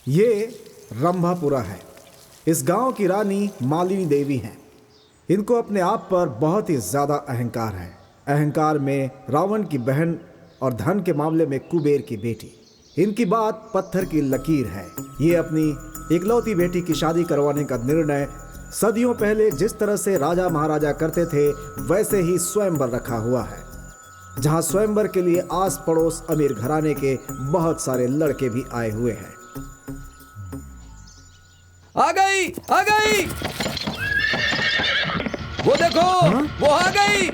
ये रंभापुरा है। इस गांव की रानी मालिनी देवी हैं। इनको अपने आप पर बहुत ही ज़्यादा अहंकार है। अहंकार में रावण की बहन और धन के मामले में कुबेर की बेटी। इनकी बात पत्थर की लकीर है। ये अपनी इकलौती बेटी की शादी करवाने का निर्णय सदियों पहले जिस तरह से राजा महाराजा करते थे वैसे ही स्वयंवर रखा हुआ है, जहां स्वयंवर के लिए आस पड़ोस अमीर घराने के बहुत सारे लड़के भी आए हुए हैं। आ गई, आ गई। वो देखो, वो आ गई।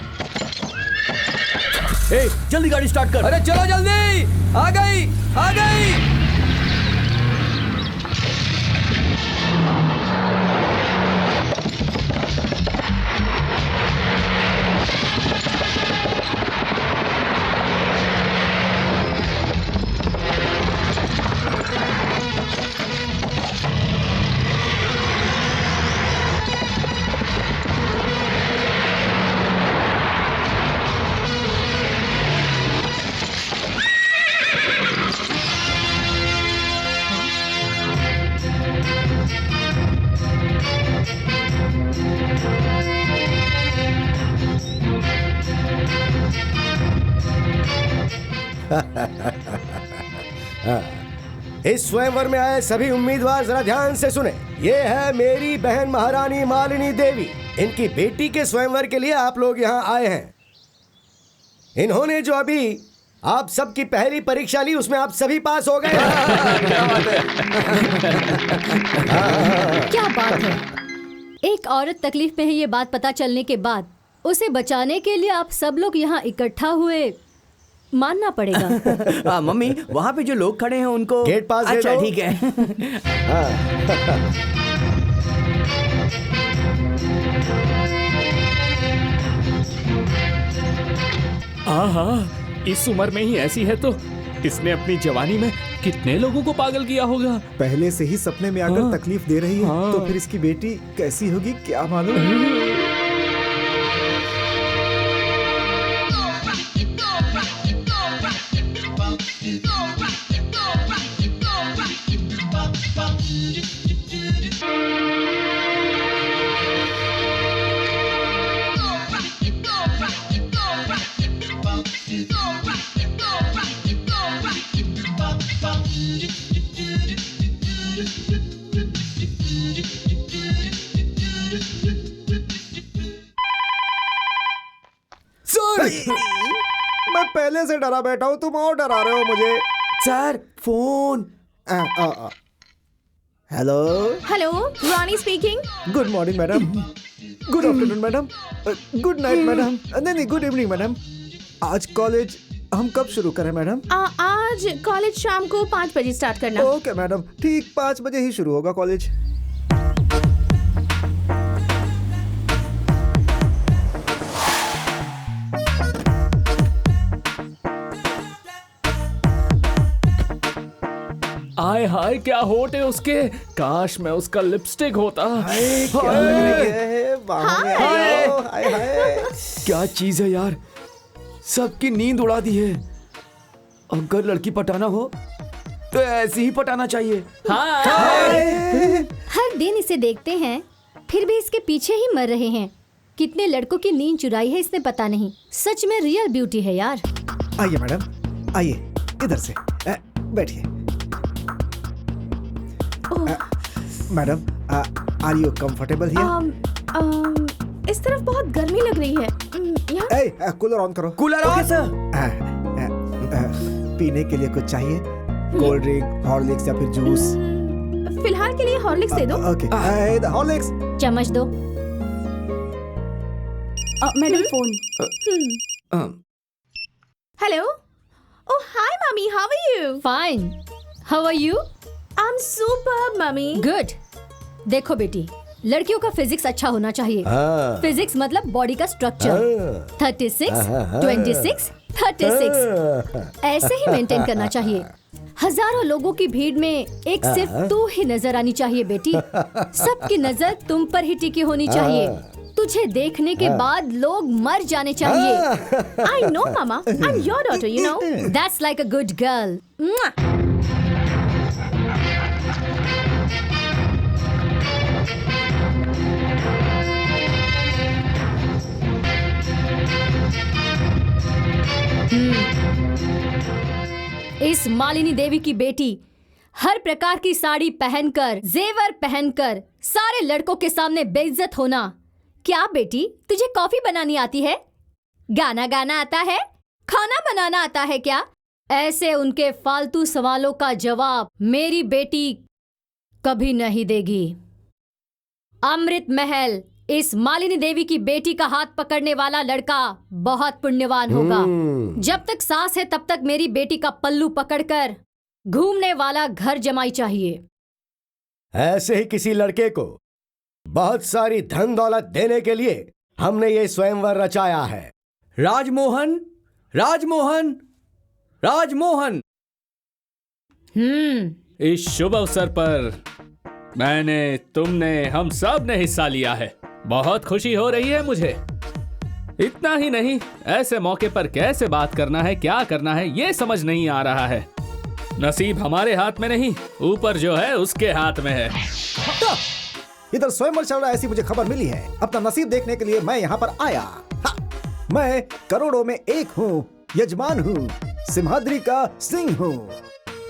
ए, जल्दी गाड़ी स्टार्ट कर। अरे चलो जल्दी, आ गई, आ गई। इस स्वयंवर में आए सभी उम्मीदवार जरा ध्यान से सुने। ये है मेरी बहन महारानी मालिनी देवी। इनकी बेटी के स्वयंवर के लिए आप लोग यहाँ आए हैं। इन्होंने जो अभी आप सबकी पहली परीक्षा ली उसमें आप सभी पास हो गए। क्या बात है। एक औरत तकलीफ में है ये बात पता चलने के बाद उसे बचाने के लिए आप सब लोग यहाँ इकट्ठा हुए, मानना पड़ेगा। मम्मी, वहाँ पे जो लोग खड़े हैं उनको गेट पास दे अच्छा दो। ठीक है। हाँ, इस उम्र में ही ऐसी है तो इसने अपनी जवानी में कितने लोगों को पागल किया होगा। पहले से ही सपने में आकर तकलीफ दे रही है तो फिर इसकी बेटी कैसी होगी क्या मालूम। मैं पहले से डरा बैठा हूँ, तुम और डरा रहे हो मुझे। Sir, phone. Hello hello, Rani speaking. Good morning madam. Good afternoon madam. Good night madam. नहीं, गुड इवनिंग मैडम। आज कॉलेज हम कब शुरू करें मैडम? आज कॉलेज शाम को 5 बजे स्टार्ट करना। ओके मैडम, ठीक 5 बजे ही शुरू होगा कॉलेज। आय हाय, क्या होठ है उसके। काश मैं उसका लिपस्टिक होता। क्या लग रही है? बाहों में आओ। हाय हाय। क्या चीज है यार, सबकी नींद उड़ा दी है। अगर लड़की पटाना हो तो ऐसे ही पटाना चाहिए। हर दिन इसे देखते हैं फिर भी इसके पीछे ही मर रहे हैं। कितने लड़कों की नींद चुराई है इसने पता नहीं। सच में रियल ब्यूटी है यार। आइए मैडम, आइए इधर से बैठिए। Madam, are you comfortable here? इस तरफ बहुत गर्मी लग रही है। यहाँ कूलर ऑन करो। Cooler on sir. पीने के लिए कुछ चाहिए? कोल्ड ड्रिंक, हॉर्लिक्स या फिर जूस? फिलहाल के लिए हॉर्लिक्स दे दो। Okay, Horlicks. चम्मच दो। Madam phone. Hello. Oh hi mummy, how are you? Fine, how are you? I am superb mummy. Good. देखो बेटी, लड़कियों का फिजिक्स अच्छा होना चाहिए। फिजिक्स मतलब बॉडी का स्ट्रक्चर। 36, 26, 36 ऐसे ही मेंटेन करना चाहिए। हजारों लोगों की भीड़ में एक सिर्फ तू ही नजर आनी चाहिए बेटी। सबकी नजर तुम पर ही टिकी होनी चाहिए। तुझे देखने के बाद लोग मर जाने चाहिए। I know mama, I'm your daughter, you know. That's like a good girl. इस मालिनी देवी की बेटी हर प्रकार की साड़ी पहनकर, जेवर पहनकर सारे लड़कों के सामने बेइज्जत होना। क्या बेटी, तुझे कॉफी बनानी आती है? गाना गाना आता है? खाना बनाना आता है क्या? ऐसे उनके फालतू सवालों का जवाब मेरी बेटी कभी नहीं देगी। अमृत महल, इस मालिनी देवी की बेटी का हाथ पकड़ने वाला लड़का बहुत पुण्यवान होगा। जब तक सांस है तब तक मेरी बेटी का पल्लू पकड़कर घूमने वाला घर जमाई चाहिए। ऐसे ही किसी लड़के को बहुत सारी धन दौलत देने के लिए हमने ये स्वयंवर रचाया है। राजमोहन, राजमोहन, राजमोहन। इस शुभ अवसर पर मैंने, तुमने, हम सब ने हिस्सा लिया है। बहुत खुशी हो रही है मुझे। इतना ही नहीं, ऐसे मौके पर कैसे बात करना है, क्या करना है, ये समझ नहीं आ रहा है। नसीब हमारे हाथ में नहीं, ऊपर जो है उसके हाथ में है। इधर स्वयंवर चल रहा है, ऐसी मुझे खबर मिली है। अपना नसीब देखने के लिए मैं यहाँ पर आया। मैं करोड़ों में एक हूँ, यजमान हूँ, सिंहाद्री का सिंह हूँ,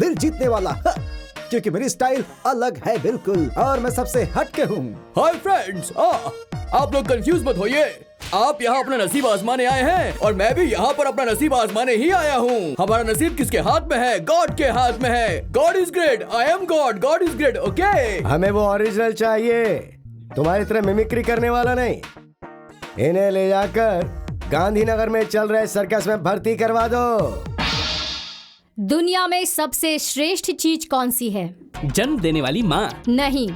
दिल जीतने वाला। क्योंकि मेरी स्टाइल अलग है बिल्कुल, और मैं सबसे हटके हूँ। हाय फ्रेंड्स, आप लोग कंफ्यूज मत होइए। आप यहाँ अपना नसीब आजमाने आए हैं और मैं भी यहाँ पर अपना नसीब आजमाने ही आया हूँ। हमारा नसीब किसके हाथ में है? गॉड के हाथ में है। God is great, I am God, God is great. Okay, हमें वो ओरिजिनल चाहिए, तुम्हारी तरह मिमिक्री करने वाला नहीं। इन्हें ले जाकर गांधीनगर में चल रहे सर्कस में भर्ती करवा दो। दुनिया में सबसे श्रेष्ठ चीज कौन सी है? जन्म देने वाली माँ। नहीं,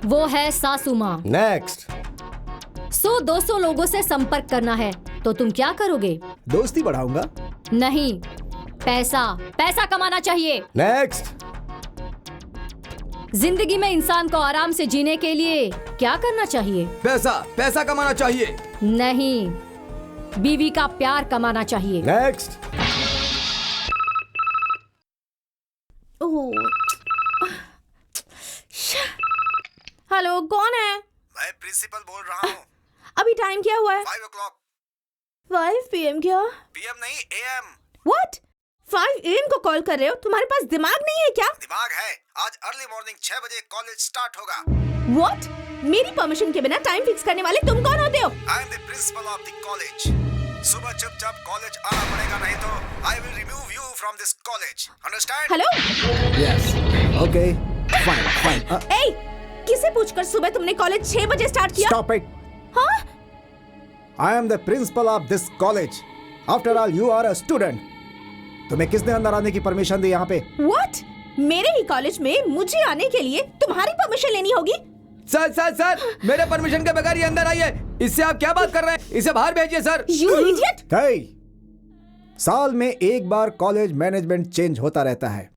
वो है सासू माँ। नेक्स्ट। 100-200 लोगों से संपर्क करना है तो तुम क्या करोगे? दोस्ती बढ़ाऊंगा। नहीं, पैसा, पैसा कमाना चाहिए। नेक्स्ट। जिंदगी में इंसान को आराम से जीने के लिए क्या करना चाहिए? पैसा, पैसा कमाना चाहिए। नहीं, बीवी का प्यार कमाना चाहिए। नेक्स्ट। हेलो, कौन है? मैं प्रिंसिपल बोल रहा हूँ। अभी टाइम क्या हुआ है? 5 o'clock। 5 PM क्या? PM नहीं, AM। What? 5 AM को कॉल कर रहे हो? तुम्हारे पास दिमाग नहीं है क्या? दिमाग है। आज अर्ली मॉर्निंग 6 बजे कॉलेज स्टार्ट होगा। What? मेरी परमिशन के बिना टाइम फिक्स करने वाले तुम कौन होते हो? I am the principal of the college। सुबह चुपचाप कॉलेज आना पड़ेगा, नहीं तो I will remove you from this college। Understand? Hello? Yes। Okay। Fine, fine। ए, किसे पूछकर सुबह तुमने कॉलेज 6 बजे स्टार्ट किया? Stop it। हाँ? I am the principal of this college। After all, you are a student। तुम्हें किसने अंदर आने की परमिशन दी यहाँ पे? What? मेरे ही कॉलेज में मुझे आने के लिए तुम्हारी परमिशन लेनी होगी? सर सर सर, मेरे परमिशन के बगैर ये अंदर आई है। इससे आप क्या बात कर रहे हैं? इसे बाहर भेजिए सर। You idiot! Hey! साल में एक बार कॉलेज मैनेजमेंट चेंज होता रहता है।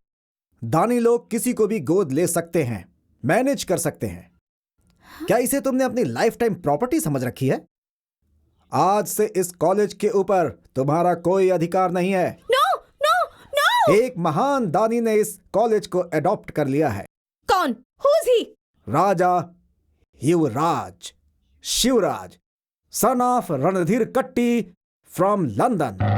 दानी लोग किसी को भी गोद ले सकते हैं, मैनेज कर सकते हैं। क्या इसे तुमने अपनी लाइफ टाइम प्रॉपर्टी समझ रखी है? आज से इस कॉलेज के ऊपर तुम्हारा कोई अधिकार नहीं है। No, no, no! एक महान दानी ने इस कॉलेज को अडॉप्ट कर लिया है। कौन? Who's he? Raja Yuvraj Shivraj, son of Randhir कट्टी फ्रॉम लंदन।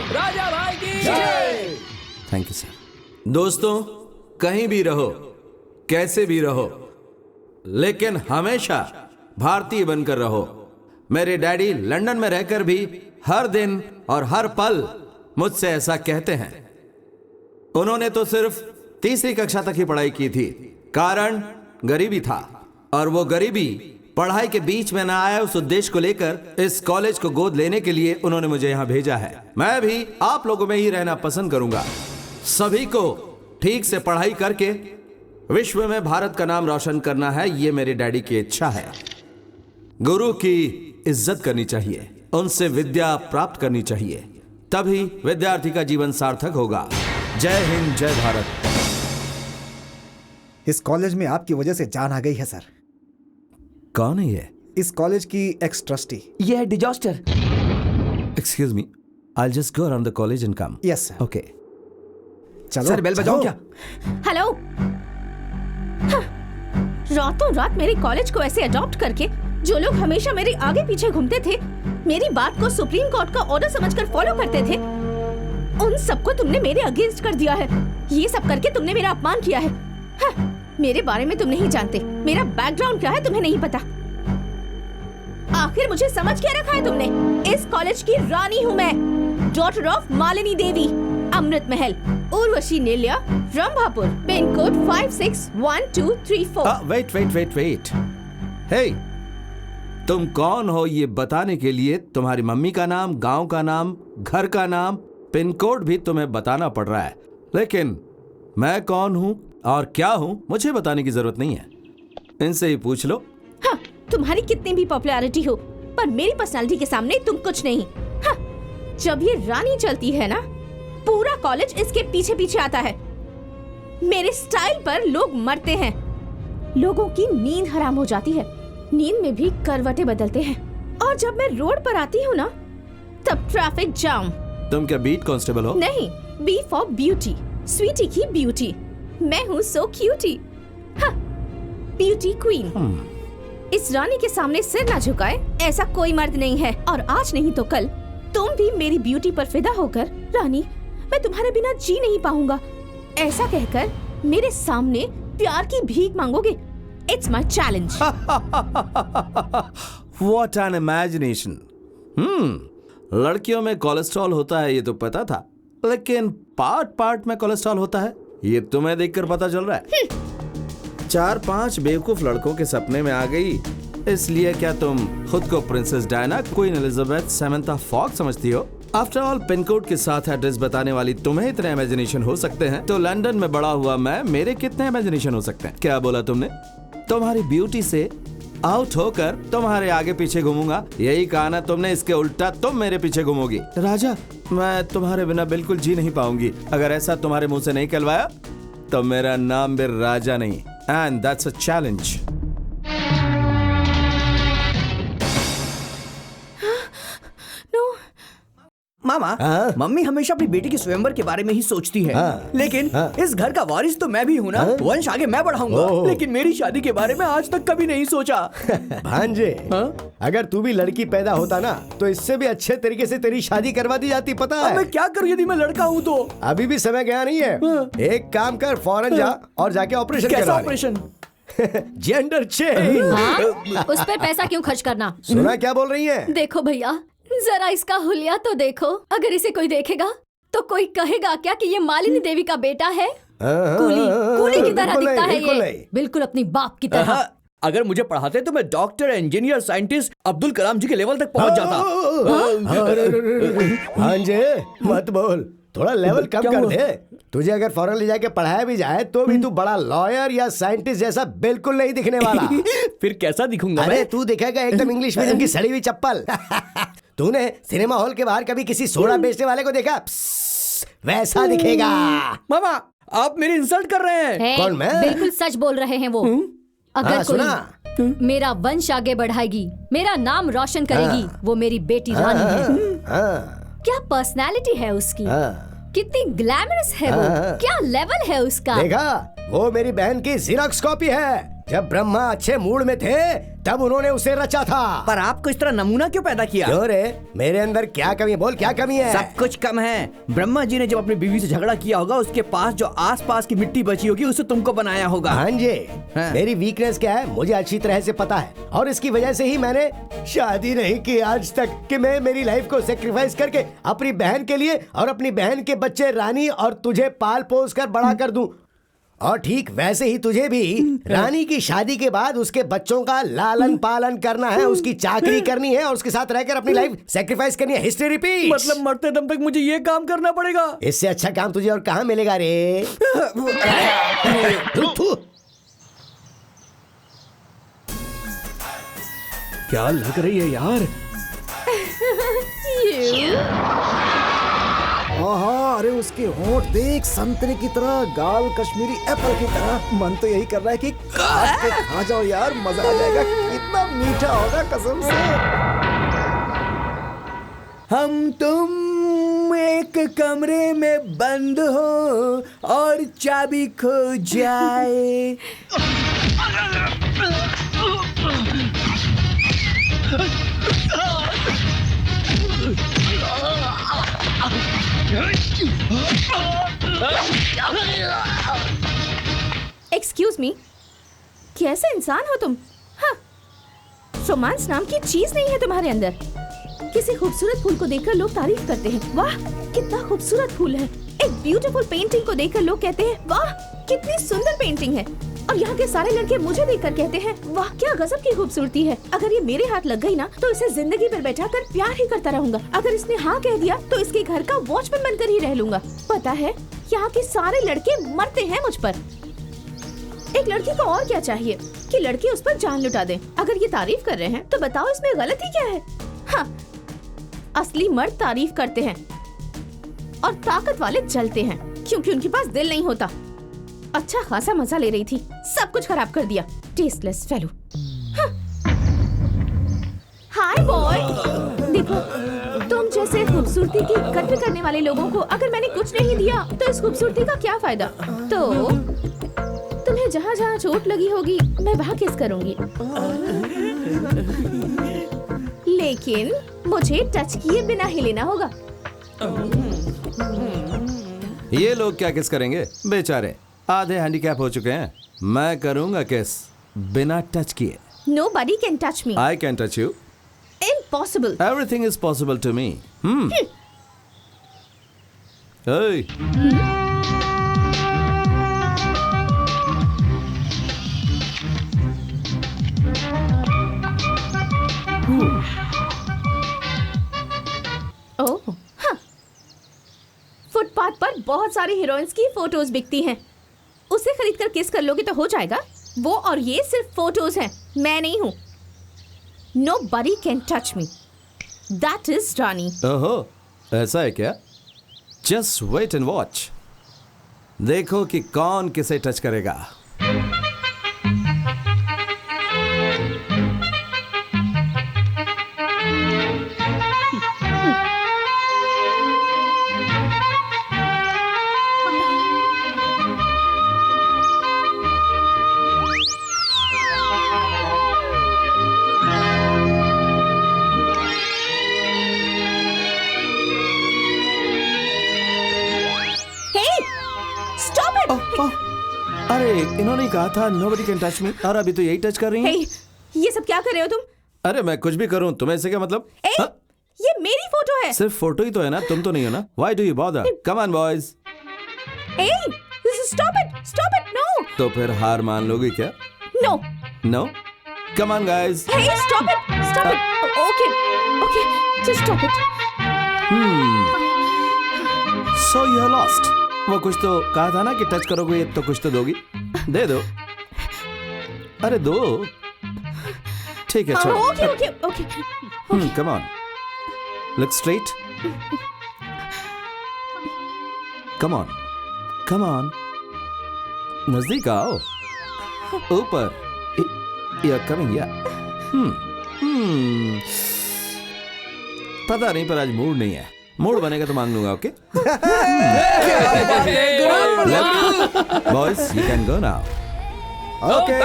राजा भाई की जय। Thank you sir. दोस्तों, कहीं भी रहो, कैसे भी रहो, लेकिन हमेशा भारतीय बनकर रहो। मेरे डैडी लंदन में रहकर भी हर दिन और हर पल मुझसे ऐसा कहते हैं। उन्होंने तो सिर्फ तीसरी कक्षा तक ही पढ़ाई की थी, कारण गरीबी था, और वो गरीबी पढ़ाई के बीच में ना आया, उस उद्देश्य को लेकर इस कॉलेज को गोद लेने के लिए उन्होंने मुझे यहां भेजा है। मैं भी आप लोगों में ही रहना पसंद करूंगा। सभी को ठीक से पढ़ाई करके विश्व में भारत का नाम रोशन करना है, ये मेरे डैडी की इच्छा है। गुरु की इज्जत करनी चाहिए, उनसे विद्या प्राप्त करनी चाहिए, तभी विद्यार्थी का जीवन सार्थक होगा। जय हिंद, जय भारत। इस कॉलेज में आपकी वजह से जान आ गई है सर। कौन है ये? इस कॉलेज की एक्स ट्रस्टी। ये है disaster. Excuse me, I just go around the college and come. Yes sir. Okay. चलो सर, बेल बजाऊं क्या? हेलो। हाँ, रातों रात मेरे कॉलेज को ऐसे अडॉप्ट करके जो लोग हमेशा मेरे आगे पीछे घूमते थे, मेरी बात को सुप्रीम कोर्ट का ऑर्डर समझकर फॉलो करते थे, उन सबको तुमने मेरे अगेंस्ट कर दिया है। ये सब करके तुमने मेरा अपमान किया है। हाँ, मेरे बारे में तुम नहीं जानते, मेरा बैकग्राउंड क्या है तुम्हें नहीं पता। आखिर मुझे समझ क्या रखा है तुमने? इस कॉलेज की रानी हूँ मैं, daughter of Malini Devi, Amrit Mahal, Urvashi Neelya, Rambhapur, pin code 561234। Wait. Hey, तुम कौन हो ये बताने के लिए तुम्हारी मम्मी का नाम, गांव का नाम, घर का नाम, पिन कोड भी तुम्हें बताना पड़ रहा है, लेकिन मैं कौन हूं और क्या हूं मुझे बताने की जरूरत नहीं है। इनसे ही पूछ लो। हाँ, तुम्हारी कितनी भी पॉपुलैरिटी हो, पर मेरी पर्सनालिटी के सामने तुम कुछ नहीं। हाँ, जब ये रानी चलती है ना, पूरा कॉलेज इसके पीछे पीछे आता है। मेरे स्टाइल पर लोग मरते हैं, लोगों की नींद हराम हो जाती है, नींद में भी करवटें बदलते हैं, और जब मैं रोड पर आती हूँ ना, तब ट्रैफिक जाम। तुम क्या बीट कांस्टेबल हो? नहीं, बी फॉर ब्यूटी, स्वीटी की ब्यूटी। मैं हूँ सो क्यूटी, हाँ, ब्यूटी क्वीन। इस रानी के सामने सिर ना झुकाए ऐसा कोई मर्द नहीं है, और आज नहीं तो कल तुम भी मेरी ब्यूटी पर फिदा होकर, रानी मैं तुम्हारे बिना जी नहीं पाऊंगा, ऐसा कहकर मेरे सामने प्यार की भीख मांगोगे। It's my challenge. What an imagination. लड़कियों में कोलेस्ट्रॉल होता है ये तो पता था, लेकिन पार्ट में कोलेस्ट्रॉल होता है ये तुम्हें देखकर पता चल रहा है। 4-5 बेवकूफ लड़कों के सपने में आ गई, इसलिए क्या तुम खुद को princess Diana, queen Elizabeth, Samantha Fox समझती हो? आफ्टर ऑल, पिन कोड के साथ एड्रेस बताने वाली तुम्हें इतने इमेजिनेशन हो सकते हैं, तो लंदन में बड़ा हुआ मैं, मेरे कितने इमेजिनेशन हो सकते हैं? क्या बोला तुमने? तुम्हारी ब्यूटी से आउट होकर तुम्हारे आगे पीछे घूमूंगा, यही कहा ना तुमने? इसके उल्टा तुम मेरे पीछे घूमोगी। राजा, मैं तुम्हारे बिना बिल्कुल जी नहीं पाऊंगी। अगर ऐसा तुम्हारे मुंह से नहीं कहलवाया तो मेरा नाम भी राजा नहीं, and that's a challenge. Mama, mummy हमेशा अपनी बेटी की स्वयंवर के बारे में ही सोचती है, लेकिन इस घर का वारिस तो मैं भी हूँ ना, वंश आगे मैं बढ़ाऊंगा, लेकिन मेरी शादी के बारे में आज तक कभी नहीं सोचा। भांजे, अगर तू भी लड़की पैदा होता ना, तो इससे भी अच्छे तरीके से तेरी शादी करवा दी जाती, पता है? मैं क्या करूँ यदि मैं लड़का हूँ तो? अभी भी समय गया नहीं है। एक काम कर, फौरन जा और जाके ऑपरेशन कैसा करवा ले। ऑपरेशन? Gender change. उस पर पैसा क्यों खर्च करना? सुना क्या बोल रही है? देखो भैया, जरा इसका हुलिया तो देखो। अगर इसे कोई देखेगा तो कोई कहेगा क्या कि ये मालिनी देवी का बेटा है? कूली की तरह दिखता है ये, बिल्कुल अपनी बाप की तरह। अगर मुझे पढ़ाते तो मैं doctor, engineer, scientist, Abdul Kalam जी के लेवल तक पहुंच जाता। भांजे, मत बोल, थोड़ा लेवल कम कर दे। तुझे अगर फौरन ले जाके पढ़ाया भी जाए तो भी तू बड़ा लॉयर या साइंटिस्ट जैसा बिल्कुल नहीं दिखने वाला। फिर कैसा दिखूंगा? अरे तू दिखेगा एकदम इंग्लिश मीडियम की सड़ी हुई चप्पल। तूने सिनेमा हॉल के बाहर कभी किसी सोडा बेचने वाले को देखा? वैसा दिखेगा। मामा, आप मेरी इंसल्ट कर रहे हैं। कौन, मैं? बिल्कुल सच बोल रहे हैं वो। अगर सुना? कोई मेरा वंश आगे बढ़ाएगी, मेरा नाम रोशन करेगी, वो मेरी बेटी रानी है। क्या पर्सनालिटी है उसकी, कितनी ग्लैमरस है वो, क्या लेवल है उसका। देखा, वो मेरी बहन की ज़ेरॉक्स कॉपी है। जब ब्रह्मा अच्छे मूड में थे तब उन्होंने उसे रचा था। पर आपको इस तरह नमूना क्यों पैदा किया? क्यों रे, मेरे अंदर क्या कमी है? बोल क्या कमी है? सब कुछ कम है। ब्रह्मा जी ने जब अपनी बीवी से झगड़ा किया होगा, उसके पास जो आसपास की मिट्टी बची होगी उसे तुमको बनाया होगा। हाँ जी। हाँ। मेरी वीकनेस क्या है मुझे अच्छी तरह से पता है, और इसकी वजह से ही मैंने शादी नहीं की आज तक कि मैं मेरी लाइफ को सेक्रीफाइस करके अपनी बहन के लिए और अपनी बहन के बच्चे रानी और तुझे पाल पोस कर बड़ा कर दूं। और ठीक वैसे ही तुझे भी रानी की शादी के बाद उसके बच्चों का लालन पालन करना है, उसकी चाकरी करनी है और उसके साथ रहकर अपनी लाइफ सेक्रीफाइस करनी है। History repeat. मतलब मरते दम तक मुझे ये काम करना पड़ेगा? इससे अच्छा काम तुझे और कहाँ मिलेगा रे? क्या लग रही है यार? हाँ, अरे उसके होंठ देख, संतरे की तरह, गाल कश्मीरी एप्पल की तरह। मन तो यही कर रहा है कि काट के खा जाओ यार, मजा आ जाएगा। कितना मीठा होगा कसम से। हम तुम एक कमरे में बंद हो और चाबी खो जाए। एक्सक्यूज मी, कैसे इंसान हो तुम? हाँ, रोमांस नाम की चीज नहीं है तुम्हारे अंदर। किसी खूबसूरत फूल को देखकर लोग तारीफ करते हैं, वाह कितना खूबसूरत फूल है। एक ब्यूटीफुल पेंटिंग को देखकर लोग कहते हैं, वाह कितनी सुंदर पेंटिंग है। और यहाँ के सारे लड़के मुझे देखकर कहते हैं, वाह क्या गजब की खूबसूरती है। अगर ये मेरे हाथ लग गई ना तो इसे जिंदगी भर बैठा कर प्यार ही करता रहूंगा। अगर इसने हाँ कह दिया तो इसके घर का वॉचमैन बनकर ही रह लूंगा। पता है यहाँ के सारे लड़के मरते हैं मुझ पर। एक लड़की को और क्या चाहिए कि लड़की उस पर जान लुटा दे। अगर ये तारीफ कर रहे हैं तो बताओ इसमें गलती क्या है? हाँ, असली मर्द तारीफ करते हैं और ताकत वाले जलते हैं क्योंकि उनके पास दिल नहीं होता। अच्छा खासा मजा ले रही थी, सब कुछ खराब कर दिया। Tasteless fellow. हाय बॉय, देखो तुम जैसे खूबसूरती की कद्र करने वाले लोगों को अगर मैंने कुछ नहीं दिया तो इस खूबसूरती का क्या फायदा? तो तुम्हें जहाँ जहाँ चोट लगी होगी मैं वहाँ किस करूँगी, लेकिन मुझे टच किए बिना ही लेना होगा। ये लोग क्या किस करेंगे? बेचारे आधे हैंडीकैप हो चुके हैं। मैं करूंगा किस बिना टच किए। Nobody can touch me. I can touch you. Impossible. Everything is possible to me. Hey. ओह, हाँ। फुटपाथ पर बहुत सारी हीरोइंस की फोटोज बिकती हैं। उसे खरीद कर किस कर लोगे तो हो जाएगा। वो और ये सिर्फ फोटोज हैं, मैं नहीं हूँ। Nobody can touch me. That is रानी। ओहो, ऐसा है क्या? Just wait and watch. देखो कि कौन किसे टच करेगा। अरे इन्होंने कहा था nobody can touch me, और अभी तो यही टच कर रही हैं। Hey, ये सब क्या कर रहे हो तुम? अरे मैं कुछ भी करूं तुम्हें इससे क्या मतलब? Hey, हाँ? ये मेरी फोटो है। सिर्फ फोटो ही तो है ना, तुम तो नहीं हो ना। Why do you bother? Come on boys. Hey, stop it, stop it, no. तो फिर हार मान लोगे क्या? No. No? Come on guys. Hey, stop it, stop it. Okay, okay, just stop it. So you are lost. वो कुछ तो कहा था ना कि टच करोगे तो कुछ तो दोगी। दे दो। अरे दो। ठीक है चलो। Okay, okay, okay. Come on. Look straight. Come on. Come on. नजदीक आओ। ऊपर। You're coming, yeah. पता नहीं पर आज मूड नहीं है। मूड बनेगा तो मांग लूंगा, okay? Boys, you can go now. Okay.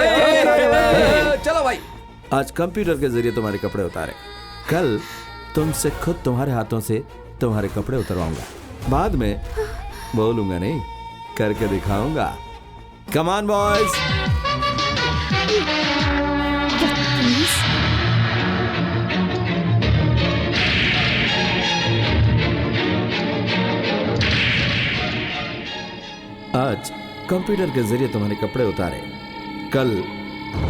चलो भाई, आज कंप्यूटर के जरिए तुम्हारे कपड़े उतारे, कल तुमसे खुद तुम्हारे हाथों से तुम्हारे कपड़े उतरवाऊंगा। बाद में बोलूंगा नहीं, करके दिखाऊंगा। Come on boys. आज कंप्यूटर के जरिए तुम्हारे कपड़े उतारे, कल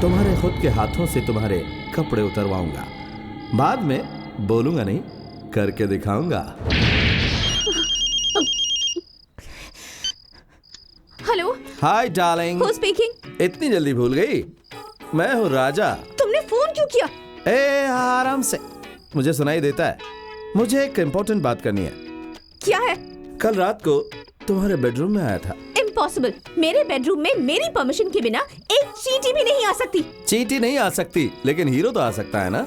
तुम्हारे खुद के हाथों से तुम्हारे कपड़े उतरवाऊंगा। बाद में बोलूंगा नहीं, करके दिखाऊंगा। Hello, hi darling. Who speaking? इतनी जल्दी भूल गई? मैं हूँ राजा। तुमने फोन क्यों किया? ए आराम से, मुझे सुनाई देता है। मुझे एक इम्पोर्टेंट बात करनी है। क्या है? कल रात को तुम्हारे बेडरूम में आया था। इम्पॉसिबल। मेरे बेडरूम में मेरी परमिशन के बिना एक चींटी भी नहीं आ सकती। चींटी नहीं आ सकती, लेकिन हीरो तो आ सकता है ना।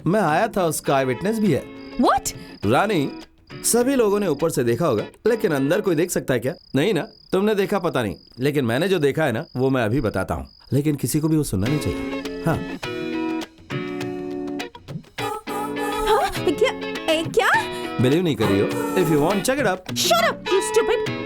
मैं आया था, उसका आई विटनेस भी है। What? रानी, सभी लोगों ने ऊपर से देखा होगा, लेकिन अंदर कोई देख सकता है क्या? नहीं ना, तुमने देखा पता नहीं, लेकिन मैंने जो देखा है ना, वो मैं अभी बताता हूँ। लेकिन किसी को भी वो सुनना नहीं चाहिए। हाँ, क्या? बिलीव नहीं करी हो? If you want check it up. Shut up, you stupid.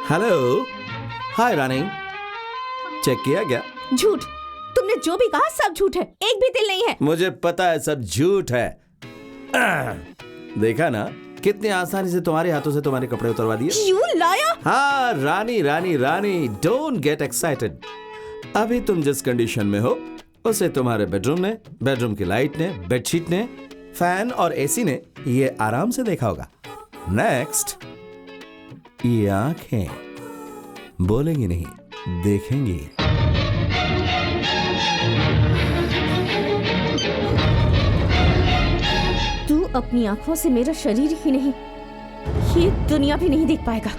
Hello, hi Rani. Check किया क्या? झूठ। तुमने जो भी कहा सब झूठ है, एक भी दिल नहीं है। मुझे पता है सब झूठ है। देखा ना, कितनी आसानी से तुम्हारे हाथों से तुम्हारे कपड़े उतरवा दिए। You liar! हाँ रानी रानी रानी, डोंट गेट एक्साइटेड। अभी तुम जिस कंडीशन में हो, उसे तुम्हारे बेडरूम ने, बेडरूम की लाइट ने, बेडशीट ने, फैन और एसी ने ये आराम से देखा होगा। नेक्स्ट, ये आंखें बोलेंगी नहीं, देखेंगी। तू अपनी आंखों से मेरा शरीर ही नहीं, ये दुनिया भी नहीं देख पाएगा।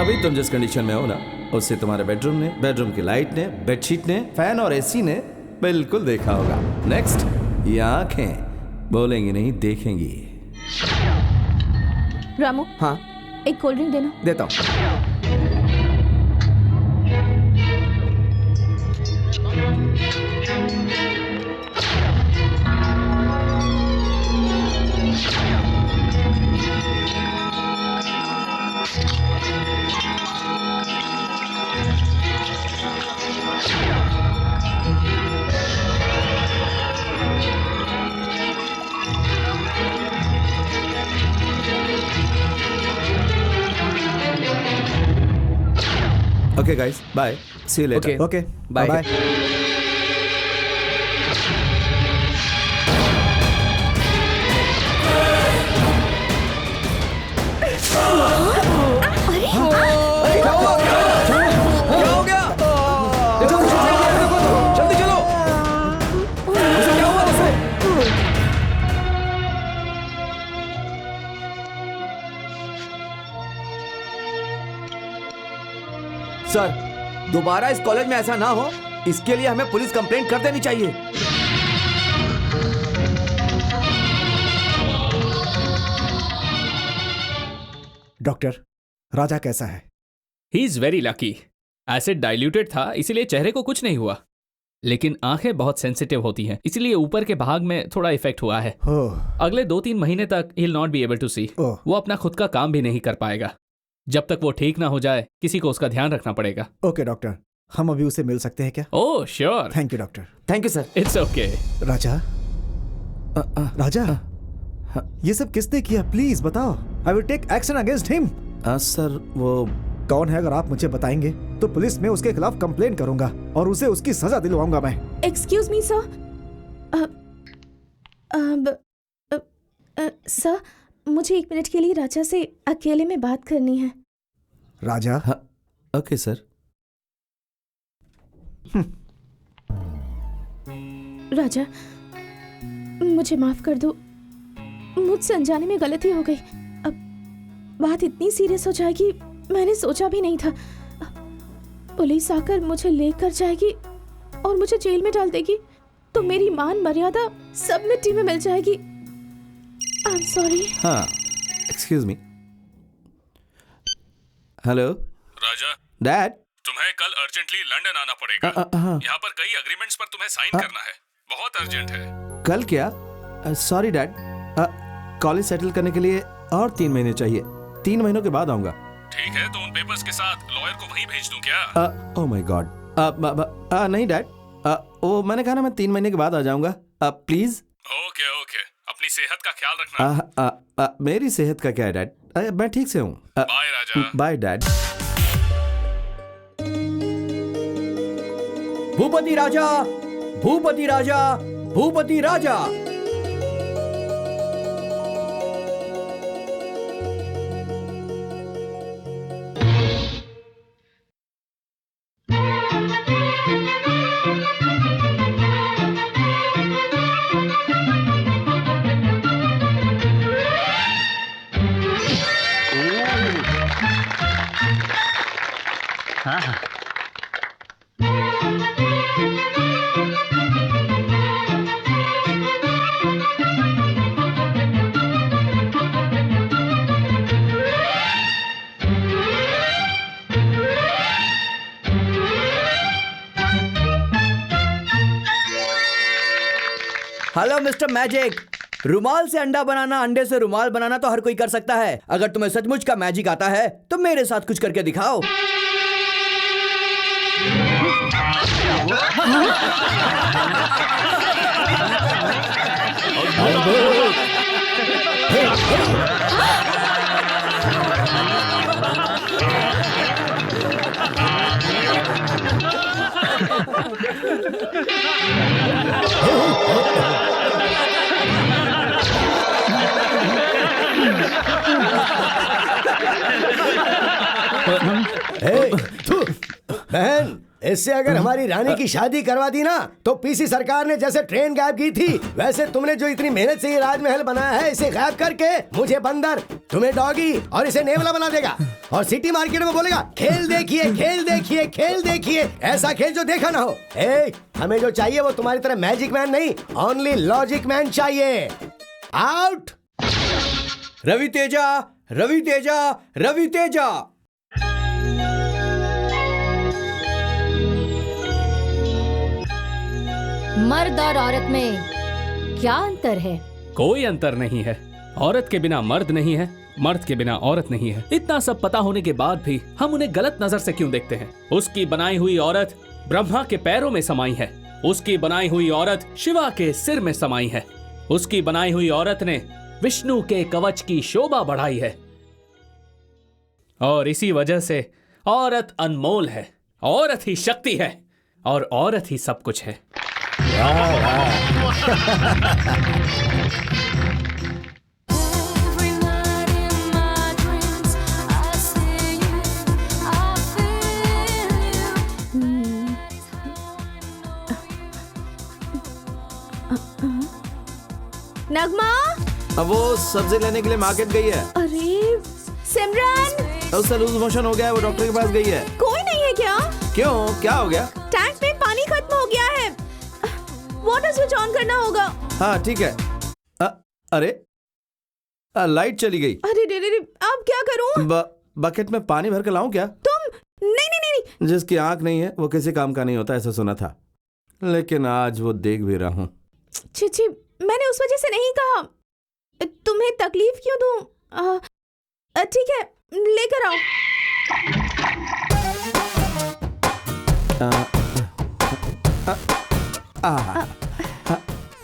अभी तुम जिस कंडीशन में हो ना, उससे तुम्हारे बेडरूम ने, बेडरूम की लाइट ने, बेडशीट ने, फैन और एसी ने बिल्कुल देखा होगा। नेक्स्ट, ये आंखें बोलेंगी नहीं, देखेंगी। रामू, हाँ एक कोल्ड ड्रिंक देना। देता हूँ। Okay guys, bye. See you later. Okay. Okay, Bye. Bye. जल्दी चलो। उसे क्या हुआ? उसे सर, दोबारा इस कॉलेज में ऐसा ना हो, इसके लिए हमें पुलिस कंप्लेंट कर देनी चाहिए। डॉक्टर, राजा कैसा है? He is very lucky. Acid diluted था, इसीलिए चेहरे को कुछ नहीं हुआ, लेकिन आंखें बहुत सेंसिटिव होती हैं, इसलिए ऊपर के भाग में थोड़ा इफेक्ट हुआ है। अगले 2-3 महीने तक ही will not be able to see. वो अपना खुद का काम भी नहीं कर पाएगा। जब तक वो ठीक ना हो जाए, किसी को उसका ध्यान रखना पड़ेगा। ओके डॉक्टर, हम अभी उसे मिल सकते हैं क्या? Oh sure. Thank you doctor. Thank you sir. It's okay. Raja, Raja, ये सब किसने किया? प्लीज बताओ। I will take action against him. Sir, वो कौन है? अगर आप मुझे बताएंगे तो पुलिस में उसके खिलाफ कंप्लेन करूंगा और उसे उसकी सजा दिलवाऊंगा मैं। Excuse me sir. सर, मुझे 1 मिनट के लिए राजा से अकेले में बात करनी है। राजा, ओके सर। राजा, मुझे माफ कर दो, मुझसे अनजाने में गलती हो गई। अब बात इतनी सीरियस हो जाएगी मैंने सोचा भी नहीं था। पुलिस आकर मुझे लेकर जाएगी और मुझे जेल में डाल देगी तो मेरी मान मर्यादा सब मिट्टी में मिल जाएगी। I am sorry. हाँ, एक्सक्यूज मी। हेलो राजा, डैड। तुम्हें कल अर्जेंटली लंदन आना पड़ेगा। यहाँ पर कई एग्रीमेंट्स पर तुम्हें साइन करना है, बहुत अर्जेंट है। कल क्या? सॉरी डैड, कॉलेज सेटल करने के लिए और 3 महीने चाहिए। 3 महीनों के बाद आऊंगा। ठीक है, तो उन पेपर्स के साथ लॉयर को वहीं भेज दूं क्या? ओह माय गॉड, नहीं डैड, वो मैंने कहा ना मैं 3 महीने के बाद आ जाऊंगा। प्लीज। ओके ओके, अपनी सेहत का ख्याल रखना। मेरी सेहत का क्या है डैड? मैं ठीक से हूँ। Bye Raja. Bye dad. Bhupati Raja, Bhupati Raja, Bhupati Raja. Hello mister magic, रुमाल से अंडा बनाना, अंडे से रुमाल बनाना तो हर कोई कर सकता है। अगर तुम्हें सचमुच का मैजिक आता है तो मेरे साथ कुछ करके दिखाओ। बहन, इससे अगर हमारी रानी की शादी करवा दी ना तो पीसी सरकार ने जैसे ट्रेन गायब की थी वैसे तुमने जो इतनी मेहनत से ये राजमहल बनाया है इसे गायब करके मुझे बंदर, तुम्हें डॉगी और इसे नेवला बना देगा और सिटी मार्केट में बोलेगा खेल देखिए, खेल देखिए, खेल देखिए, ऐसा खेल जो देखा ना हो। हमें जो चाहिए वो तुम्हारी तरह मैजिक मैन नहीं, ओनली लॉजिक मैन चाहिए। आउट। रवि तेजा, रवि तेजा, रवि तेजा। मर्द और औरत में क्या अंतर है? कोई अंतर नहीं है। औरत के बिना मर्द नहीं है, मर्द के बिना औरत नहीं है। इतना सब पता होने के बाद भी हम उन्हें गलत नजर से क्यों देखते हैं? उसकी बनाई हुई औरत ब्रह्मा के पैरों में समाई है, उसकी बनाई हुई औरत शिवा के सिर में समाई है, उसकी बनाई हुई औरत ने विष्णु के कवच की शोभा बढ़ाई है और इसी वजह से औरत अनमोल है, औरत ही शक्ति है और औरत ही सब कुछ है। नगमा, अब वो सब्जी लेने के लिए मार्केट गई है। अरे सिमरन, उसका लूज मोशन हो गया है, वो डॉक्टर के पास गई है। कोई नहीं है क्या? क्यों, क्या हो गया? टैंक में पानी खत्म हो गया है, वाटर स्विच ऑन करना होगा। हाँ ठीक है। अरे लाइट चली गई। अरे रे रे रे, अब क्या करूं? बकेट में पानी भर के लाऊं क्या? तुम नहीं नहीं नहीं। जिसकी आंख नहीं है वो किसी काम का नहीं होता, ऐसा सुना था, लेकिन आज वो देख भी रहा हूँ। छी, मैंने उस वजह से नहीं कहा। तुम्हें तकलीफ क्यों दूं? ठीक है, लेकर आओ।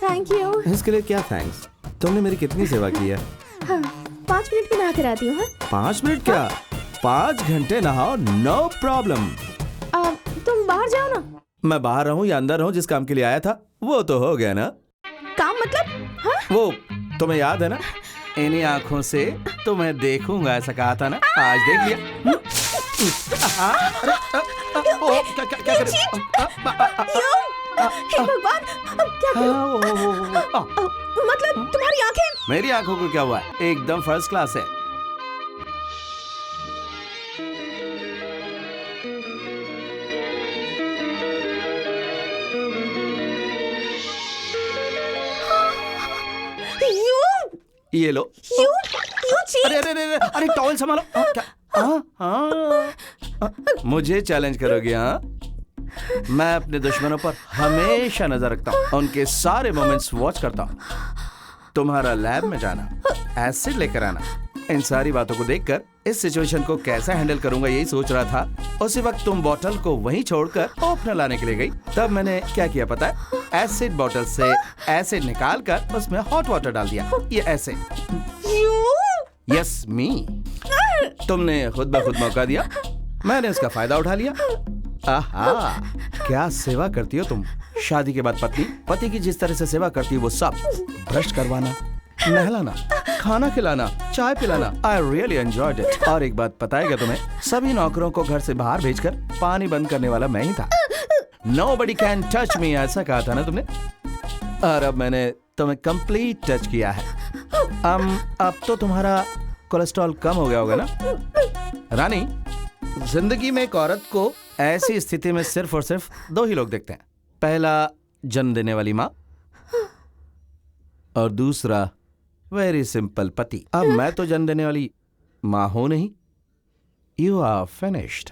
Thank you. इसके लिए क्या थैंक्स? तुमने मेरी कितनी सेवा की है। हाँ, 5 मिनट में नहा कर आती हूँ। 5 मिनट क्या, 5 घंटे नहाओ, नो प्रॉब्लम। तुम बाहर जाओ ना। मैं बाहर रहूं या अंदर रहूं, जिस काम के लिए आया था वो तो हो गया ना। काम मतलब? हाँ? वो तुम्हें याद है ना, इन्हीं आंखों से तुम्हें देखूंगा ऐसा कहा था ना, आज देख लिया। क्या कर हे भगवान, अब क्या करूं? मतलब तुम्हारी आंखें। मेरी आंखों को क्या हुआ है? एकदम फर्स्ट क्लास है। ये लो। अरे अरे अरे अरे टॉवल संभालो। मुझे चैलेंज करोगे? हाँ, मैं अपने दुश्मनों पर हमेशा नजर रखता हूँ, उनके सारे मोमेंट्स वॉच करता हूँ। तुम्हारा लैब में जाना, एसिड लेकर आना, इन सारी बातों को देखकर इस सिचुएशन को कैसे हैंडल करूंगा यही सोच रहा था। उसी वक्त तुम बोतल को वहीं छोड़कर ओपनर लाने के लिए गई। तब मैंने क्या किया पता है? एसिड बोतल से एसिड निकाल कर उसमें हॉट वाटर डाल दिया। ये ऐसे। यस मी। तुमने खुद ब खुद मौका दिया, मैंने इसका फायदा उठा लिया। आहा, क्या सेवा करती हो तुम। शादी के बाद पत्नी पति की जिस तरह से सेवा करती है वो सब, ब्रश करवाना, नहलाना, खाना खिलाना, चाय पिलाना, आई रियली एंजॉयड इट। और एक बात पता है क्या तुम्हें? सभी नौकरों को घर से बाहर भेजकर पानी बंद करने वाला मैं ही था। Nobody can touch me, ऐसा कहा था ना तुमने। और अब मैंने तुम्हें कंप्लीट टच किया है। अब तो तुम्हारा कोलेस्ट्रॉल कम हो गया होगा ना रानी। जिंदगी में एक औरत को ऐसी स्थिति में सिर्फ और सिर्फ दो ही लोग देखते हैं। पहला जन्म देने वाली माँ, और दूसरा वेरी सिंपल पति। अब मैं तो जन्म देने वाली माँ हूं नहीं। You are finished.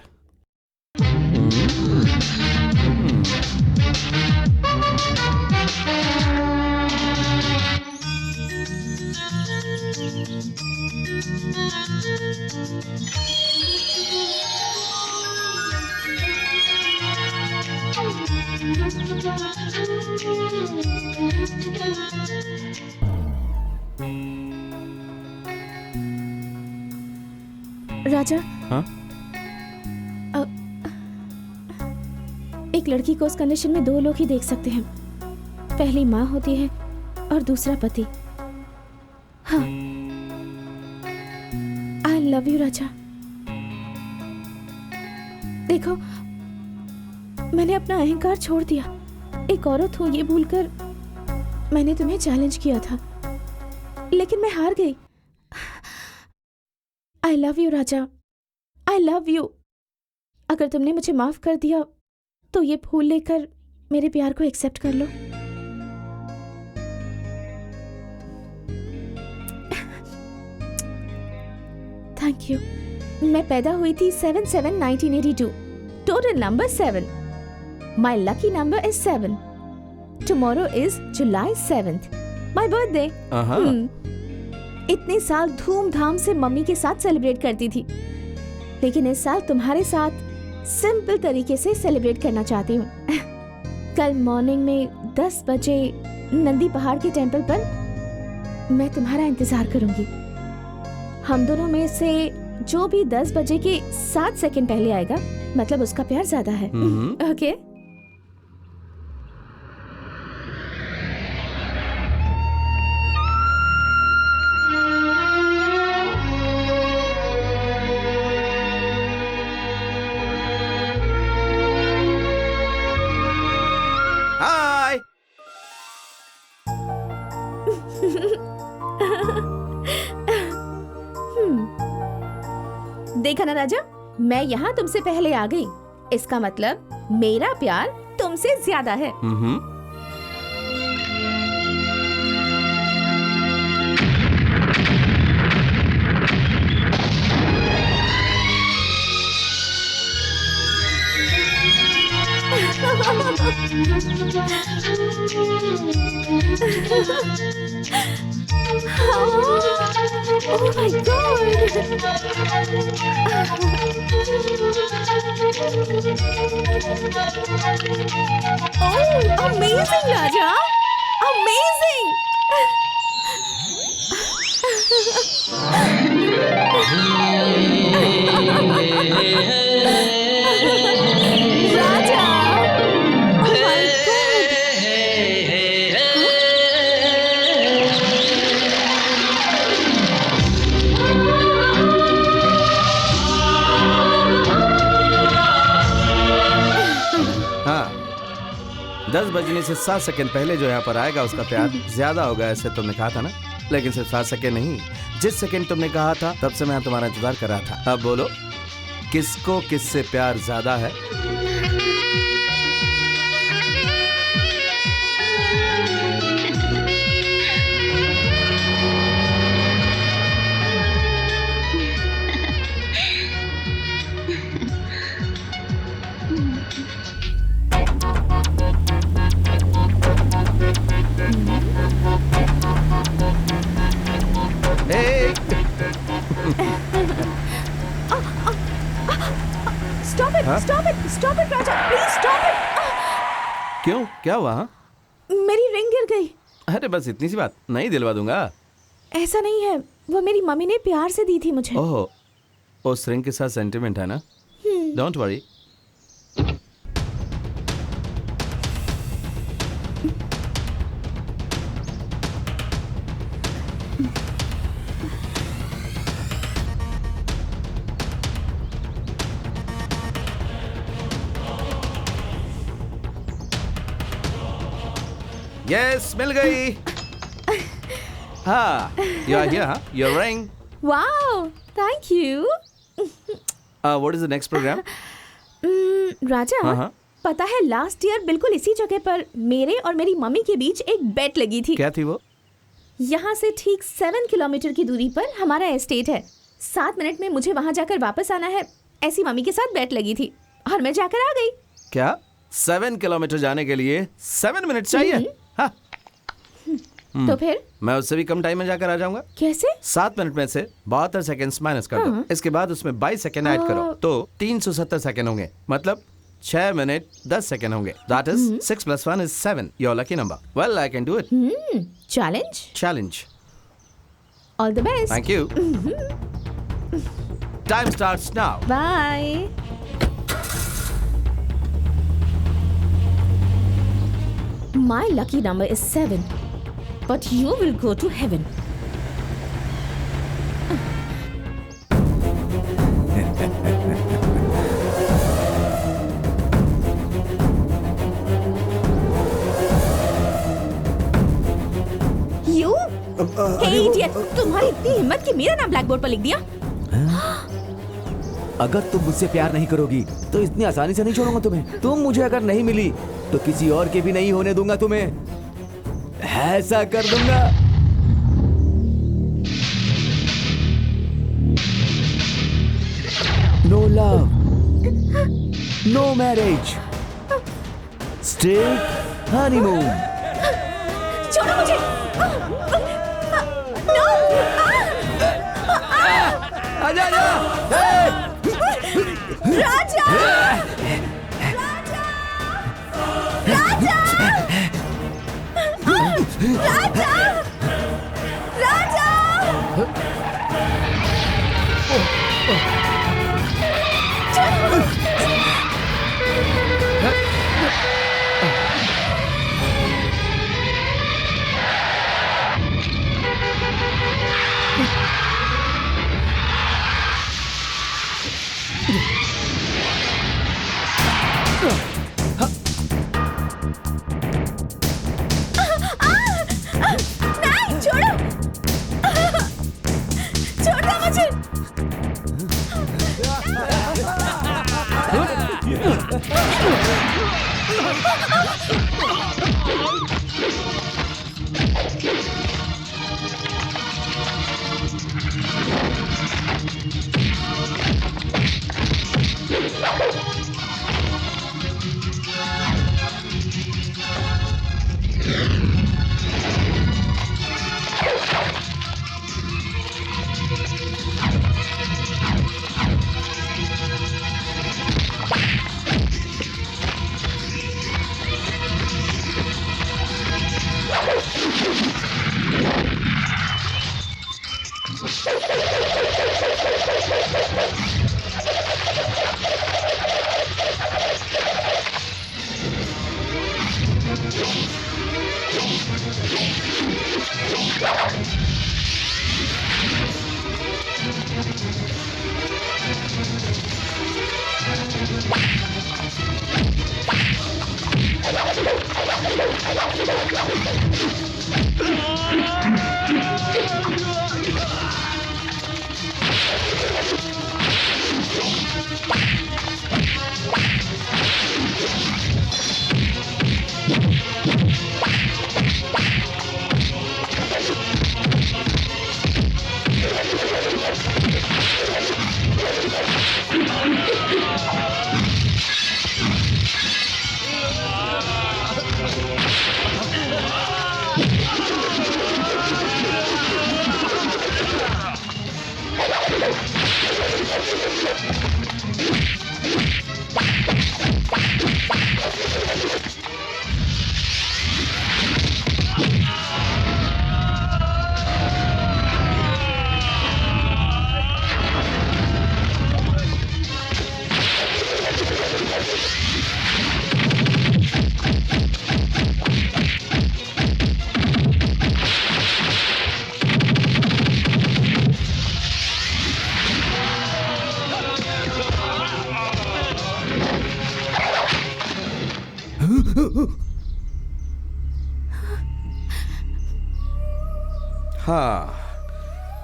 राजा, हाँ? एक लड़की को उस कंडीशन में दो लोग ही देख सकते हैं। पहली माँ होती है और दूसरा पति। हाँ, आई लव यू राजा। देखो, मैंने अपना अहंकार छोड़ दिया। एक औरत हूं ये भूलकर मैंने तुम्हें चैलेंज किया था, लेकिन मैं हार गई। I love you Raja, I love you. अगर तुमने मुझे माफ कर दिया तो ये फूल लेकर मेरे प्यार को एक्सेप्ट कर लो। Thank you. मैं पैदा हुई थी 7/7/1982। Total number 7। My lucky number is 7। Tomorrow is July 7th, my birthday. इतने साल धूमधाम से मम्मी के साथ सेलिब्रेट करती थी, लेकिन इस साल तुम्हारे साथ सिंपल तरीके से सेलिब्रेट करना चाहती हूँ। कल मॉर्निंग में 10 बजे नंदी पहाड़ के टेंपल पर मैं तुम्हारा इंतजार करूंगी। हम दोनों में से जो भी 10 बजे के 7 सेकंड पहले आएगा, मतलब उसका प्यार ज्यादा है। ओके? देखा ना राजा, मैं यहाँ तुमसे पहले आ गई। इसका मतलब मेरा प्यार तुमसे ज्यादा है। Oh my God! Oh, amazing, Raja! Amazing! Raja! Oh my God! 10 बजने से 7 सेकंड पहले जो यहाँ पर आएगा उसका प्यार ज्यादा होगा, ऐसे तुमने कहा था ना। लेकिन सिर्फ 7 सेकंड नहीं, जिस सेकंड तुमने कहा था तब से मैं तुम्हारा इंतजार कर रहा था। अब बोलो, किसको किससे प्यार ज्यादा है? Stop it, Raja, please stop it. क्यों, क्या हुआ? हाँ? मेरी रिंग गिर गई। अरे बस इतनी सी बात, नहीं दिलवा दूंगा। ऐसा नहीं है, वो मेरी मम्मी ने प्यार से दी थी मुझे। ओह, उस रिंग के साथ सेंटिमेंट है ना? Don't worry. यस, मिल गई। हाँ, you are here, huh? Your ring. Wow, thank you. What is the next program? राजा, हाँ। पता है लास्ट ईयर बिल्कुल इसी जगह पर मेरे और मेरी मम्मी के बीच एक बेट लगी थी। क्या थी वो? यहाँ से ठीक 7 किलोमीटर की दूरी पर हमारा एस्टेट है। 7 मिनट में मुझे वहाँ जाकर वापस आना है, ऐसी मम्मी के साथ बेट लगी थी और मैं जाकर आ गई। क्या 7 किलोमीटर जाने के लिए 7 मिनट चाहिए? हाँ। तो फिर मैं उससे भी कम टाइम में जाकर आ जाऊंगा। कैसे? 7 मिनट में से 72 सेकंड्स माइनस कर दो, इसके बाद उसमें 22 सेकंड ऐड करो तो 370 सेकंड होंगे, मतलब 6 मिनट 10 सेकंड होंगे। That is 6 + 1 is 7. Your lucky number. Well, I can do it. Challenge. All the best. Thank you. Time starts now. Bye. My lucky number is 7, but you will go to heaven. You? Hey idiot! तुम्हारी इतनी हिम्मत कि मेरा नाम black board पर लिख दिया? अगर तुम मुझसे प्यार नहीं करोगी तो इतनी आसानी से नहीं छोड़ूंगा तुम्हें। तुम मुझे अगर नहीं मिली तो किसी और के भी नहीं होने दूंगा तुम्हें। ऐसा कर दूंगा। No love, no marriage, straight honeymoon. छोड़ो मुझे। नो। आजा आजा। राजा! राजा! राजा! राजा! नहीं, छोड़ो। छोड़ दो मुझे।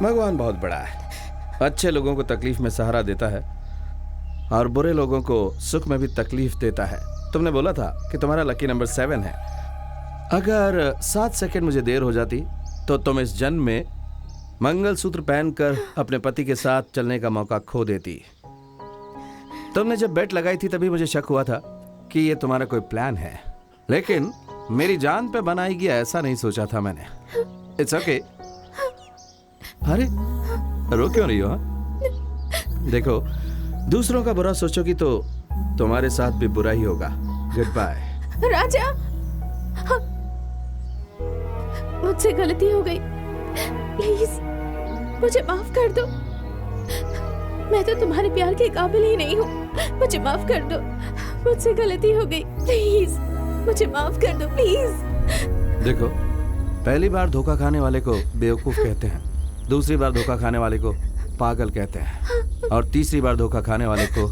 भगवान बहुत बड़ा है, अच्छे लोगों को तकलीफ में सहारा देता है और बुरे लोगों को सुख में भी तकलीफ देता है। तुमने बोला था कि तुम्हारा लकी नंबर 7 है। अगर 7 सेकंड मुझे देर हो जाती तो तुम इस जन्म में मंगलसूत्र पहनकर अपने पति के साथ चलने का मौका खो देती। तुमने जब बेट लगाई थी तभी मुझे शक हुआ था कि ये तुम्हारा कोई प्लान है, लेकिन मेरी जान पे बनाई गया ऐसा नहीं सोचा था मैंने। It's okay. अरे रो क्यों रही हो? हाँ? देखो, दूसरों का बुरा सोचोगी तो तुम्हारे साथ भी बुरा ही होगा। Good bye. राजा, मुझसे गलती हो गई, प्लीज मुझे माफ कर दो। मैं तो तुम्हारे प्यार के काबिल ही नहीं हूँ, मुझे माफ कर दो। मुझसे गलती हो गई, प्लीज मुझे माफ कर दो, प्लीज। देखो, पहली बार धोखा खाने वाले को बेवकूफ कहते हैं, दूसरी बार धोखा खाने वाले को पागल कहते हैं और तीसरी बार धोखा खाने वाले को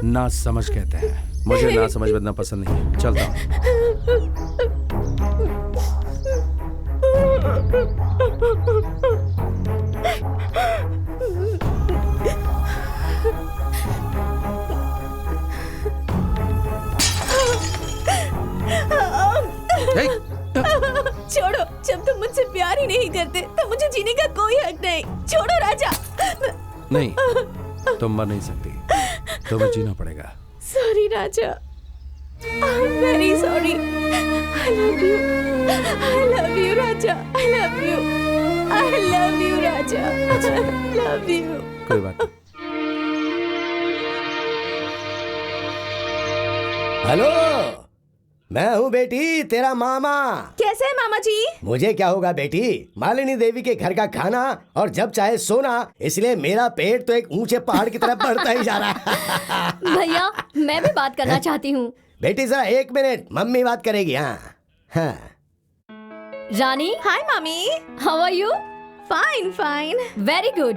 नासमझ कहते हैं। मुझे नासमझ बनना पसंद नहीं। चलता हूँ। छोड़ो, जब तुम मुझसे प्यार ही नहीं करते तो मुझे जीने का कोई हक नहीं। छोड़ो राजा। नहीं, तुम मर नहीं सकती, तुम्हें जीना पड़ेगा। Sorry Raja, I am very sorry. I love you, I love you Raja, I love you, I love you Raja, I love you. कोई बात नहीं। हेलो, मैं हूँ बेटी, तेरा मामा। कैसे है मामा जी? मुझे क्या होगा बेटी, मालिनी देवी के घर का खाना और जब चाहे सोना, इसलिए मेरा पेट तो एक ऊंचे पहाड़ की तरफ बढ़ता ही जा रहा है। भैया, मैं भी बात करना चाहती हूँ। बेटी जरा 1 मिनट, मम्मी बात करेगी। हाँ। रानी। हाय मामी। How are you? Fine fine. Very good.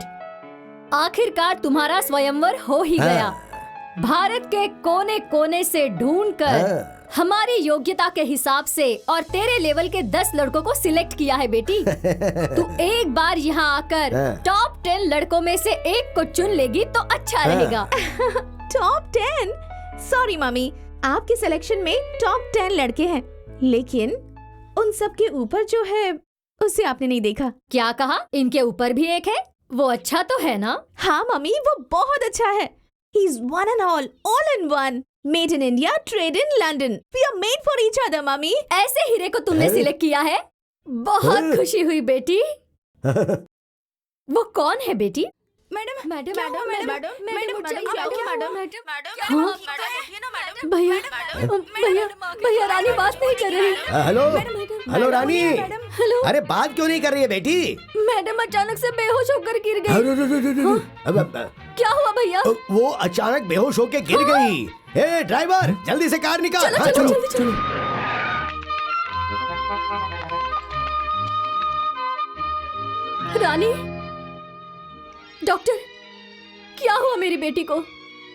आखिरकार तुम्हारा स्वयंवर हो ही गया। भारत के कोने कोने से ढूंढकर हमारी योग्यता के हिसाब से और तेरे लेवल के 10 लड़कों को सिलेक्ट किया है बेटी। तू एक बार यहाँ आकर टॉप 10 लड़कों में से एक को चुन लेगी तो अच्छा रहेगा। टॉप 10? सॉरी मम्मी, आपके सिलेक्शन में टॉप 10 लड़के हैं, लेकिन उन सब के ऊपर जो है उसे आपने नहीं देखा। क्या कहा? इनके ऊपर भी एक है? वो अच्छा तो है ना? हाँ मम्मी, वो बहुत अच्छा है। He's one and all in one. Made in India, trade in London. We are made for each other, mummy. ऐसे हीरे को तुमने सिलेक्ट किया है? बहुत खुशी हुई बेटी। वो कौन है बेटी? Madam madam madam madam madam भैया भैया भैया, रानी बात नहीं कर रही। हेलो हेलो रानी। हेलो। अरे बात क्यों नहीं कर रही है बेटी? मैडम अचानक से बेहोश होकर गिर गई। क्या हुआ भैया? वो अचानक बेहोश होकर गिर गई। ए ड्राइवर, जल्दी से कार निकाल। चलो चलो जल्दी चलो। रानी, डॉक्टर, क्या हुआ मेरी बेटी को?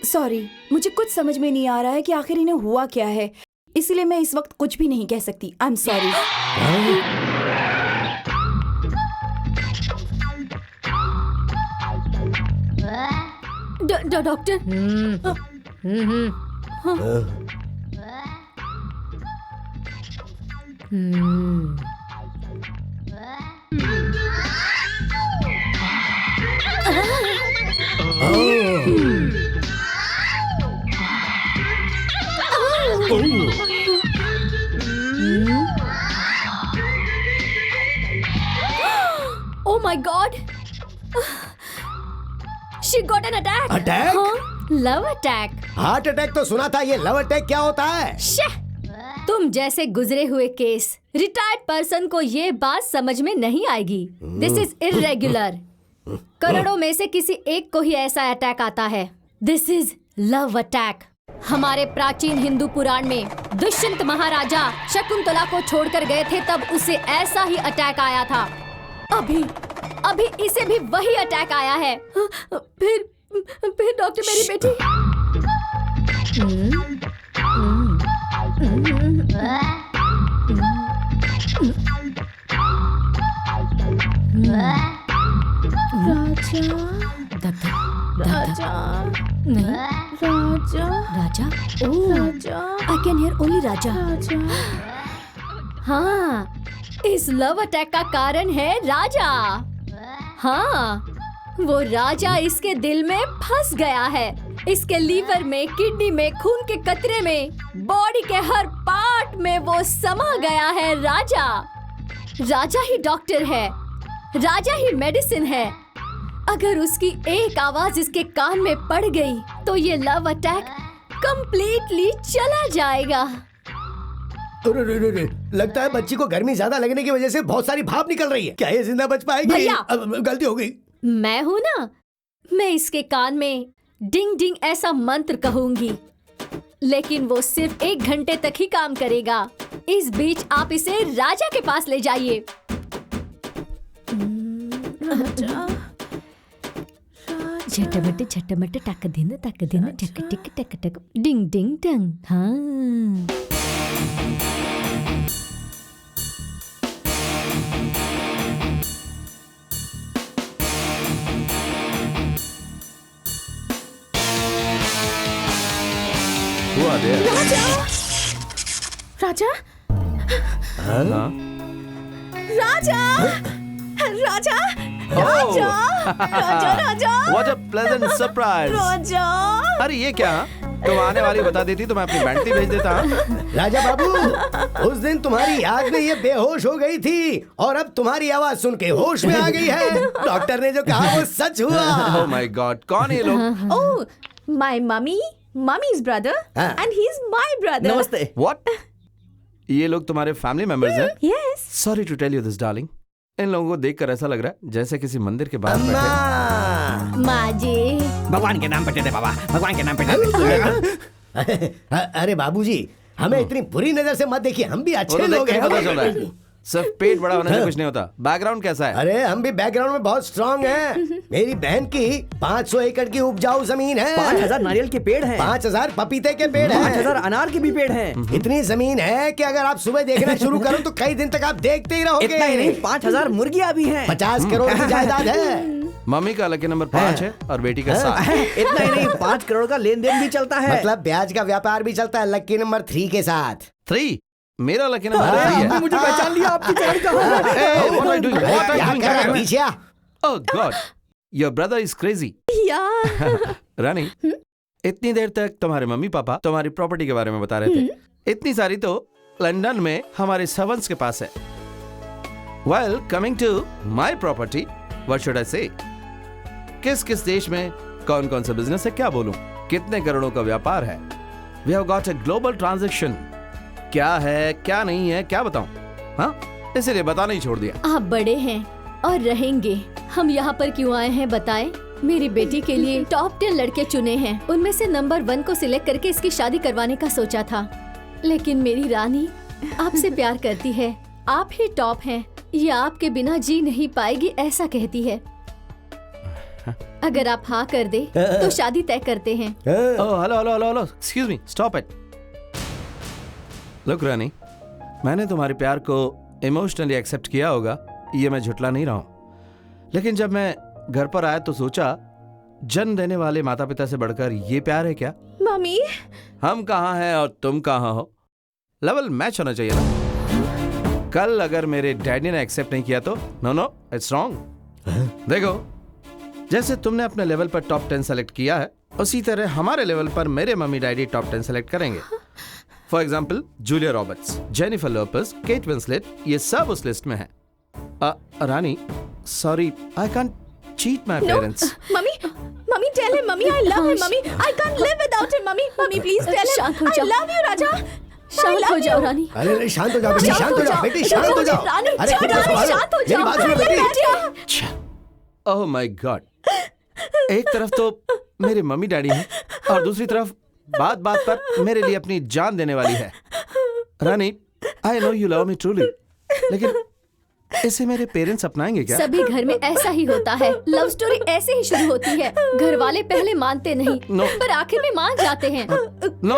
सॉरी, मुझे कुछ समझ में नहीं आ रहा है कि आखिर इन्हें हुआ क्या है, इसलिए मैं इस वक्त कुछ भी नहीं कह सकती। I am sorry. Doctor. Oh my God! She got an attack. Attack? हाँ, love attack. हार्ट अटैक तो सुना था, ये लव अटैक क्या होता है? तुम जैसे गुजरे हुए केस रिटायर्ड पर्सन को ये बात समझ में नहीं आएगी। This is irregular. करोड़ों में से किसी एक को ही ऐसा अटैक आता है। This is love attack. हमारे प्राचीन हिंदू पुराण में दुष्यंत महाराजा शकुंतला को छोड़कर गए थे, तब उसे ऐसा ही अटैक आया था। अभी इसे भी वही अटैक आया है। फिर डॉक्टर, मेरी बेटी। राजा नहीं राजा आई कैन हियर ओनली राजा। हाँ, इस लव अटैक का कारण है राजा। हाँ, वो राजा इसके दिल में फंस गया है। इसके लीवर में, किडनी में, खून के कतरे में, बॉडी के हर पार्ट में वो समा गया है राजा। राजा ही डॉक्टर है, राजा ही मेडिसिन है। अगर उसकी एक आवाज इसके कान में पड़ गई तो ये लव अटैक कंप्लीटली चला जाएगा। लगता है बच्ची को गर्मी ज्यादा लगने की वजह से बहुत सारी भाप निकल रही है। क्या ये जिंदा बच पाएगी? भैया! गलती हो गई। मैं हूँ ना, मैं इसके कान में डिंग डिंग ऐसा मंत्र कहूंगी, लेकिन वो सिर्फ 1 घंटे तक ही काम करेगा। इस बीच आप इसे राजा के पास ले जाइए। झटमट झटमट टक दिन टक टक टिक टक टक डिंग डिंग डंग। हाँ, हुआ दे राजा राजा राजा राजा राजा राजा राजा व्हाट अ प्लेजेंट सरप्राइज। राजा अरे ये क्या? तुम आने वाली बता देती तो मैं अपनी बैंटी भेज देता। राजा बाबू, उस दिन तुम्हारी याद में ये बेहोश हो गई थी और अब तुम्हारी आवाज सुन के होश में आ गई है। डॉक्टर ने जो कहा वो सच हुआ। ओह माय गॉड, कौन है ये लोग? Oh, my mummy, mummy's brother and he is my brother. नमस्ते। व्हाट? ये लोग तुम्हारे फैमिली मेंबर्स हैं? Yes. Sorry to tell you this darling, इन लोगों को देखकर ऐसा लग रहा है जैसे किसी मंदिर के बाहर बैठे। माँ जी, भगवान के नाम पे दे दे बाबा, भगवान के नाम पे दे दे। अरे बाबूजी, हमें इतनी बुरी नजर से मत देखिए, हम भी वो अच्छे तो लोग देख के पता चल रहा हैं। है, सिर्फ पेट बड़ा होने से कुछ नहीं होता। बैकग्राउंड कैसा है? अरे हम भी बैकग्राउंड में बहुत स्ट्रांग हैं। मेरी बहन की 500 एकड़ की उपजाऊ जमीन है। 5000 नारियल के पेड़ हैं, 5000 पपीते के पेड़ हैं, 5000 अनार के भी पेड़ हैं। इतनी जमीन है कि अगर आप सुबह देखना शुरू करो तो कई दिन तक आप देखते ही रहोगे। इतना ही नहीं, 5000 मुर्गियां भी हैं। 50 करोड़ की जायदाद है। मम्मी का लकी नंबर 5 है और बेटी का 7। इतना ही नहीं, 5 करोड़ का लेन देन भी चलता है। मतलब ब्याज का व्यापार भी चलता है लकी नंबर 3 के साथ। 3? मेरा लकी नंबर 3 आपने है। मुझे पहचान लिया, आपकी जान कहाँ है? Hey, what are you doing? What are you doing? क्या कर रहे हो पीछे? Oh God, your brother is crazy. या रानी, इतनी देर तक तुम्हारे मम्मी पापा तुम्हारी प्रॉपर्टी के बारे में बता रहे थे। इतनी सारी तो लंदन में हमारे सर्वेंट्स के पास है। Well, coming to my property, what should I say? किस किस देश में कौन कौन सा बिजनेस है, क्या बोलूं? कितने करोड़ों का व्यापार है? We have got a global transaction. क्या है, क्या नहीं है, क्या बताऊं? हाँ, इसलिए बताना ही छोड़ दिया। आप बड़े हैं और रहेंगे। हम यहाँ पर क्यों आए हैं बताएं? मेरी बेटी के लिए टॉप 10 लड़के चुने हैं, उनमें से नंबर 1 को सिलेक्ट करके इसकी शादी करवाने का सोचा था, लेकिन मेरी रानी आपसे प्यार करती है, आप ही टॉप हैं, ये आपके बिना जी नहीं पाएगी ऐसा कहती है। अगर आप हाँ कर दे तो शादी तय करते हैं। Oh, hello, excuse me, stop it. Look, रानी, मैंने तुम्हारे प्यार को इमोशनली एक्सेप्ट किया होगा, ये मैं झुटला नहीं रहा हूं। लेकिन जब मैं घर पर आया तो सोचा, जन्म देने वाले माता पिता से बढ़कर ये प्यार है क्या? मम्मी, हम कहाँ हैं और तुम कहाँ हो, लेवल मैच होना चाहिए ना। कल अगर मेरे डैडी ने एक्सेप्ट नहीं किया तो नो, इट्स रॉन्ग। देखो, जैसे तुमने अपने लेवल पर टॉप 10 सेलेक्ट किया है, उसी तरह हमारे लेवल पर मेरे मम्मी डैडी टॉप 10 सेलेक्ट करेंगे। For example, Julia Roberts, Jennifer Lopez, Kate Winslet, ये सब उस लिस्ट में है। रानी, sorry, I can't cheat my parents. Mummy tell him, mummy I love him, mummy I can't live without him, mummy please tell शांत हो him, I जाओ। Love you राजा। शांत हो जाओ रानी। अरे शांत हो जाओ बेटी, शांत हो जाओ बेटी, शांत हो जाओ। रानी, अरे खुद को संभालो, शांत हो मेरी जाओ। बात सुनो बेटी। ओह माय गॉड, एक तरफ तो मेरे मम्मी डैडी हैं और दूसरी तरफ बात बात पर मेरे लिए अपनी जान देने वाली है। रानी, I know you love me truly, लेकिन इसे मेरे पेरेंट्स अपनाएंगे क्या? सभी घर में ऐसा ही होता है, लव स्टोरी ऐसे ही शुरू होती है। घर वाले पहले मानते नहीं, No. पर आखिर में मान जाते हैं। नो,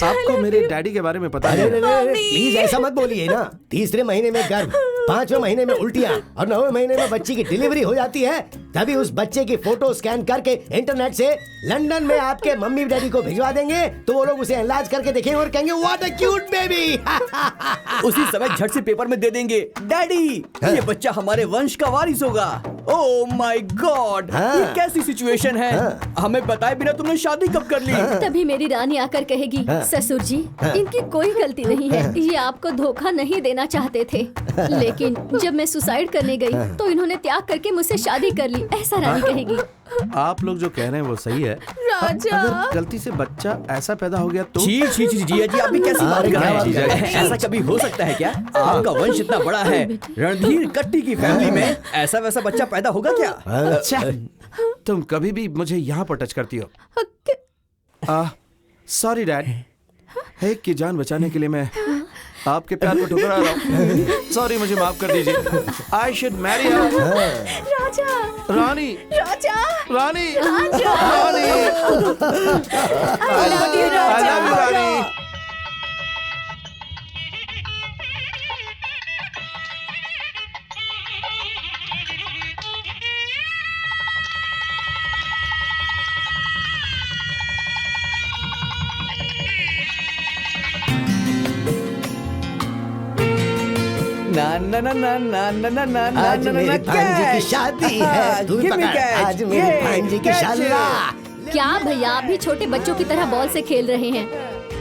आपको मेरे डैडी के बारे में पता है? प्लीज ऐसा मत बोलिए ना। तीसरे महीने में गर्भ, 5वें महीने में उल्टियाँ और 9वें महीने में बच्ची की डिलीवरी हो जाती है, तभी उस बच्चे की फोटो स्कैन करके इंटरनेट से लंदन में आपके मम्मी डैडी को भिजवा देंगे, तो वो लोग उसे एनलार्ज करके देखेंगे और कहेंगे व्हाट अ क्यूट बेबी। उसी समय झट से पेपर में दे देंगे, डैडी ये बच्चा हमारे वंश का वारिस होगा। ओह माय गॉड, ये कैसी सिचुएशन है। हमें बताए बिना तुमने शादी कब कर ली? तभी मेरी रानी आकर कहेगी, ससुर जी इनकी कोई गलती नहीं है, ये आपको धोखा नहीं देना चाहते थे, लेकिन जब मैं सुसाइड करने गई तो इन्होंने त्याग करके मुझसे शादी कर ली, ऐसा रानी कहेगी। आप लोग जो कह रहे हैं वो सही है। राजा अगर गलती से बच्चा ऐसा पैदा हो गया तो जी आप भी कैसी बात कर रहे हैं? ऐसा कभी हो सकता है क्या? आपका वंश इतना बड़ा है, रणधीर कट्टी की फैमिली में ऐसा वैसा बच्चा पैदा होगा क्या? अच्छा, तुम कभी भी मुझे यहाँ पर टच करती हो। सॉरी डैड, एक की जान बचाने के लिए मैं आपके प्यार को ठुकरा रहा हूँ। सॉरी, मुझे माफ कर दीजिए। I should Mary Raja Rani Raja Rani Raja Rani. I love you, Raja. I love you, रानी। ना ना ना ना ना ना ना ना ना आज ना ना मेरी भांजी की कैच। शादी है, तू Give me पकड़, catch। आज मेरी ये, भांजी की catch। शादी। क्या भैया आप भी छोटे बच्चों की तरह बॉल से खेल रहे हैं?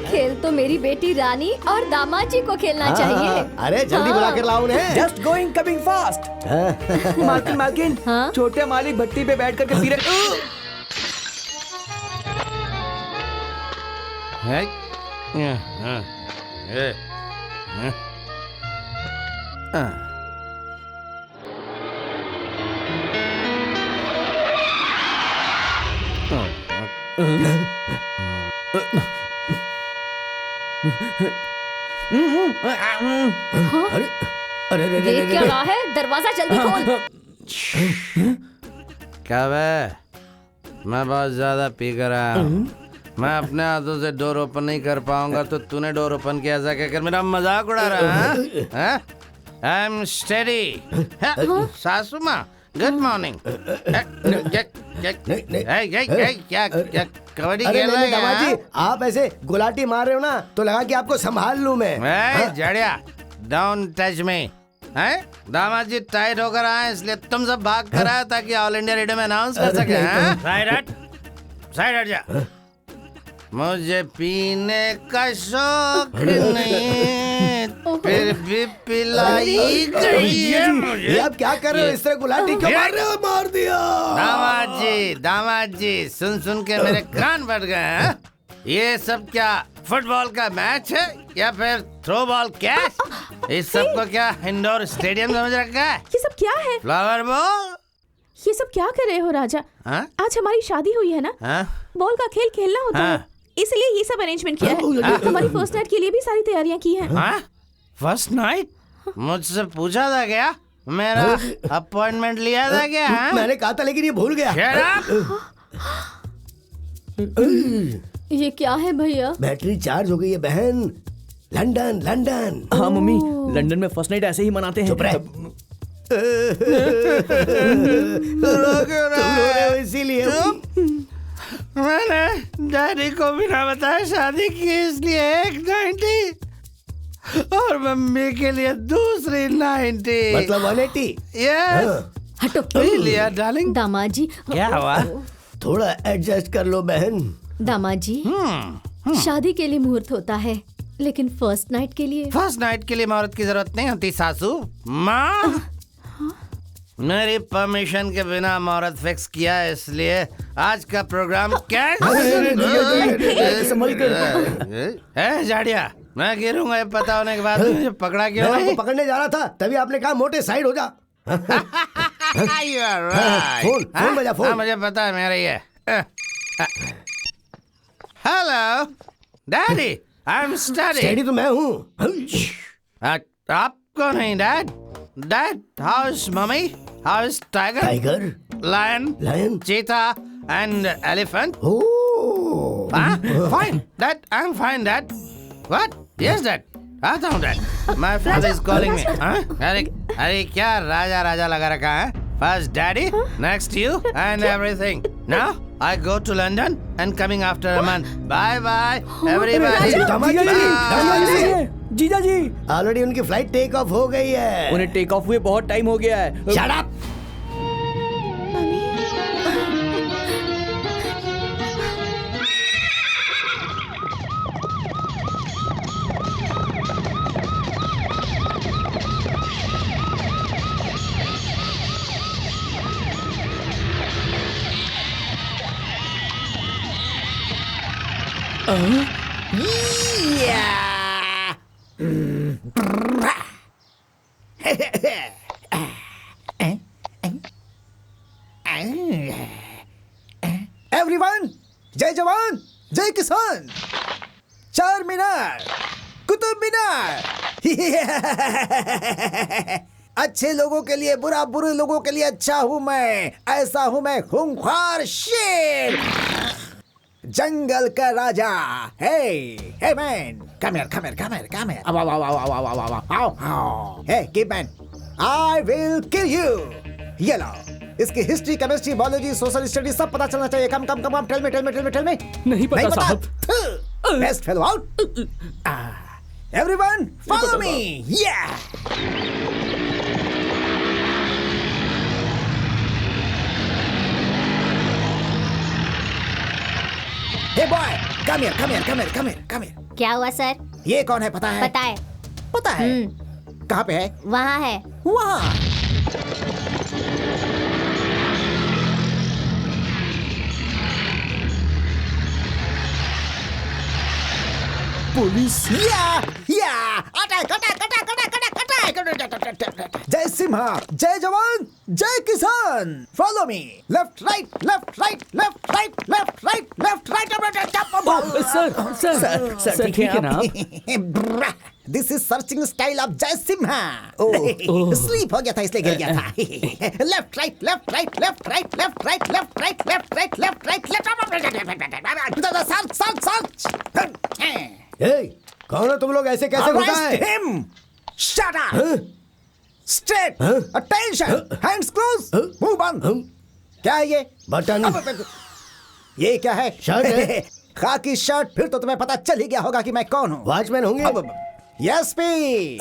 खेल तो मेरी बेटी रानी और दामाद जी को खेलना चाहिए। अरे जल्दी बुला कर लाओ उन्हें। Just going, coming fast। मालकिन मालकिन, हाँ? छोटे मालिक भट्टी पे बैठ करके पी रहे। अरे अरे अरे देख अरे क्या अरे रहा है? दरवाजा जल्दी खोल। क्या बे, मैं बहुत ज्यादा पी कर आया हूँ। मैं अपने हाथों से डोर ओपन नहीं कर पाऊंगा, तो तूने डोर ओपन किया ऐसा कहकर मेरा मजाक उड़ा रहा है? I am steady. सासू माँ, गुड मॉर्निंग। क्या कबड्डी अरे खेल नहीं, रहे दामाद जी हैं? आप ऐसे गुलाटी मार रहे हो ना, तो लगा कि आपको संभाल लूं मैं। Jadiya, don't touch me. हैं? दामाद जी टाइट होकर आए, इसलिए तुम सब भाग कर आए ताकि ऑल इंडिया रेडियो में अनाउंस कर सके। हैं? साइड हट जा। मुझे पीने का शौक नहीं, फिर भी पिलाई गई है मुझे। ये आप क्या कर रहे हो? इस तरह गुलाटी क्यों मार रहे हो? मार दिया। दामाद जी सुन के मेरे कान फट गए हैं। ये सब क्या फुटबॉल का मैच है या फिर थ्रो बॉल कैच? इस सब को क्या इंडोर स्टेडियम समझ रखा है? ये सब क्या है? Flower ball. ये सब क्या कर रहे हो राजा? हाँ? आज हमारी शादी हुई है ना, हाँ? बॉल का खेल खेलना होता हाँ। है, इसलिए ये सब अरेंजमेंट किया है। हमारी फर्स्ट नाइट के लिए भी सारी तैयारियां की हैं। हाँ? First night? मुझसे पूछा था क्या? मेरा अपॉइंटमेंट लिया था क्या? हाँ? मैंने कहा था लेकिन ये भूल गया। Shut up! ये क्या है भैया? बैटरी चार्ज हो गई है बहन। London London. हाँ मम्मी, लंदन में फर्स्ट नाइट ऐसे ही मनाते हैं। चुप रह। तुम रो रहे हो इसीलिए। मैंने डैडी को बिना बताए शादी की, इसलिए एक 90 और मम्मी के लिए दूसरी 90। मतलब 180। यस। हटो। पी लिया डार्लिंग। दामाद जी। क्या हुआ? थोड़ा एडजस्ट कर लो बहन। दामाद जी, शादी के लिए मुहूर्त होता है, लेकिन फर्स्ट नाइट के लिए? फर्स्ट नाइट के लिए मुहूर्त की जरूरत नहीं होती सासू माँ। मेरी परमिशन के बिना मुहूर्त फिक्स किया, इसलिए आज का प्रोग्राम संभल कर। है जाड़िया, मैं गिरूंगा ये पता होने के बाद मुझे पकड़ा क्यों मैं नहीं? आपको पकड़ने जा रहा था, तभी आपने कहा मोटे साइड हो जा। You are right. फोन बजा, फोन। हाँ, मुझे पता है मेरा ये। Hello daddy, I am study. Study तो मैं हूँ। आप कौन है dad? Dad, how is mummy? How is tiger? Tiger, lion, lion, cheetah and elephant? Oh, Fine, Dad. I'm fine, Dad. What? Yes, Dad. आता हूँ dad. My father is calling me. अरे अरे क्या राजा राजा लगा रखा है। First daddy, next you and everything. Now I go to London and coming after a month. Bye bye everybody. जीजा जी already उनकी फ्लाइट टेक ऑफ हो गई है। उन्हें टेक ऑफ हुए बहुत टाइम हो गया है। Shut up! एवरीवन, जय जवान जय किसान। चार मीनार, कुतुब मीनार। अच्छे लोगों के लिए बुरा, बुरे लोगों के लिए अच्छा हूं मैं। ऐसा हूं मैं खूंखार शेर, जंगल का राजा। Hey man, come here. Hey keep man, I will kill you. ये लो, इसकी history, chemistry, biology, social study सब पता चलना चाहिए। Come tell me. नहीं पता साहब। Best fellow out. Everyone follow me. Hey boy, come here. क्या हुआ सर? ये कौन है पता है? पता है। कहाँ पे है? वहाँ है। वहाँ। पुलिस। जय सिम्हा, जय जवान जय किसान। Follow me. Left right. Sir ठीक है ना आप? This is searching style of Jai Simha. Sleep हो गया था इसलिए गिर गया था। Left right. सर्च। कौन हो तुम लोग? ऐसे कैसे घुसा है? Him. Shut up. Straight. Attention. Hands close. मुंह बंद। क्या है ये? बटन। ये क्या है? शर्ट है। खाकी शर्ट। फिर तो तुम्हें पता चल ही गया होगा कि मैं कौन हूँ। वॉचमैन होंगे? एसपी।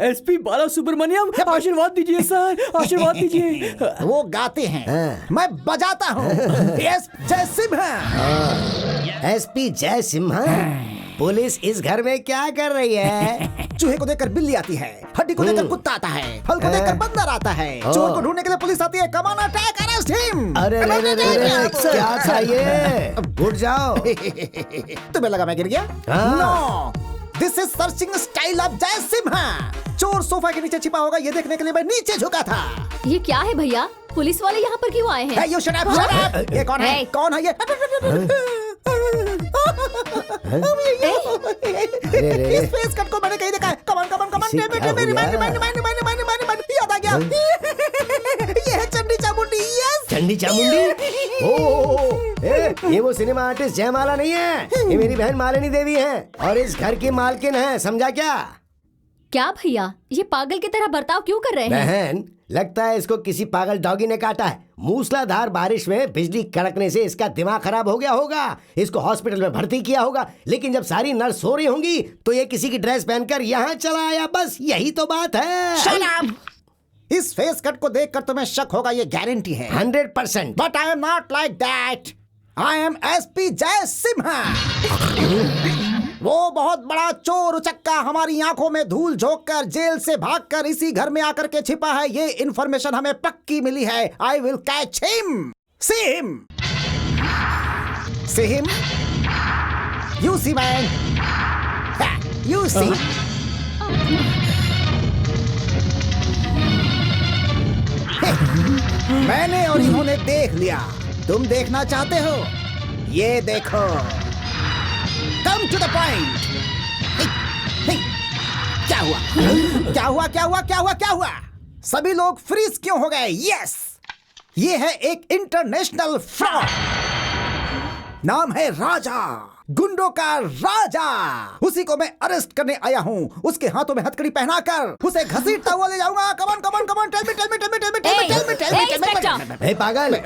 एसपी बाला सुब्रमण्यम, आशीर्वाद दीजिए सर, आशीर्वाद दीजिए। वो गाते हैं, मैं बजाता हूँ। यस, जय सिम्हा। एसपी जय सिम्हा। पुलिस इस घर में क्या कर रही है? चूहे को देखकर बिल्ली आती है, हड्डी को देखकर कुत्ता आता है, फल को देखकर बंदर आता है, चोर को ढूंढने के लिए पुलिस आती है। Come on attack, arrest him. अरे क्या चाहिए? उठ जाओ। तुम्हें लगा मैं गिर गया? No, this is searching style of Jai Simha. चोर सोफा के नीचे छिपा होगा, ये देखने के लिए मैं नीचे झुका था। ये क्या है भैया? पुलिस वाले यहाँ पर क्यों आए हैं? Hey, you shut up, shut up! ये कौन है? कौन है ये? इस फेस कट को मैंने कहीं देखा है। कमान याद आ गया। ये है चंडी चामुंडी। यस, चंडी चामुंडी। ओह, ये वो सिनेमा आर्टिस्ट जयमाला नहीं है, ये मेरी बहन मालिनी देवी है और इस घर की मालकिन है। समझा क्या? क्या भैया, ये पागल की तरह बर्ताव क्यों कर रहे हैं? बहन, लगता है इसको किसी पागल डॉगी ने काटा है। मूसलाधार बारिश में बिजली कड़कने से इसका दिमाग खराब हो गया होगा। इसको हॉस्पिटल में भर्ती किया होगा, लेकिन जब सारी नर्स सो रही होंगी तो ये किसी की ड्रेस पहनकर यहाँ चला आया। बस यही तो बात है। इस फेस कट को देखकर तुम्हें शक होगा, ये गारंटी है। 100%। But I am not like that. I am SP जय सिम्हा। वो बहुत बड़ा चोर उचक्का हमारी आंखों में धूल झोंककर जेल से भागकर इसी घर में आकर के छिपा है। ये इन्फॉर्मेशन हमें पक्की मिली है। I will catch him. See him. See him. You see man. You see. मैंने और इन्होंने देख लिया। तुम देखना चाहते हो? ये देखो। Come to the point. क्या हुआ? क्या हुआ? क्या हुआ? क्या हुआ? क्या हुआ? सभी लोग फ्रीज क्यों हो गए? यस, ये है एक इंटरनेशनल फ्रॉड। नाम है राजा। गुंडों का राजा। उसी को मैं अरेस्ट करने आया हूँ। उसके हाथों में हथकड़ी पहनाकर उसे घसीटता हुआ ले जाऊंगा। Come on come on come on, tell me tell me tell me tell me tell me tell me tell me inspector, ए पागल,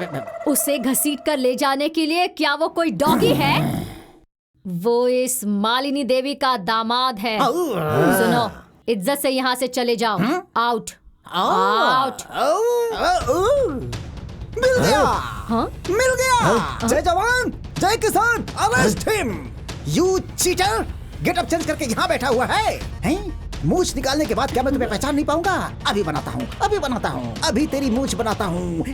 उसे घसीट कर ले जाने के लिए क्या वो कोई डॉगी है? वो इस मालिनी देवी का दामाद है। सुनो, इज्जत से यहाँ से चले जाओ। Out out. मिल गया। हाँ? मिल गया। जय जवान जय किसान, arrest him. You cheater, get up change करके यहाँ बैठा हुआ है, हैं? मूछ निकालने के बाद क्या मैं तुम्हें पहचान नहीं पाऊंगा? अभी बनाता हूँ, अभी बनाता हूँ, अभी तेरी मूछ बनाता हूँ।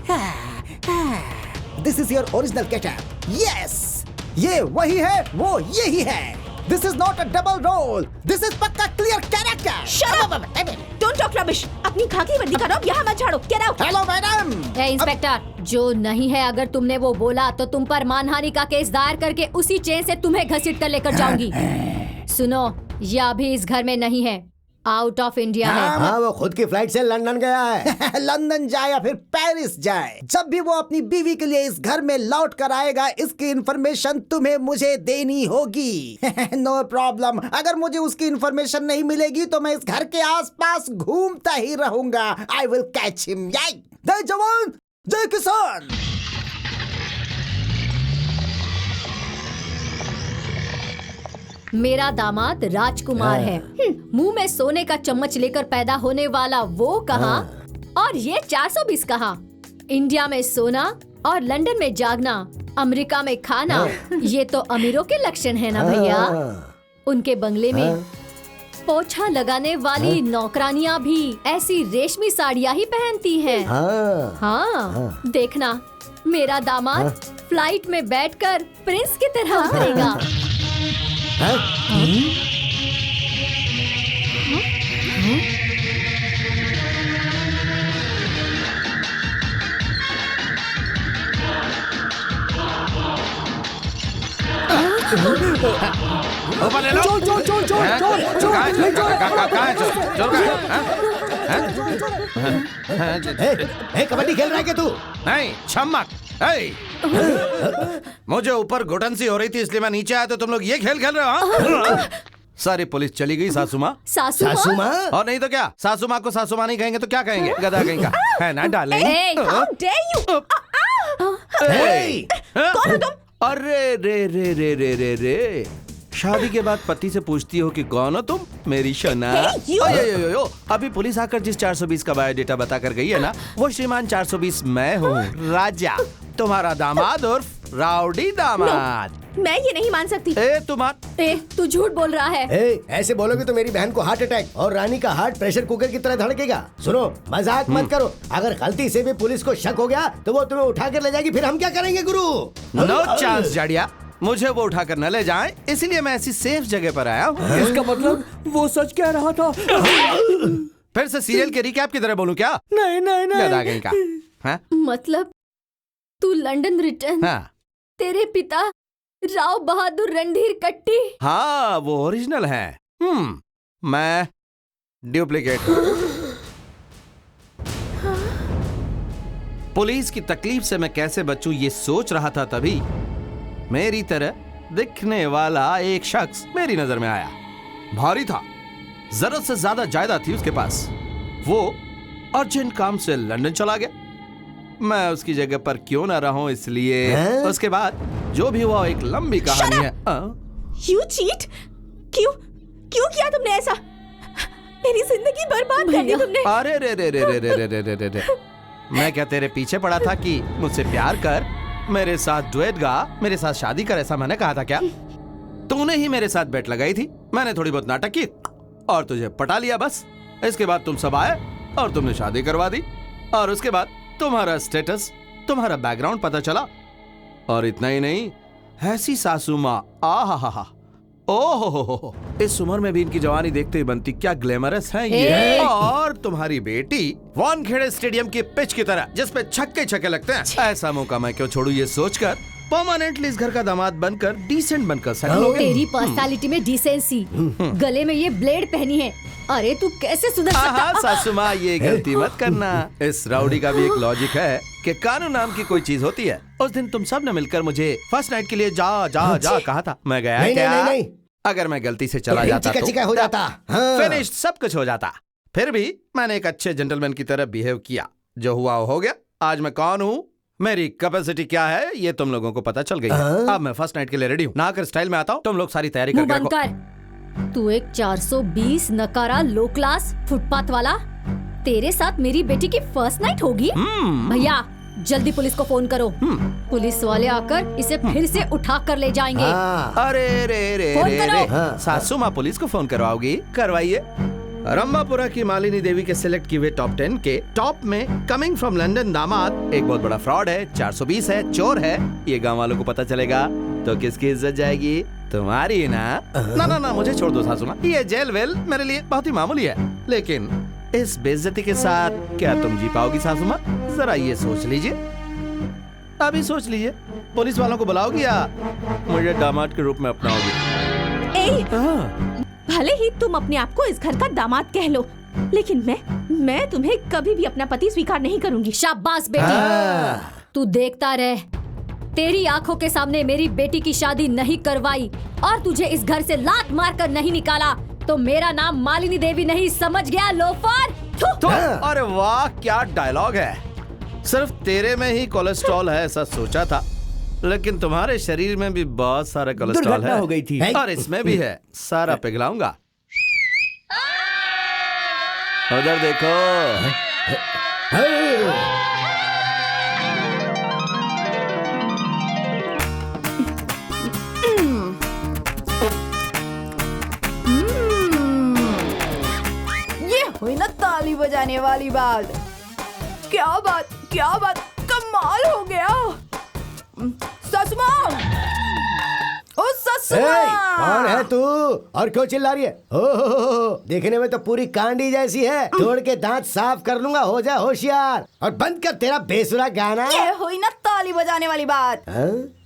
This is your original getup. Yes, ये वही है, वो यही है। This is not a double role, this is पक्का clear character. Shut up, don't talk rubbish. अपनी खाकी वर्दी का रौब यहाँ मत झाड़ो। Get out. Hello madam. Inspector, जो नहीं है, अगर तुमने वो बोला तो तुम पर मानहानि का केस दायर करके उसी चेन से तुम्हें घसीट कर लेकर जाऊंगी। सुनो, ये अभी इस घर में नहीं है, आउट ऑफ इंडिया है। हाँ, वो खुद की फ्लाइट से लंदन गया है। लंदन जाए या फिर पेरिस जाए, जब भी वो अपनी बीवी के लिए इस घर में लौट कर आएगा, इसकी इंफॉर्मेशन तुम्हें मुझे देनी होगी। No problem. अगर मुझे उसकी इंफॉर्मेशन नहीं मिलेगी तो मैं इस घर के आसपास घूमता ही रहूंगा। आई विल कैच हिम। जय जवान जय किसान। मेरा दामाद राजकुमार है। मुंह में सोने का चम्मच लेकर पैदा होने वाला वो कहाँ और ये 420 कहाँ? इंडिया में सोना और लंदन में जागना, अमेरिका में खाना, ये तो अमीरों के लक्षण है ना भैया। उनके बंगले में पोछा लगाने वाली नौकरानियां भी ऐसी रेशमी साड़ियां ही पहनती हैं। हाँ, देखना, मेरा दामाद फ्लाइट में बैठकर प्रिंस की तरह उतरेगा। ऊपर ले लो। चोर चोर चोर चोर चोर चोर कहाँ है चोर? कहाँ है चोर? चोर कहाँ है? कबड्डी खेल रहा है क्या तू? नहीं, छमक। मुझे ऊपर घुटन सी हो रही थी इसलिए मैं नीचे आया, तो तुम लोग ये खेल खेल रहे हो? सारी पुलिस चली गई। सासू माँ, सासू माँ? और नहीं तो क्या? सासू माँ को सासू माँ नहीं कहेंगे तो क्या कहेंगे? गधा कहीं का है ना डाले। How dare you? कौन हो तुम? अरे रे रे रे रे रे रे, शादी के बाद पति से पूछती हो कि कौन हो तुम, मेरी शना। यो, अभी पुलिस आकर जिस 420 का बायोडेटा बता कर गई है ना, वो श्रीमान 420 मैं हूँ, राजा, तुम्हारा दामाद और राउडी दामाद। मैं ये नहीं मान सकती। तू झूठ बोल रहा है। ऐसे बोलोगे तो मेरी बहन को हार्ट अटैक और रानी का हार्ट प्रेशर कुकर की तरह धड़केगा। सुनो, मजाक मत करो। अगर गलती से भी पुलिस को शक हो गया तो वो तुम्हें उठा कर ले जाएगी, फिर हम क्या करेंगे गुरु? नो चांस जाड़िया, मुझे वो उठा कर न ले जाएं, इसीलिए मैं ऐसी सेफ जगह पर आया हूँ। इसका मतलब वो सच कह रहा था। फिर से सीरियल के रिकैप की तरह बोलूं क्या? नहीं नहीं नहीं। गधा कहीं का। हाँ? मतलब तू लंदन रिटर्न, हाँ। तेरे पिता राव बहादुर रणधीर कट्टी। हाँ, वो ओरिजिनल है। मैं डुप्लीकेट। पुलिस की तकलीफ से मैं कैसे बचूं ये सोच रहा था, तभी मेरी तरह दिखने वाला एक शख्स मेरी नजर में आया। भारी था, जरूरत से ज्यादा जायदाद थी उसके पास। वो अर्जेंट काम से लंदन चला गया। मैं उसकी जगह पर क्यों ना रहूं, इसलिए उसके बाद जो भी हुआ एक लंबी कहानी है। You cheat? क्यों किया तुमने ऐसा? मेरी जिंदगी बर्बाद कर दी तुमने। अरे रे रे रे रे रे रे रे रे रे, मैं क्या तेरे पीछे पड़ा था कि मुझसे प्यार कर, मेरे साथ डुएट गा, मेरे साथ शादी कर, ऐसा मैंने कहा था क्या? तूने ही मेरे साथ बेट लगाई थी, मैंने थोड़ी बहुत नाटक की और तुझे पटा लिया बस। इसके बाद तुम सब आए और तुमने शादी करवा दी, और उसके बाद तुम्हारा स्टेटस, तुम्हारा बैकग्राउंड पता चला, और इतना ही नहीं, ऐसी सासू माँ, आहा, ओहो, इस उम्र में भी इनकी जवानी देखते ही बनती, क्या ग्लैमरस है ये। और तुम्हारी बेटी वानखेड़े स्टेडियम की पिच की तरह, जिसपे छक्के छक्के लगते हैं। ऐसा मौका मैं क्यों छोड़ू, ये सोचकर परमानेंटली इस घर का दामाद बनकर, डिसेंट बनकर सेटल हो गया। तेरी पर्सनालिटी में डिसेंसी, गले में ये ब्लेड पहनी है। अरे तू कैसे सुधर सकता? सासू माँ, ये गलती मत करना। इस राउडी का भी एक लॉजिक है। कि कानून नाम की कोई चीज होती है। उस दिन तुम सब ने मिलकर मुझे फर्स्ट नाइट के लिए जा कहा था। मैं गया नहीं, क्या? नहीं, नहीं। अगर मैं गलती से चला जाता तो हो जाता। हाँ। फिनिश, सब कुछ हो जाता। फिर भी मैंने एक अच्छे जेंटलमैन की तरह बिहेव किया। जो हुआ हो गया। आज मैं कौन हूँ, मेरी कैपेसिटी क्या है, ये तुम लोगों को पता चल गई है। अब मैं फर्स्ट नाइट के लिए रेडी हूँ। नहाकर स्टाइल में आता हूँ। तुम लोग सारी तैयारी करके रखो। तू एक 420 नकारा लो क्लास फुटपाथ वाला, तेरे साथ मेरी बेटी की फर्स्ट नाइट होगी? भैया जल्दी पुलिस को फोन करो। पुलिस वाले आकर इसे फिर से उठा कर ले जाएंगे। अरे रे रे फोन रे करो। रे। सासू माँ पुलिस को फोन करवाओगी? करवाइए। रंभापुरा की मालिनी देवी के सिलेक्ट किए हुए टॉप 10 के टॉप में कमिंग फ्रॉम लंदन दामाद एक बहुत बड़ा फ्रॉड है, 420 है, चोर है। ये गांव वालों को पता चलेगा तो किसकी इज्जत जाएगी? तुम्हारी ना। ना ना, मुझे छोड़ दो सासू माँ। ये जेल वेल मेरे लिए बहुत ही मामूली है, लेकिन इस बेइज्जती के साथ क्या तुम जी पाओगी सासू माँ? जरा ये सोच लीजिए, अभी सोच लीजिए। पुलिस वालों को बुलाओगी या मुझे दामाद के रूप में अपनाओगी? भले ही तुम अपने आप को इस घर का दामाद कह लो, लेकिन मैं तुम्हें कभी भी अपना पति स्वीकार नहीं करूंगी। शाबाश बेटी, तू देखता रह। तेरी आंखों के सामने मेरी बेटी की शादी नहीं करवाई और तुझे इस घर से लात मार कर नहीं निकाला तो मेरा नाम मालिनी देवी नहीं, समझ गया लोफर? अरे वाह, क्या डायलॉग है। सिर्फ तेरे में ही कोलेस्ट्रॉल है ऐसा सोचा था, लेकिन तुम्हारे शरीर में भी बहुत सारा कोलेस्ट्रॉल है। हो गई थी और इसमें भी है, सारा पिघलाऊंगा। उधर देखो। ये हुई ना ताली बजाने वाली बात। क्या बात, कमाल हो गया। ससुमा, ओ ससुमा, कौन है तू और क्यों चिल्ला रही है? हो, देखने में तो पूरी कांडी जैसी है। तोड़ के दांत साफ कर लूंगा, हो जा होशियार और बंद कर तेरा बेसुरा गाना। ये हुई ना ताली बजाने वाली बात।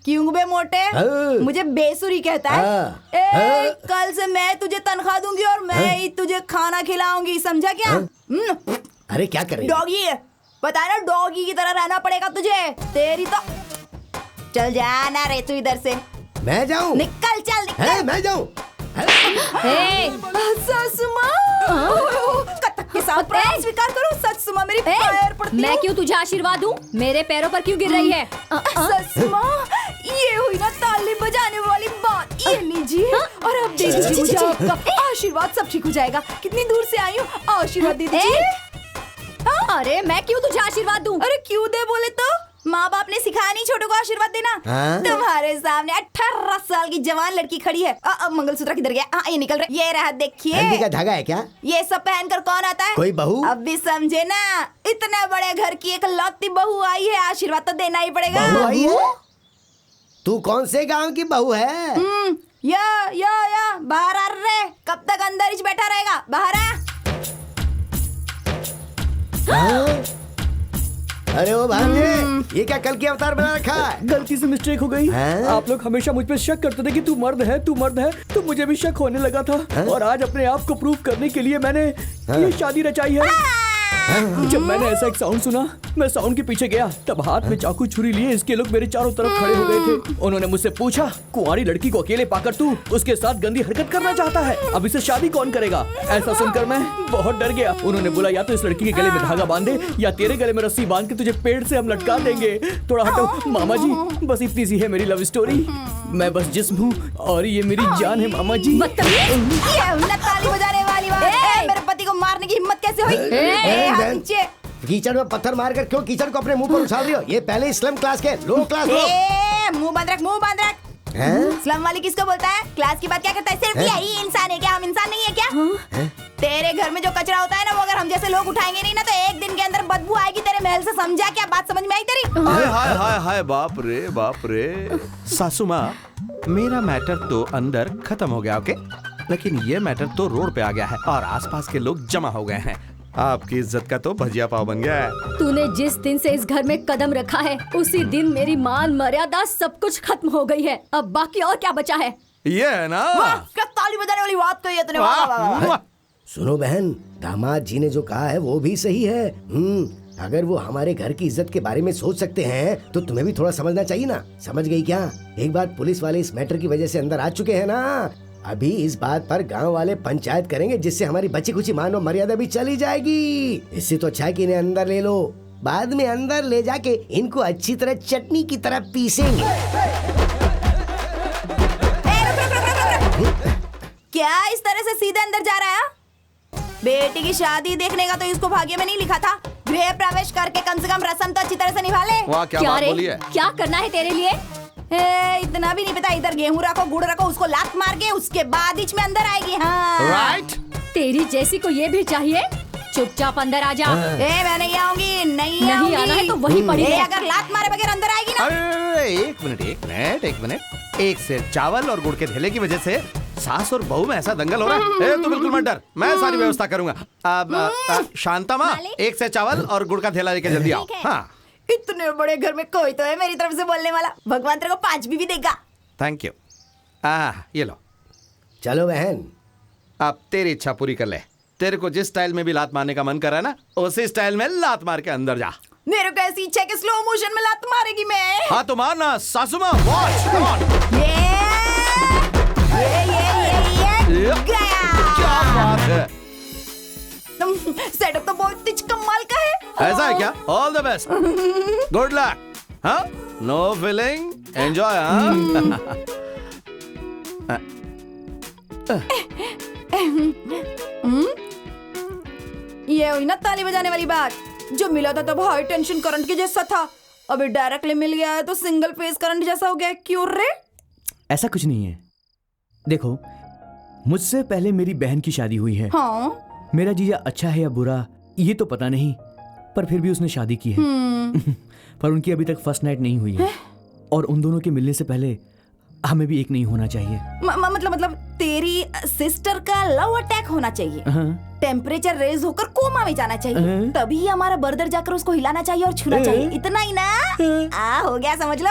क्यों बे मोटे, मुझे बेसुरी कहता है? कल से मैं तुझे तनख्वाह दूंगी और मैं ही तुझे खाना खिलाऊंगी, समझा क्या? अरे क्या कर रही है? डॉगी है, पता है ना, डॉगी की तरह रहना पड़ेगा तुझे। तेरी तो चल जाना रे तू इधर से। मैं जाऊं? निकल, चल निकल। मैं जाऊं? ससुमा, कत्तक के साथ प्राण स्वीकार करो। ससुमा मेरी पैर पड़ती मैं क्यों तुझे आशीर्वाद दूं? मेरे पैरों पर क्यों गिर रही है? ससुमा, ये हुई ना ताली बजाने वाली बात। ये लीजिए और अब दीजिए मुझे आपका आशीर्वाद, सब ठीक हो जाएगा। कितनी दूर से आई हूँ, आशीर्वाद दे दीजिए। अरे मैं क्यों तुझे आशीर्वाद दूं? अरे क्यों दे बोले तो? माँ बाप ने सिखाया नहीं छोटों को आशीर्वाद देना? तुम्हारे सामने 18 साल की जवान लड़की खड़ी है। मंगलसूत्र किधर गया? ये निकल रहा है, ये रहा, देखिए। हल्दी का धागा है क्या? ये सब पहनकर कौन आता है? कोई बहू? अब भी समझे ना, इतने बड़े घर की एक लौती बहू आई है, आशीर्वाद तो देना ही पड़ेगा। बहू आई है? तू कौन से गांव की बहू है? या बाहर आ रे। कब तक अंदर ही बैठा रहेगा? बाहर आ। अरे ओ भांजे, ये क्या कल की अवतार बना रखा है? गलती से मिस्टेक हो गई। आप लोग हमेशा मुझ पे शक करते थे कि तू मर्द है, तो मुझे भी शक होने लगा था। और आज अपने आप को प्रूव करने के लिए मैंने ये शादी रचाई है। जब मैंने ऐसा एक साउंड सुना, मैं साउंड के पीछे गया, तब हाथ में चाकू छुरी लिए इसके लोग मेरे चारों तरफ खड़े हो गए थे। उन्होंने मुझसे पूछा, कुंवारी लड़की को अकेले पाकर तू उसके साथ गंदी हरकत करना चाहता है, अब इसे शादी कौन करेगा? ऐसा सुनकर मैं बहुत डर गया। उन्होंने बोला, या तो इस लड़की के गले में धागा बांधे या तेरे गले में रस्सी बांध के तुझे पेड़ से हम लटका देंगे। थोड़ा हटो मामा जी, बस इतनी सी है मेरी लव स्टोरी। मैं बस जिस्म हूँ और ये मेरी जान है मामा जी। ताली बजाने वाली बात। मेरे पति को मारने की हिम्मत कैसे हुई? कीचड़ में पत्थर मारकर क्यों कीचड़ को अपने मुंह पर उछाल रही हो? ये पहले स्लम क्लास के, लो क्लास लोग। मुंह बंद रख, मुंह बंद रख। स्लम वाली किसको बोलता है? क्लास की बात क्या करता है? सिर्फ यही इंसान है क्या? हम इंसान नहीं है क्या? तेरे घर में जो कचरा होता है ना, वो अगर हम जैसे लोग उठाएंगे नहीं ना, तो एक दिन के अंदर बदबू आएगी तेरे महल से, समझा क्या? बात समझ में आई तेरी? हाय हाय हाय हाय, बाप रे। सासू माँ, मेरा मैटर तो अंदर खत्म हो गया, ओके, लेकिन ये मैटर तो रोड पे आ गया है और आसपास के लोग जमा हो गए हैं। आपकी इज्जत का तो भजिया पाव बन गया है। तूने जिस दिन से इस घर में कदम रखा है, उसी दिन मेरी मान मर्यादा सब कुछ खत्म हो गई है। अब बाकी और क्या बचा है? ये है ना, क्या ताली बजाने वाली बात कही है तूने। सुनो बहन, दामाद जी ने जो कहा है वो भी सही है। अगर वो हमारे घर की इज्जत के बारे में सोच सकते हैं तो तुम्हें भी थोड़ा समझना चाहिए ना। समझ गई क्या? एक बार पुलिस वाले इस मैटर की वजह से अंदर आ चुके हैं ना, अभी इस बात पर गांव वाले पंचायत करेंगे, जिससे हमारी बची कुची मान और मर्यादा भी चली जाएगी। इससे तो अच्छा है कि इन्हें अंदर ले लो, बाद में अंदर ले जाके इनको अच्छी तरह चटनी की तरह पीसेंगे। क्या इस तरह से सीधे अंदर जा रहा है? बेटी की शादी देखने का तो इसको भाग्य में नहीं लिखा था। गृह प्रवेश करके कम से कम रस्म तो अच्छी तरह से निभा ले। वाह, क्या बात बोली है। क्या करना है तेरे लिए? इतना भी नहीं पता, इधर गेहूं रखो, गुड़ रखो, उसको लात मार के उसके बाद बीच में अंदर आएगी। हाँ राइट। तेरी जैसी को ये भी चाहिए? चुपचाप अंदर आ जा। मैं नहीं आऊंगी, नहीं आना है तो वही पड़ी रहे। अगर लात मारे बगैर अंदर आएगी ना। अरे एक मिनट, एक से चावल और गुड़ के ढेले की वजह से सास और बहू में ऐसा दंगल हो रहा है। तू बिल्कुल मत डर, मैं सारी व्यवस्था करूंगा। शांता माँ, एक से चावल और गुड़ का थैला लेके जल्दी आओ। हाँ, इतने बड़े घर में कोई तो है मेरी तरफ से बोलने वाला। भगवान तेरे को 5 भी देगा। Thank you. ये लो। चलो बहन, अब तेरी इच्छा पूरी कर ले। तेरे को जिस स्टाइल में भी लात मारने का मन कर रहा है ना, उसी स्टाइल में लात मार के अंदर जा। मेरे को ऐसी इच्छा है कि स्लो मोशन में लात मारेगी मैं। हाँ तो मारना सासू माँ, वॉच, कम ऑन। ये क्या बात है। सेटअप तो बहुत कमाल का है। ऐसा है क्या? All the best, good luck. हाँ, नो फीलिंग, एंजॉय। ये हुई ना ताली बजाने वाली बात। जो मिला था तब हाई टेंशन करंट के जैसा था, अभी डायरेक्टली मिल गया है तो सिंगल फेज करंट जैसा हो गया। क्यों रे? ऐसा कुछ नहीं है। देखो, मुझसे पहले मेरी बहन की शादी हुई है। हाँ? मेरा जीजा अच्छा है या बुरा ये तो पता नहीं, पर फिर भी उसने शादी की है। पर उनकी अभी तक फर्स्ट नाइट नहीं हुई है। और उन दोनों के मिलने से पहले हमें भी एक नहीं होना चाहिए। मतलब तेरी सिस्टर का लव अटैक होना चाहिए। टेम्परेचर रेज होकर कोमा में जाना चाहिए, तभी हमारा बर्दर जाकर उसको हिलाना चाहिए और छूना चाहिए। इतना ही ना? हो गया, समझ लो।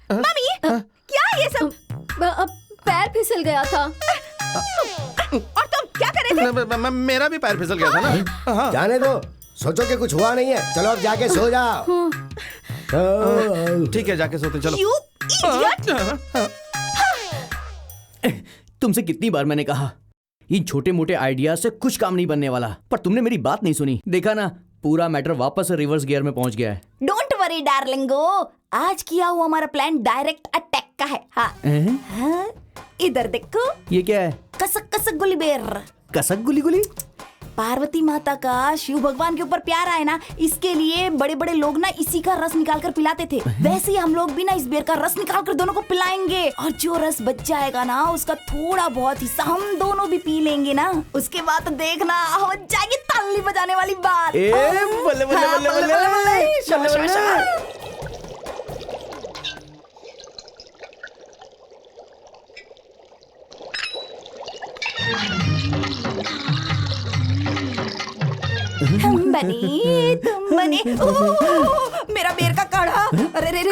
मम्मी, क्या ये सब? पैर फिसल गया था। और तुम क्या कर रहे थे? मेरा भी पैर फिसल गया था ना। जाने दो, सोचो कि कुछ हुआ नहीं है। चलो अब जाके सो जाओ। ठीक है, जाके सोते चलो। तुमसे कितनी बार मैंने कहा, इन छोटे मोटे आइडिया से कुछ काम नहीं बनने वाला, पर तुमने मेरी बात नहीं सुनी। देखा ना, पूरा मैटर वापस रिवर्स गियर में पहुंच गया है। डोंट वरी डार्लिंगो, आज किया हुआ हमारा प्लान डायरेक्ट अटैक का है। हाँ, इधर देखो। ये क्या है? कसक कसक गुली बेर। कसक गुली गुली? पार्वती माता का शिव भगवान के ऊपर प्यार आए ना, इसके लिए बड़े बड़े लोग ना इसी का रस निकाल कर पिलाते थे। वैसे ही हम लोग भी ना इस बेर का रस निकाल कर दोनों को पिलाएंगे, और जो रस बच जाएगा ना उसका थोड़ा बहुत हिस्सा हम दोनों भी पी लेंगे ना। उसके बाद देखना हो जाएगी ताली बजाने वाली बात। बल्ले बल्ले बल्ले बल्ले, शाबाश। हम बने तुम बने। मेरा बेर का काढ़ा, अरे रे रे,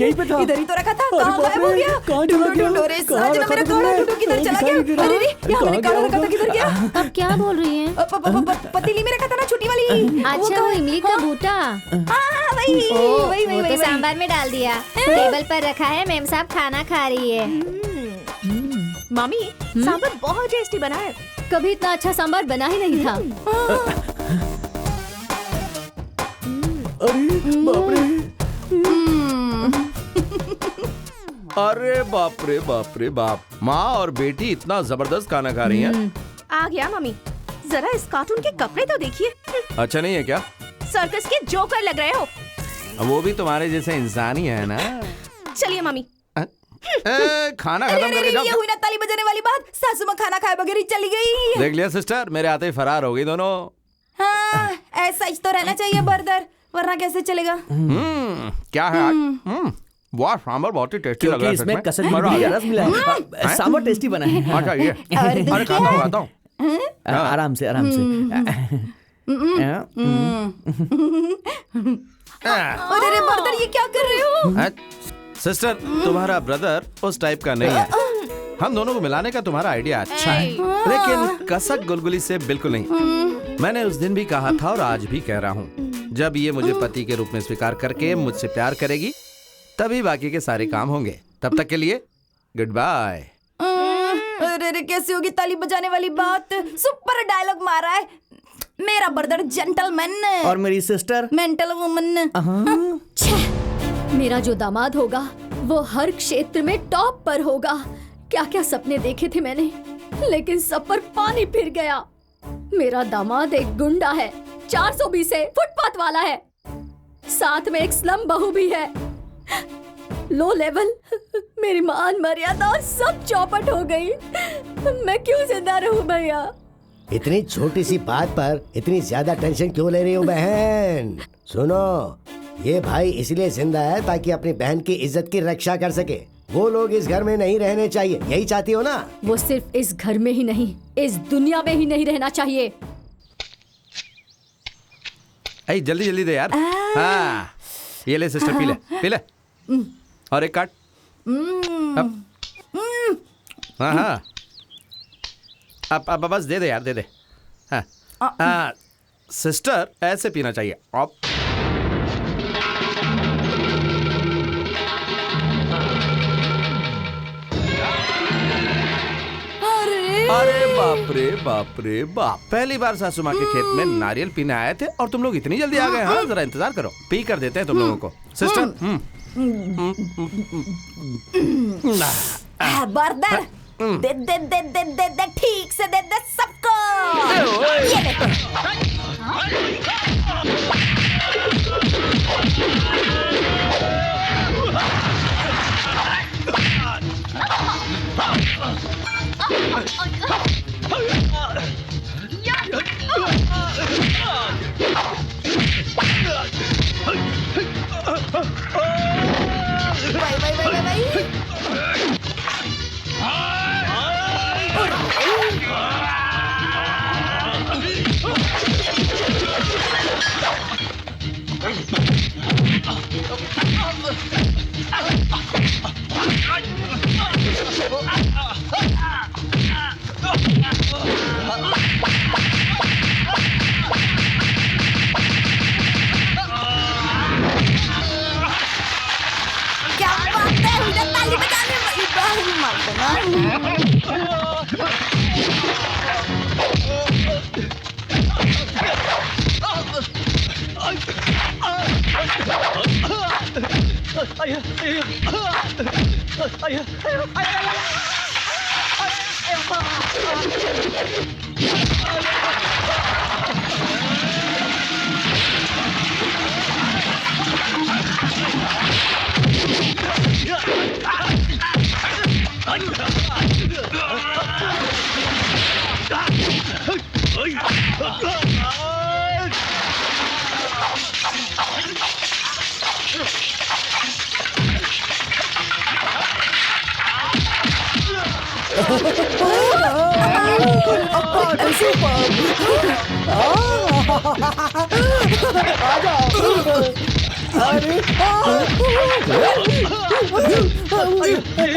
यहीं पे था। इधर ही तो रखा था। कहाँ गायब हो गया? ढूंढो रे साजना, मेरा काढ़ा ढूंढो, किधर चला गया? अरे रे, यहाँ मैंने काढ़ा रखा था, किधर गया? अब क्या बोल रही हैं? पतीली में रखा था ना, छोटी वाली। अच्छा, वो इमली का बूटा। हाँ, वही तो सांभर में डाल दिया, टेबल पर रखा है। मेम साहब खाना खा रही है। मम्मी, सांभर बहुत टेस्टी बना है। कभी इतना अच्छा सांभर बना ही नहीं था। अरे बाप रे। अरे बाप रे बाप रे बाप, माँ और बेटी इतना जबरदस्त खाना खा रही हैं। आ गया मम्मी, जरा इस कार्टून के कपड़े तो देखिए। अच्छा नहीं है क्या? सर्कस के जोकर लग रहे हो। वो भी तुम्हारे जैसे इंसान ही है ना। चलिए मम्मी। खाना खत्म करके जाओ। ये हुई ना ताली बजाने वाली बात, सासू माँ खाना खाए बगैर ही चली गई। देख लिया सिस्टर, मेरे आते ही फरार हो गई दोनों। हाँ, ऐसा ही तो रहना चाहिए बर्दर, वरना कैसे चलेगा। क्या है आज? वाह, सांभर बहुत ही टेस्टी लग रहा क्योंकि है। इसमें कसर मिला है, रस मिला है। सांभर टेस्टी बना है। अच्छा ये, अरे खाता हूँ। आराम से आराम से। अरे बर्दर, ये क्या कर रहे हो? सिस्टर, तुम्हारा ब्रदर उस टाइप का नहीं है। हम दोनों को मिलाने का तुम्हारा आइडिया अच्छा है, लेकिन कसक गुलगुली से बिल्कुल नहीं। मैंने उस दिन भी कहा था और आज भी कह रहा हूँ, जब ये मुझे पति के रूप में स्वीकार करके मुझसे प्यार करेगी, तभी बाकी के सारे काम होंगे। तब तक के लिए गुड बाय। अरे कैसे होगी ताली बजाने वाली बात? सुपर डायलॉग मारा है। मेरा ब्रदर जेंटलमैन और मेरी सिस्टर मेंटल वुमन। मेरा जो दामाद होगा वो हर क्षेत्र में टॉप पर होगा। क्या क्या सपने देखे थे मैंने, लेकिन सब पर पानी फिर गया। मेरा दामाद एक गुंडा है, 420 है, फुटपाथ वाला है, साथ में एक स्लम बहू भी है। लो लेवल, मेरी मान मर्यादा और सब चौपट हो गई। मैं क्यों जिंदा रहूं भैया? इतनी छोटी सी बात पर इतनी ज्यादा टेंशन क्यों ले रही हो बहन? सुनो, ये भाई इसलिए जिंदा है ताकि अपनी बहन की इज्जत की रक्षा कर सके। वो लोग इस घर में नहीं रहने चाहिए, यही चाहती हो ना? वो सिर्फ इस घर में ही नहीं, इस दुनिया में ही नहीं रहना चाहिए। ऐ जल्दी जल्दी दे यार। हाँ, ये ले सिस्टर, पी ले पी ले। और एक काट। हाँ हाँ, अब बस दे दे यार, दे दे। हाँ सिस्टर, ऐसे पीना चाहिए। अब अरे बाप रे बाप रे बाप, पहली बार सासू माँ के खेत में नारियल पीने आए थे और तुम लोग इतनी जल्दी आ गए। हाँ, जरा इंतजार करो, पी कर देते हैं तुम लोगों को। सिस्टर बर्दर, दे दे दे दे दे दे, ठीक से दे दे सबको। ये ले।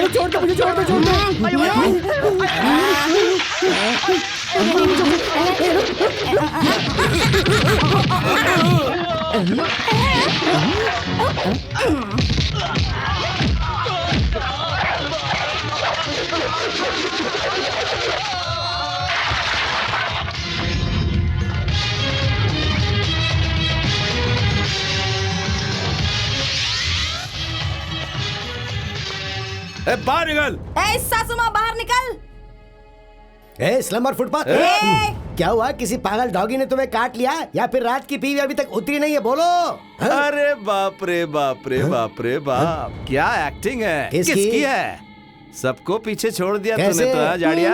छोड़ दो मुझे, छोड़ दो, छोड़ दो। बाहर निकल। ए सासू माँ बाहर निकल। ए स्लम और फुटपाथ, क्या हुआ? किसी पागल डॉगी ने तुम्हें काट लिया या फिर रात की पीवी अभी तक उतरी नहीं है? बोलो। अरे बाप रे बाप रे बाप रे बाप, क्या एक्टिंग है। किसकी है? सबको पीछे छोड़ दिया तूने तो, जाड़िया।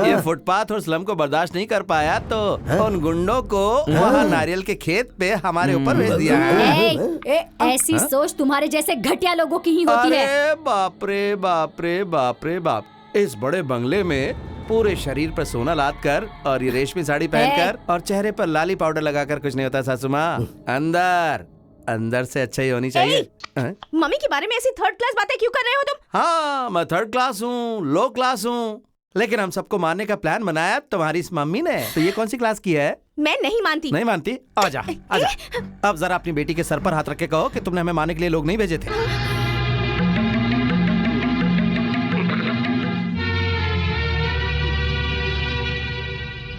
ये फुटपाथ और स्लम को बर्दाश्त नहीं कर पाया तो उन गुंडों को वहाँ नारियल के खेत पे हमारे ऊपर भेज दिया है। ऐसी सोच तुम्हारे जैसे घटिया लोगों की ही होती है। अरे बाप रे बाप रे बाप रे बाप, इस बड़े बंगले में पूरे शरीर पर सोना लाद कर और ये रेशमी साड़ी पहनकर और चेहरे पर लाली पाउडर लगाकर कुछ नहीं होता सासू माँ। अंदर अंदर से अच्छा ही होनी चाहिए। मम्मी के बारे में ऐसी थर्ड क्लास बातें क्यों कर रहे हो तुम? हाँ, मैं थर्ड क्लास हूँ, लो क्लास हूँ, लेकिन हम सबको मारने का प्लान बनाया तुम्हारी इस मम्मी ने। तो ये कौन सी क्लास की है? मैं नहीं मानती। नहीं मानती? आजा आजा। अब जरा अपनी बेटी के सर पर हाथ रख के कहो कि तुमने हमें मारने के लिए लोग नहीं भेजे थे।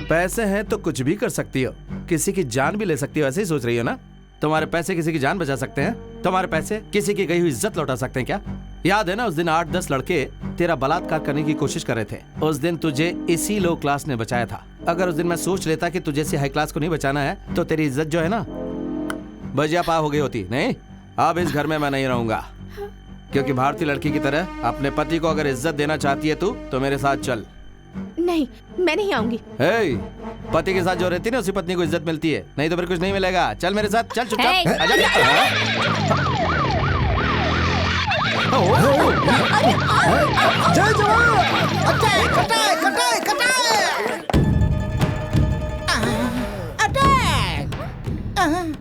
पैसे हैं तो कुछ भी कर सकती हो, किसी की जान भी ले सकती हो, ऐसे ही सोच रही हो ना? तुम्हारे पैसे किसी की जान बचा सकते हैं? तुम्हारे पैसे किसी की गई हुई इज्जत लौटा सकते हैं क्या? याद है ना उस दिन 8-10 लड़के तेरा बलात्कार करने की कोशिश कर रहे थे। उस दिन तुझे इसी लो क्लास ने बचाया था। अगर उस दिन मैं सोच लेता कि तुझे से हाई क्लास को नहीं बचाना है तो तेरी इज्जत जो है ना बजिया पा हो गई होती। नहीं, अब इस घर में मैं नहीं रहूंगा, क्योंकि भारतीय लड़की की तरह अपने पति को अगर इज्जत देना चाहती है तू तो मेरे साथ चल। नहीं, मैं नहीं आऊंगी। पति के साथ जो रहती है ना उसी पत्नी को इज्जत मिलती है, नहीं तो फिर कुछ नहीं मिलेगा। चल मेरे साथ, चल चुपचाप। जय जवान।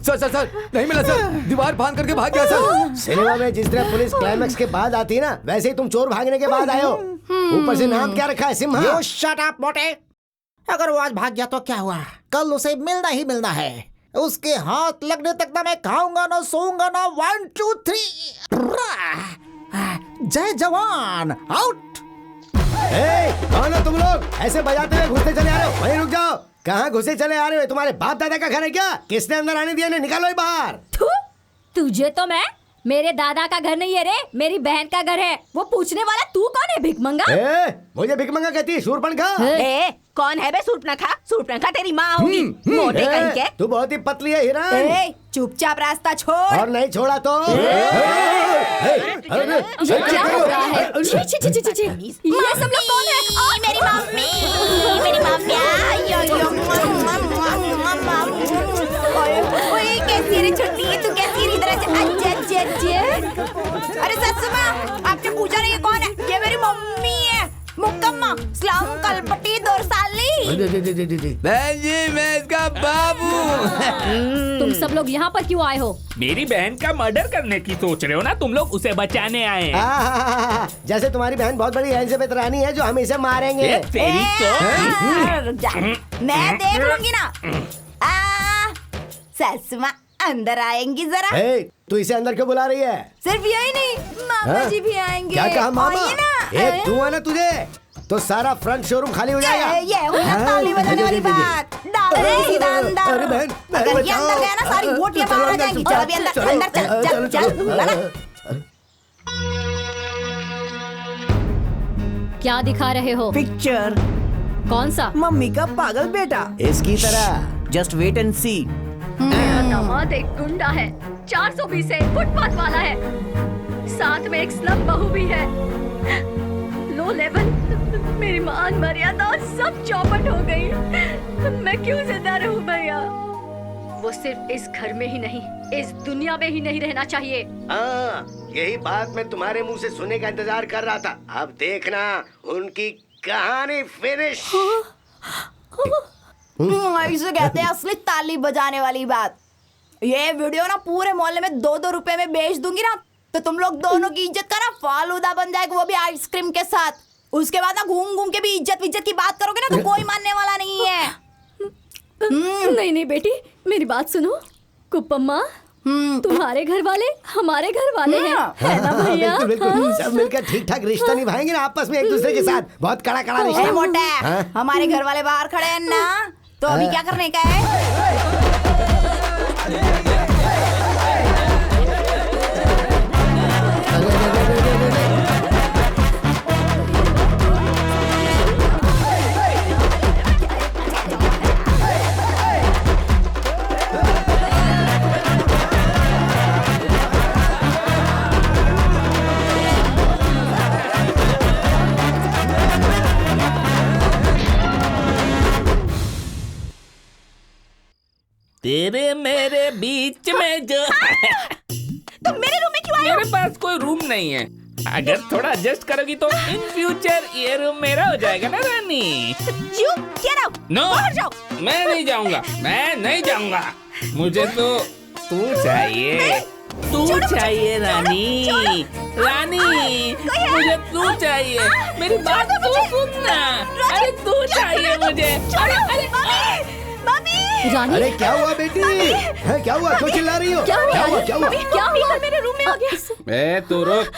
सर सर सर, नहीं मिला सर, दीवार फांद करके भाग गया सर। सिनेमा में जिस तरह पुलिस क्लाइमैक्स के बाद आती है ना, वैसे ही तुम चोर भागने के बाद आए हो। ऊपर से नाम क्या रखा है? सिम्हा। You shut up, मोटे। अगर वो आज भाग गया तो क्या हुआ? कल उसे मिलना ही मिलना है। उसके हाथ लगने तक ना मैं खाऊंगा ना सोऊंगा ना। 1 2 3 जय जवान आउट। कौन हो तुम लोग? ऐसे बजाते हुए घुसते चले आ रहे हो? वहीं रुक जाओ। कहाँ घुसे चले आ रहे हो? तुम्हारे बाप दादा का घर है क्या? किसने अंदर आने दिया? निकालो ही बाहर। तुझे तो मैं, मेरे दादा का घर नहीं है रे, मेरी बहन का घर है। वो पूछने वाला तू कौन है? भिखमंगा? मुझे भिखमंगा कहती है? शूरपणखा? कौन है बे शूरपणखा? शूरपणखा तेरी माँ होगी, मोटे कहीं के। तू बहुत ही पतली है हिरण। चुपचाप रास्ता छोड़। और नहीं छोड़ा तो ये क्या हो रहा है? छी छी छी छी छी। ये सब लोग कौन है? मेरी मम्मी, मेरी मम्मी। ओए कैसी रे छुट्टी, तू कैसी रे? इधर अरे ससुर माँ, आपने पूछा नहीं ये कौन है? ये मेरी मम्मी है, मुक्कम्मा स्लम कलपटी दोरसाली। बहन जी, मैं इसका बाबू। तुम सब लोग यहाँ पर क्यों आए हो? मेरी बहन का मर्डर करने की सोच रहे हो ना तुम लोग? उसे बचाने आए हैं। जैसे तुम्हारी बहन बहुत बड़ी एलिजाबेथ रानी है जो हम इसे मारेंगे। मैं देख लूंगी ना। सासू माँ अंदर आएंगी जरा। तू इसे अंदर क्यों बुला रही है? सिर्फ यही नहीं, मामा जी भी आएंगे। क्या कहा मामा? ना तू है ना, तुझे तो सारा फ्रंट शोरूम खाली हो जाएगा। ये हुई ना ताली बजाने वाली बात। अरे बहन, अगर ये अंदर गया ना सारी बोटियां बाहर आ जाएंगी। चल अभी अंदर, अंदर चल। क्या दिखा रहे हो? पिक्चर। कौन सा? मम्मी का पागल बेटा। इसकी तरह। जस्ट वेट एंड सी। मेरा दामाद एक गुंडा है, 420 है, फुटपाथ वाला है, साथ में एक स्लम बहू भी है। लो लेवल, मेरी मान मर्यादा सब चौपट हो गई। मैं क्यों जिंदा रहूं भैया? वो सिर्फ इस घर में ही नहीं, इस दुनिया में ही नहीं रहना चाहिए। यही बात मैं तुम्हारे मुंह से सुनने का इंतजार कर रहा था। अब देखना उनकी कहानी फिनिश। इसे कहते हैं असली ताली बजाने वाली बात। ये वीडियो ना पूरे मोहल्ले में 2-2 रुपए में बेच दूंगी ना, तो तुम लोग दोनों की इज्जत का ना फालूदा बन जाएगा, वो भी आइसक्रीम के साथ। उसके बाद ना घूम घूम के भी इज्जत की बात करोगे ना तो कोई मानने वाला नहीं है। नहीं नहीं बेटी, मेरी बात सुनो। कुप्पम्मा, तुम्हारे घर वाले हमारे घर वाले हैं, है ना भैया? बिल्कुल, सब मिलकर ठीक ठाक रिश्ता निभाएंगे ना आपस में एक दूसरे के साथ। बहुत कड़ा रिश्ता। मोटा, हमारे घर वाले बाहर खड़े हैं ना, तो अभी क्या करने का है? तेरे मेरे बीच में जो तुम मेरे रूम में क्यों आए हो? मेरे पास कोई रूम नहीं है। अगर थोड़ा एडजस्ट करोगी तो इन फ्यूचर ये रूम मेरा हो जाएगा ना रानी। You get out! नो, बाहर जाओ। मैं नहीं जाऊंगा, मैं नहीं जाऊंगा। मुझे तो तू चाहिए, तू चाहिए रानी, रानी मुझे तू चाहिए। मेरी बात तू सुनना। अरे तू चाहिए मुझे। अरे रानी, अरे क्या हुआ बेटी? है क्या हुआ? क्यों चिल्ला रही हो? क्या हुआ? क्या हुआ? क्या हुआ? मेरे रूम में आ गया। ए तू रुक,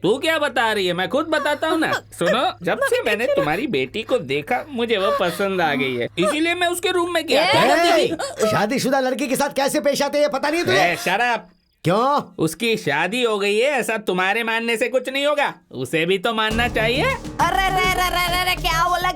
तू क्या बता रही है? मैं खुद बताता हूँ ना। सुनो, जब से मैंने तुम्हारी बेटी को देखा मुझे वो पसंद आ गई है, इसीलिए मैं उसके रूम में गया था। शादीशुदा लड़की के साथ कैसे पेश आते हैं पता नहीं है तुझे? शराब। क्यों? उसकी शादी हो गई है, ऐसा तुम्हारे मानने से कुछ नहीं होगा, उसे भी तो मानना चाहिए। अरे रे रे रे रे रे क्या बोला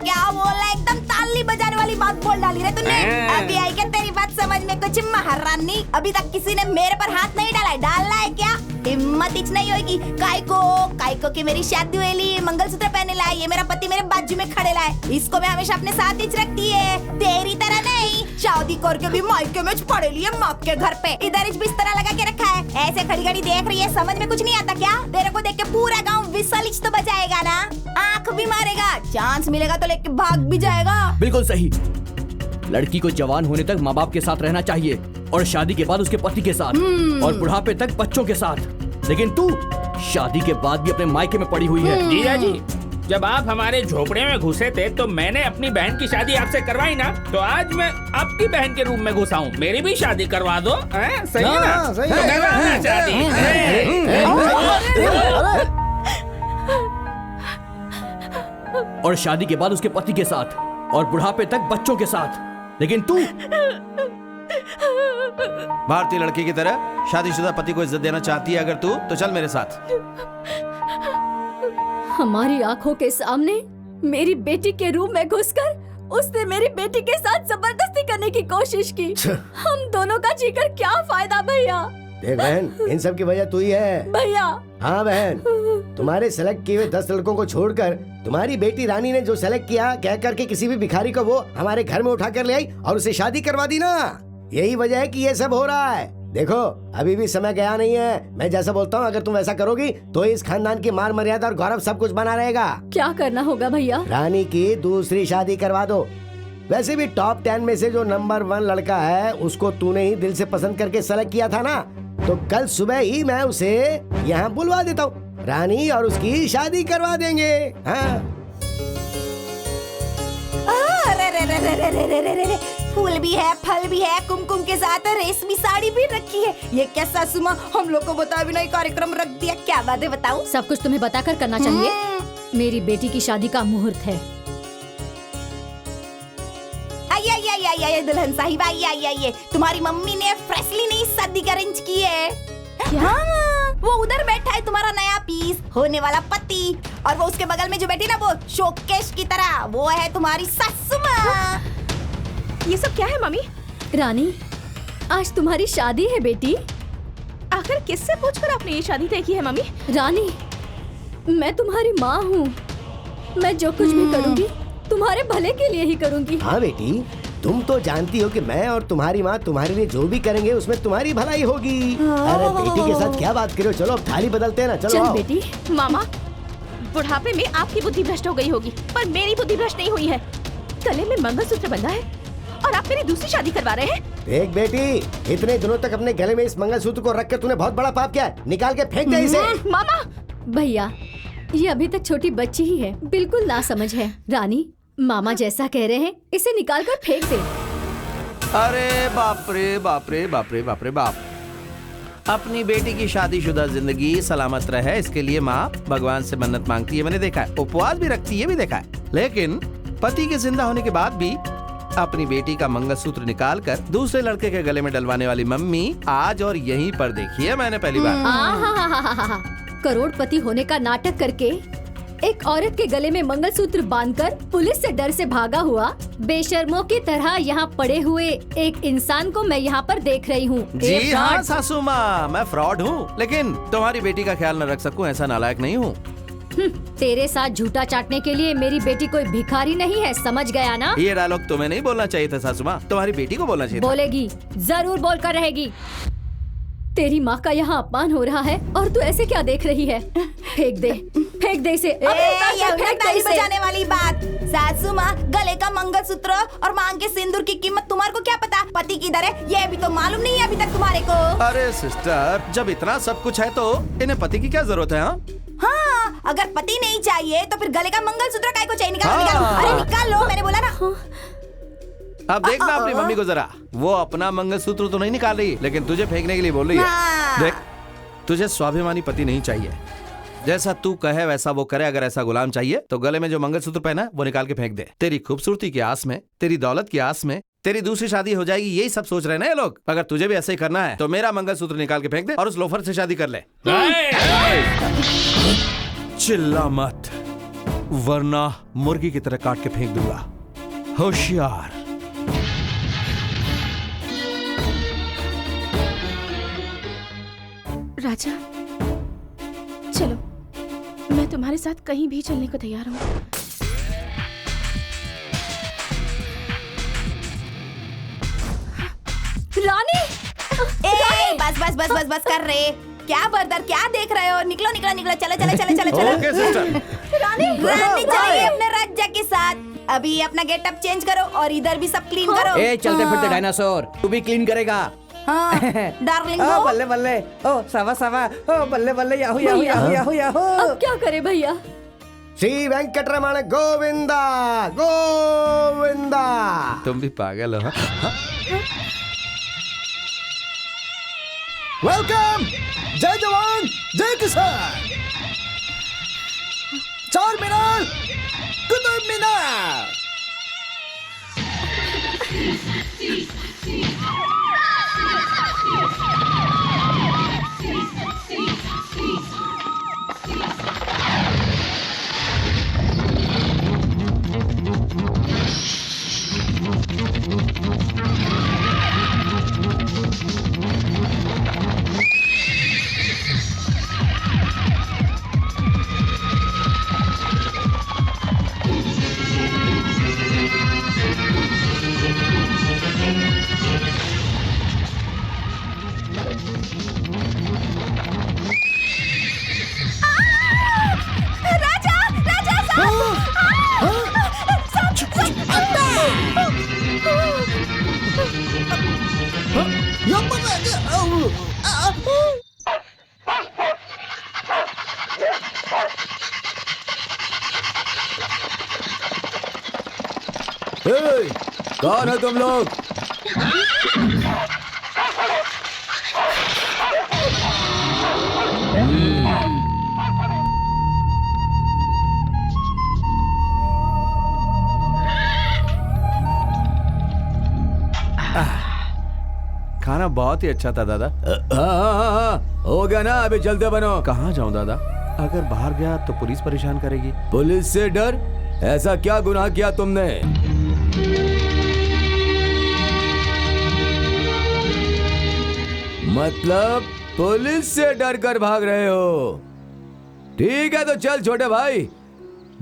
एकदम ताली बजाने वाली बात बोल डाली रे तूने। अभी आई क्या तेरी बात समझ में कुछ महारानी? अभी तक किसी ने मेरे पर हाथ नहीं डाला है, डालना है क्या? हिम्मत इच नहीं होगी। कायको की मेरी शादी हुई, मंगलसूत्र पहने लाए, ये मेरा पति मेरे बाजू में खड़े लाए, इसको मैं हमेशा अपने साथ ही रखती है, तेरी तरह नहीं। शादी करके भी मायके में पड़े लिए माँ के घर पे, इधर बिस्तरा लगा के रखा है। ऐसे खड़ी खड़ी देख रही है, समझ में कुछ नहीं आता क्या? तेरे को देख के पूरा गाँव विसल तो बजाएगा ना, आँख भी मारेगा, चांस मिलेगा तो लेके भाग भी जाएगा। बिल्कुल सही। लड़की को जवान होने तक माँ बाप के साथ रहना चाहिए और शादी के बाद उसके पति के साथ और बुढ़ापे तक बच्चों के साथ। लेकिन तू शादी के बाद भी अपने मायके में पड़ी हुई है। जीजा जी, जब आप हमारे झोपड़े में घुसे थे तो मैंने अपनी बहन की शादी आपसे करवाई ना, तो आज मैं आपकी बहन के रूम में घुसा हूँ, मेरी भी शादी करवा दो। सही है ना? सही है। करवाना शादी। और शादी के बाद उसके पति के साथ और बुढ़ापे तक बच्चों के साथ। लेकिन तू भारतीय लड़की की तरह शादीशुदा पति को इज्जत देना चाहती है अगर तू, तो चल मेरे साथ। हमारी आंखों के सामने मेरी बेटी के रूम में घुसकर उसने मेरी बेटी के साथ जबरदस्ती करने की कोशिश की। हम दोनों का जीकर क्या फायदा भैया? देख बहन, इन सब की वजह तू ही है। भैया। हाँ बहन, तुम्हारे सेलेक्ट किए हुए 10 लड़कों को छोड़कर तुम्हारी बेटी रानी ने जो सेलेक्ट किया, कह करके किसी भी भिखारी को वो हमारे घर में उठा कर ले आई और उसे शादी करवा दी ना। यही वजह है कि ये सब हो रहा है। देखो, अभी भी समय गया नहीं है। मैं जैसा बोलता हूँ अगर तुम वैसा करोगी तो इस खानदान की मान मर्यादा और गौरव सब कुछ बना रहेगा। क्या करना होगा भैया? रानी की दूसरी शादी करवा दो। वैसे भी टॉप 10 में से जो नंबर 1 लड़का है उसको तूने ही दिल से पसंद करके सेलेक्ट किया था ना, तो कल सुबह ही मैं उसे यहाँ बुलवा देता हूँ, रानी और उसकी शादी करवा देंगे। हाँ। फूल भी है, फल भी है, कुमकुम के साथ रेशमी साड़ी भी रखी है। ये क्या सासू माँ, हम लोग को बता भी नहीं कार्यक्रम रख दिया। क्या बात है बताओ? सब कुछ तुम्हें बताकर करना चाहिए। मेरी बेटी की शादी का मुहूर्त है। आइए दुल्हन साहिबा, आइए। तुम्हारी मम्मी ने फ्रेशली नई शादी का अरेंज की है। क्या? वो उधर बैठा है तुम्हारा नया पीस होने वाला पति, और वो उसके बगल में जो बैठी ना, वो शोकेश की तरह, वो है तुम्हारी सासू माँ। ये सब क्या है मम्मी? रानी, आज तुम्हारी शादी है बेटी। आखिर किससे पूछकर आपने ये शादी तय की है मम्मी? रानी, मैं तुम्हारी माँ हूँ। मैं जो कुछ भी करूँगी तुम्हारे भले के लिए ही करूँगी। हाँ बेटी, तुम तो जानती हो कि मैं और तुम्हारी माँ तुम्हारे लिए जो भी करेंगे उसमें तुम्हारी भलाई होगी। अरे बेटी के साथ क्या बात करो, चलो अब थाली बदलते हैं ना। चलो चल बेटी। मामा, बुढ़ापे में आपकी बुद्धि भ्रष्ट हो गई होगी, पर मेरी बुद्धि भ्रष्ट नहीं हुई है। गले में मंगलसूत्र बंधा है और आप मेरी दूसरी शादी करवा रहे हैं। देख बेटी, इतने दिनों तक अपने गले में इस मंगलसूत्र को रखकर तूने बहुत बड़ा पाप किया है। निकाल के फेंक दे इसे। मामा। भैया, ये अभी तक छोटी बच्ची ही है, बिल्कुल नासमझ है। रानी, मामा जैसा कह रहे हैं, इसे निकाल कर फेंक दे। अरे बाप रे बाप रे बाप रे बाप रे बाप। अपनी बेटी की शादीशुदा जिंदगी सलामत रहे, इसके लिए माँ भगवान से मन्नत मांगती है, मैंने देखा है। उपवास भी रखती है, भी देखा है। लेकिन पति के जिंदा होने के बाद भी अपनी बेटी का मंगलसूत्र निकालकर दूसरे लड़के के गले में डलवाने वाली मम्मी आज और यहीं पर देखी है मैंने पहली बार। करोड़पति होने का नाटक करके एक औरत के गले में मंगलसूत्र बांधकर पुलिस से डर से भागा हुआ बेशर्मों की तरह यहाँ पड़े हुए एक इंसान को मैं यहाँ पर देख रही हूँ। जी हाँ सासू माँ, मैं फ्रॉड हूँ, लेकिन तुम्हारी बेटी का ख्याल न रख सकूँ ऐसा नालायक नहीं हूँ। तेरे साथ झूठा चाटने के लिए मेरी बेटी कोई भिखारी नहीं है, समझ गया ना? ये डायलॉग तुम्हें नहीं बोलना चाहिए था सासू माँ, तुम्हारी बेटी को बोलना चाहिए था। बोलेगी, जरूर बोलकर रहेगी। तेरी माँ का यहाँ अपमान हो रहा है और तू ऐसे क्या देख रही है? फेंक दे इसे। ये ताली बजाने वाली बात। सासू माँ, गले का मंगलसूत्र और मांग के सिंदूर की कीमत तुम्हारे को क्या पता? पति किधर है ये भी तो मालूम नहीं है अभी तक तुम्हारे को। अरे सिस्टर, जब इतना सब कुछ है तो इन्हें पति की क्या जरूरत है? हाँ, अगर पति नहीं चाहिए तो फिर गले का मंगलसूत्र काय को चाहिए? निकालो। अरे निकाल लो, मैंने बोला ना। अब देखना अपनी मम्मी को जरा, वो अपना मंगलसूत्र तो नहीं निकाल रही, लेकिन तुझे फेंकने के लिए बोल रही है। देख, तुझे स्वाभिमानी पति नहीं चाहिए, जैसा तू कहे वैसा वो करे। अगर ऐसा गुलाम चाहिए तो गले में जो मंगलसूत्र पहना है वो निकाल के फेंक दे। तेरी खूबसूरती की आस में, तेरी दौलत की आस में तेरी दूसरी शादी हो जाएगी, यही सब सोच रहे हैं ना ये लोग। अगर तुझे भी ऐसे ही करना है तो मेरा मंगलसूत्र निकाल के फेंक दे और उस लोफर से शादी कर ले। चिल्ला मत, वरना मुर्गी की तरह काट के फेंक दूंगा। होशियार। राजा, चलो, मैं तुम्हारे साथ कहीं भी चलने को तैयार हूँ। रानी! बस कर रहे। क्या बर्दर, क्या देख रहे हो? निकलो, चलो। Okay sister. रानी चलिए अपने राज्य के साथ। अभी अपना गेटअप चेंज करो और इधर भी सब क्लीन करो। चलते फिरते डायनासोर, तू भी क्लीन करेगा? हाँ, डार्लिंग। बल्ले बल्ले, ओ सावा, ओ बल्ले बल्ले, याहू। अब क्या करे भैया? श्री वेंकटरमण गोविंदा गोविंदा। तुम भी पागल हो। वेलकम। जय जवान जय किसान। चार मीनार, कुतुब मीनार। कौन है तुम लोग? खाना बहुत ही अच्छा था दादा। हाँ, हो गया ना, अभी चलते बनो। कहाँ जाऊँ दादा? अगर बाहर गया तो पुलिस परेशान करेगी। पुलिस से डर? ऐसा क्या गुनाह किया तुमने? मतलब पुलिस से डर कर भाग रहे हो? ठीक है तो चल छोटे भाई।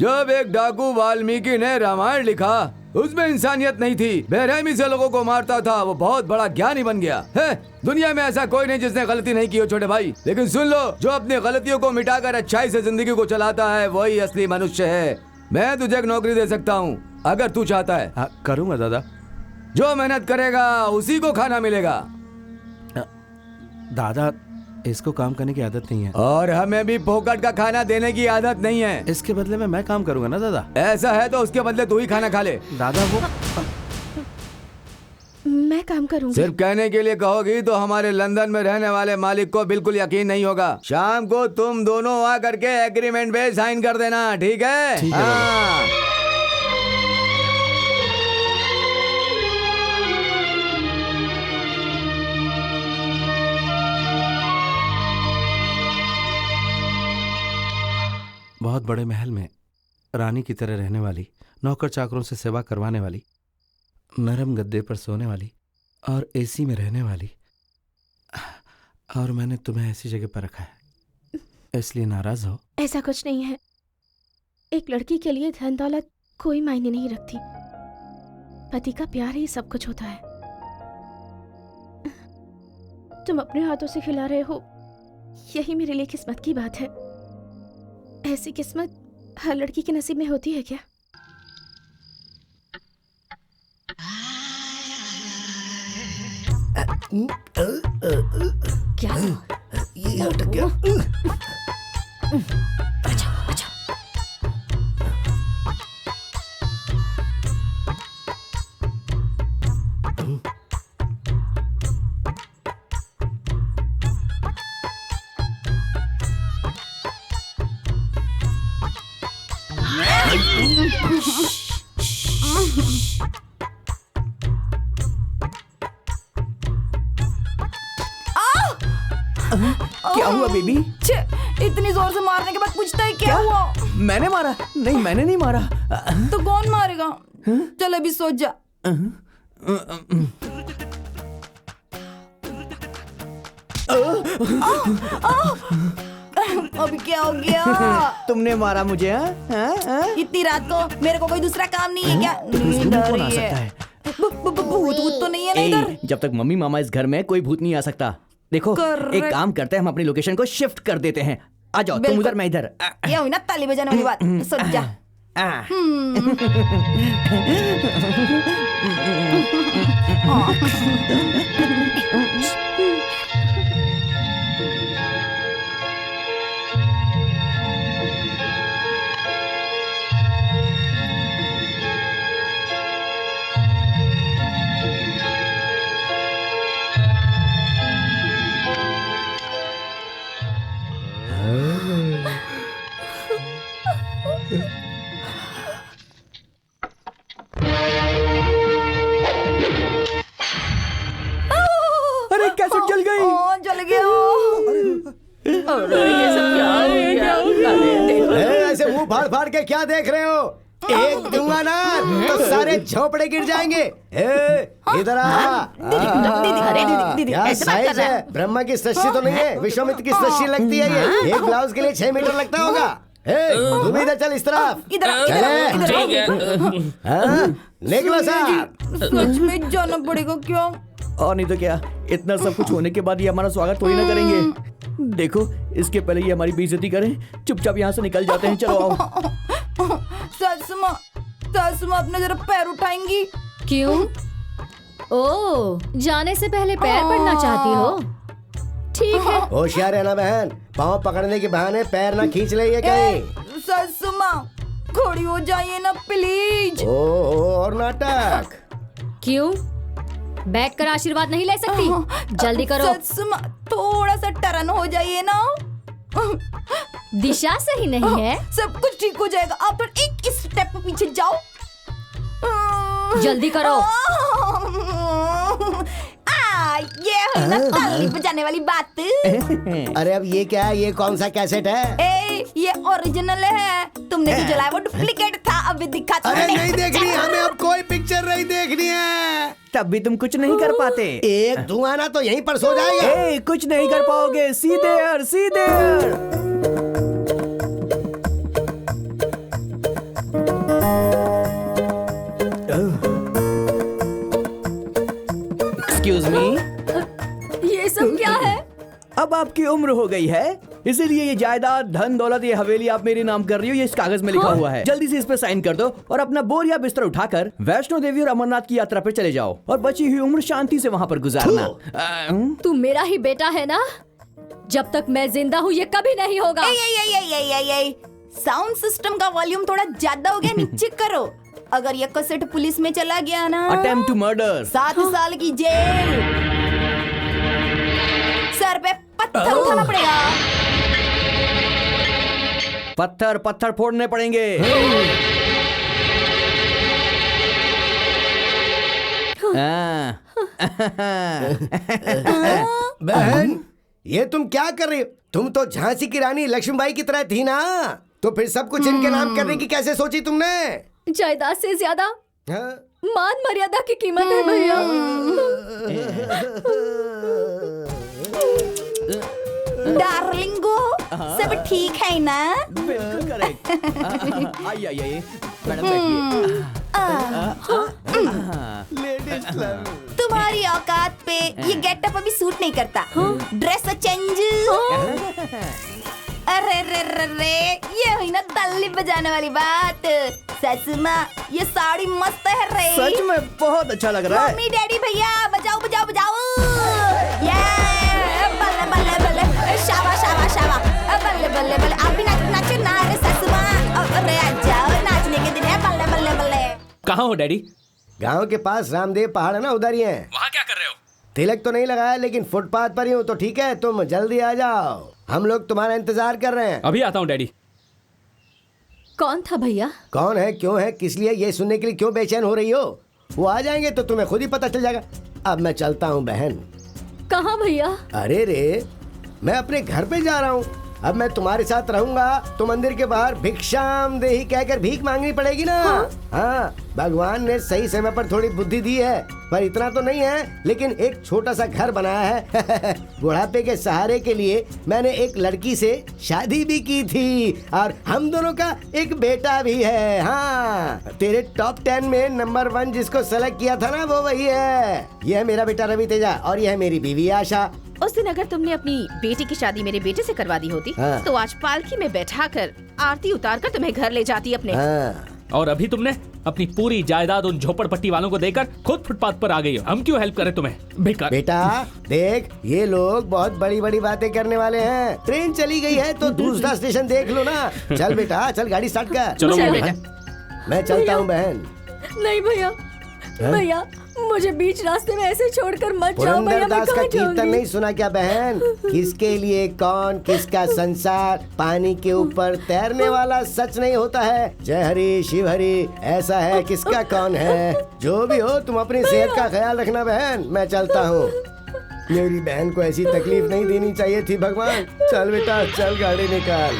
जब एक डाकू वाल्मीकि ने रामायण लिखा, उसमें इंसानियत नहीं थी, बेरहमी से लोगों को मारता था, वो बहुत बड़ा ज्ञानी बन गया है। दुनिया में ऐसा कोई नहीं जिसने गलती नहीं की हो छोटे भाई। लेकिन सुन लो, जो अपनी गलतियों को मिटाकर अच्छाई से जिंदगी को चलाता है वही असली मनुष्य है। मैं तुझे एक नौकरी दे सकता हूँ अगर तू चाहता है। हाँ, करूँगा दादा। जो मेहनत करेगा उसी को खाना मिलेगा। दादा, इसको काम करने की आदत नहीं है और हमें भी फोकट का खाना देने की आदत नहीं है। इसके बदले में मैं काम करूंगा ना दादा। ऐसा है तो उसके बदले तू ही खाना खा ले। दादा वो मैं काम करूंगी। सिर्फ कहने के लिए कहोगी तो हमारे लंदन में रहने वाले मालिक को बिल्कुल यकीन नहीं होगा। शाम को तुम दोनों आ करके एग्रीमेंट पे साइन कर देना, ठीक है? ठीक है हाँ। बहुत बड़े महल में रानी की तरह रहने वाली, नौकर चाकरों से सेवा करवाने वाली, नरम गद्दे पर सोने वाली और एसी में रहने वाली, और मैंने तुम्हें ऐसी जगह पर रखा है, इसलिए नाराज हो? ऐसा कुछ नहीं है, एक लड़की के लिए धन दौलत कोई मायने नहीं रखती। पति का प्यार ही सब कुछ होता है। तुम अपने हाथों से खिला रहे हो, यही मेरे लिए किस्मत की बात है। ऐसी किस्मत हर लड़की के नसीब में होती है क्या? क्या ये अटक गया। क्या हुआ बेबी? इतनी जोर से मारने के बाद पूछता है क्या हुआ? मैंने मारा? नहीं, मैंने नहीं मारा। तो कौन मारेगा? चल अभी सोच जा। अभी क्या हो गया? तुमने मारा मुझे? इतनी रात को मेरे को कोई दूसरा काम नहीं है क्या? नींद आ रही है। भूत तो नहीं है ना इधर? जब तक मम्मी मामा इस घर में कोई भूत नहीं आ सकता। देखो, एक काम करते हैं, हम अपनी लोकेशन को शिफ्ट कर देते हैं। आ जाओ, तुम उधर, मैं इधर। ये हुई ना ताली बजाने वाली बात। सोच जा। अरे कैसे जल गई? जल गया। ये सब क्या हो गया? ऐसे मुंह फाड़ फाड़ के क्या देख रहे हो? एक दूंगा ना तो सारे झोपड़े गिर जाएंगे। इधर आ। क्या साइज है? ब्रह्मा की सृष्टि तो नहीं है, विश्वामित्र की सृष्टि लगती है ये। एक ब्लाउज के लिए 6 मीटर लगता होगा। तुम इधर चल, इस तरफ निकलो साहब। सच में जाना पड़ेगा क्या? और नहीं तो क्या, इतना सब कुछ होने के बाद ये हमारा स्वागत थोड़ी ना करेंगे। देखो, इसके पहले ये हमारी बेइज्जती करें, चुपचाप यहाँ से निकल जाते हैं। चलो आओ। सासुमा अपने जरा पैर उठाएंगी? क्यों? ओ, जाने से पहले पैर पड़ना चाहती हो? ठीक है। होशियार रहना बहन, पाँव पकड़ने के बहाने पैर ना खींच ले ये कहीं। सासुमा खड़ी हो जाइए ना प्लीज। और नाटक। क्यों? बैठकर आशीर्वाद नहीं ले सकती? जल्दी करो। सासुमा थोड़ा सा टर्न हो जाइए ना। दिशा सही नहीं है। सब कुछ ठीक हो जाएगा, आप तो एक स्टेप पीछे जाओ। जल्दी करो। ये है ना ताली बजाने वाली बात। अरे अब ये क्या है? ये कौन सा कैसेट है? ये ओरिजिनल है, तुमने जो जलाया वो डुप्लीकेट था। अभी दिखा। अरे नहीं देखनी हमें, अब कोई पिक्चर नहीं देखनी है। तब भी तुम कुछ नहीं कर पाते। एक धुआं ना तो यहीं पर सो जाएगा। कुछ नहीं कर पाओगे। सीधे सीधे। एक्सक्यूज मी, ये सब क्या है? अब आपकी उम्र हो गई है, इसीलिए ये जायदाद, धन दौलत, ये हवेली आप मेरे नाम कर रही हो। ये इस कागज में लिखा हुआ है। जल्दी से इस पे साइन कर दो और अपना बोरिया बिस्तर उठाकर वैष्णो देवी और अमरनाथ की यात्रा पे चले जाओ और बची हुई उम्र शांति से वहाँ पर गुजारना। तू मेरा ही बेटा है ना? जब तक मैं जिंदा हूँ ये कभी नहीं होगा। साउंड सिस्टम का वॉल्यूम थोड़ा ज्यादा हो गया, नीचे करो। अगर ये कैसेट पुलिस में चला गया ना, अटेम्प्ट टू मर्डर, 7 साल की जेल। सर पे पत्थर उठाना पड़ेगा। पत्थर पत्थर फोड़ने पड़ेंगे। बहन, ये तुम क्या कर रही हो? तुम तो झांसी की रानी लक्ष्मीबाई की तरह थी ना, तो फिर सब कुछ इनके नाम करने की कैसे सोची तुमने? जायदाद से ज्यादा मान मर्यादा की कीमत है भैया। डार्लिंगो, सब ठीक है ना? बिल्कुल करेक्ट। आइए आइए मैडम बैठिए। तुम्हारी औकात पे ये गेटअप अभी सूट नहीं करता। Dress change. अरे रे रे रे, ये हुई ना तल्ली बजाने वाली बात। सासू माँ, ये साड़ी मस्त है रे। सच में बहुत अच्छा लग रहा है। मम्मी डैडी भैया बजाओ बजाओ बजाओ। ये बल्ले बल्ले बल्ले, शाबा शाबा शाबा, बल्ले बल्ले बल्ले। आप भी नाचो नाचो ना रे सासू माँ। अरे आ जाओ, नाचने के दिन है। बल्ले बल्ले बल्ले। कहाँ हो डैडी? गांव के पास रामदेव पहाड़ है ना, उधर ही है। वहाँ क्या कर रहे हो? तिलक तो नहीं लगाया, लेकिन फुटपाथ पर ही हूँ। तो ठीक है, तुम जल्दी आ जाओ, हम लोग तुम्हारा इंतजार कर रहे हैं। अभी आता हूँ डैडी। कौन था भैया? कौन है, क्यों है, किस लिए, ये सुनने के लिए क्यों बेचैन हो रही हो? वो आ जाएंगे तो तुम्हें खुद ही पता चल जाएगा। अब मैं चलता हूँ बहन। कहाँ भैया? अरे रे, मैं अपने घर पे जा रहा हूँ। अब मैं तुम्हारे साथ रहूंगा तो मंदिर के बाहर भिक्षाम देही कहकर भीख मांगनी पड़ेगी ना। हाँ, भगवान ने सही समय पर थोड़ी बुद्धि दी है, पर इतना तो नहीं है। लेकिन एक छोटा सा घर बनाया है। बुढ़ापे के सहारे के लिए मैंने एक लड़की से शादी भी की थी, और हम दोनों का एक बेटा भी है। हाँ, तेरे टॉप 10 में नंबर 1 जिसको सेलेक्ट किया था ना, वो वही है। यह है मेरा बेटा रवि तेजा, और यह है मेरी बीवी आशा। उस दिन अगर तुमने अपनी बेटी की शादी मेरे बेटे से करवा दी होती, तो आज पालकी में बैठाकर आरती उतारकर तुम्हें घर ले जाती अपने। और अभी तुमने अपनी पूरी जायदाद उन झोपड़पट्टी वालों को देकर खुद फुटपाथ पर आ गई हो। हम क्यों हेल्प करें तुम्हें? बेकार। बेटा देख, ये लोग बहुत बड़ी बड़ी बातें करने वाले हैं। ट्रेन चली गई है तो दूसरा स्टेशन देख लो ना। चल बेटा, चल गाड़ी स्टार्ट कर। चलो बेटा। मैं चलता हूँ बहन। नहीं भैया, भैया मुझे बीच रास्ते में ऐसे छोड़कर मत जाओ भैया। मैं पुरंदरदास का कहाँ कीर्तन जाऊंगी? नहीं सुना क्या बहन? किसके लिए कौन, किसका संसार, पानी के ऊपर तैरने वाला सच नहीं होता है। जय हरि शिव हरि, ऐसा है किसका कौन है। जो भी हो, तुम अपनी सेहत का ख्याल रखना बहन। मैं चलता हूँ। मेरी बहन को ऐसी तकलीफ नहीं देनी चाहिए थी भगवान। चल बेटा चल, गाड़ी निकाल।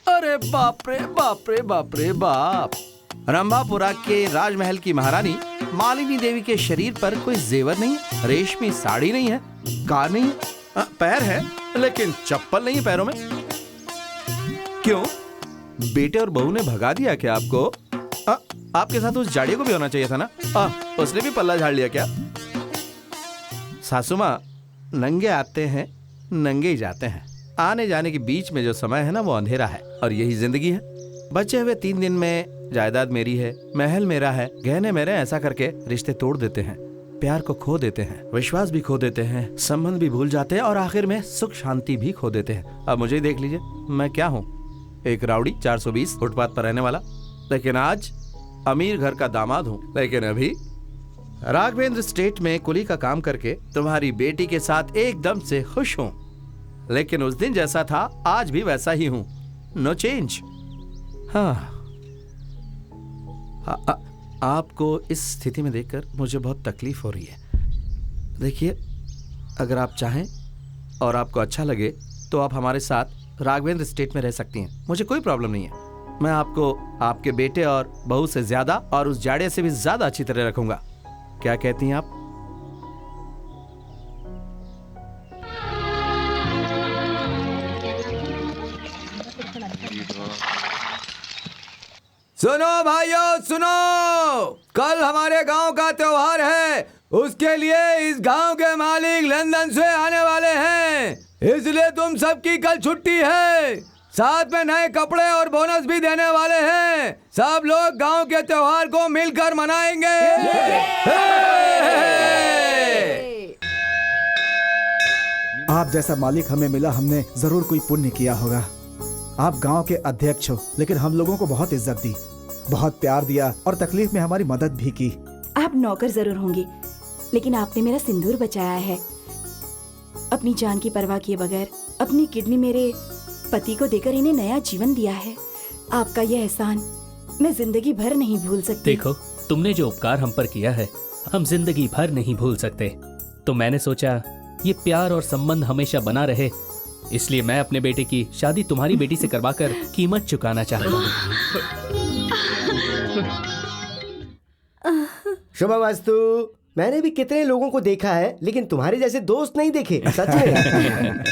अरे बाप रे बाप रे बाप रे बाप। रंभापुरा के राजमहल की महारानी मालिनी देवी के शरीर पर कोई जेवर नहीं है, रेशमी साड़ी नहीं है, कार नहीं है, पैर है लेकिन चप्पल नहीं है पैरों में। क्यों, बेटे और बहू ने भगा दिया क्या आपको? आपके साथ उस जाड़िया को भी होना चाहिए था ना। उसने भी पल्ला झाड़ लिया क्या? सासू माँ, नंगे आते हैं नंगे ही जाते हैं। आने जाने के बीच में जो समय है ना, वो अंधेरा है, और यही जिंदगी है। बचे हुए 3 दिन में जायदाद मेरी है, महल मेरा है, गहने मेरे, ऐसा करके रिश्ते तोड़ देते हैं, प्यार को खो देते हैं, विश्वास भी खो देते हैं, संबंध भी भूल जाते हैं, और आखिर में सुख शांति भी खो देते हैं। अब मुझे ही देख लीजिए, मैं क्या हूँ? एक राउडी 420 फुटपाथ पर रहने वाला, लेकिन आज अमीर घर का दामाद हूँ। लेकिन अभी राघवेंद्र स्टेट में कुली का काम करके तुम्हारी बेटी के साथ एकदम से खुश हूँ। लेकिन उस दिन जैसा था आज भी वैसा ही हूं, नो चेंज। हाँ, आपको इस स्थिति में देखकर मुझे बहुत तकलीफ हो रही है। देखिए, अगर आप चाहें और आपको अच्छा लगे तो आप हमारे साथ राघवेंद्र स्टेट में रह सकती हैं, मुझे कोई प्रॉब्लम नहीं है। मैं आपको आपके बेटे और बहू से ज्यादा और उस जाड़े से भी ज्यादा अच्छी तरह रखूंगा। क्या कहती हैं आप? सुनो भाइयों सुनो, कल हमारे गांव का त्योहार है। उसके लिए इस गांव के मालिक लंदन से आने वाले हैं, इसलिए तुम सबकी कल छुट्टी है। साथ में नए कपड़े और बोनस भी देने वाले हैं। सब लोग गांव के त्योहार को मिलकर मनाएंगे। आप जैसा मालिक हमें मिला, हमने जरूर कोई पुण्य किया होगा। आप गांव के अध्यक्ष हो, लेकिन हम लोगों को बहुत इज्जत दी, बहुत प्यार दिया और तकलीफ में हमारी मदद भी की। आप नौकर जरूर होंगे, लेकिन आपने मेरा सिंदूर बचाया है। अपनी जान की परवाह किए बगैर अपनी किडनी मेरे पति को देकर इन्हें नया जीवन दिया है। आपका ये एहसान मैं जिंदगी भर नहीं भूल सकती। देखो, तुमने जो उपकार हम पर किया है हम जिंदगी भर नहीं भूल सकते। तो मैंने सोचा ये प्यार और संबंध हमेशा बना रहे, इसलिए मैं अपने बेटे की शादी तुम्हारी बेटी से करवाकर कीमत चुकाना चाहता हूँ। शुभमस्तु। मैंने भी कितने लोगों को देखा है, लेकिन तुम्हारे जैसे दोस्त नहीं देखे, सच में।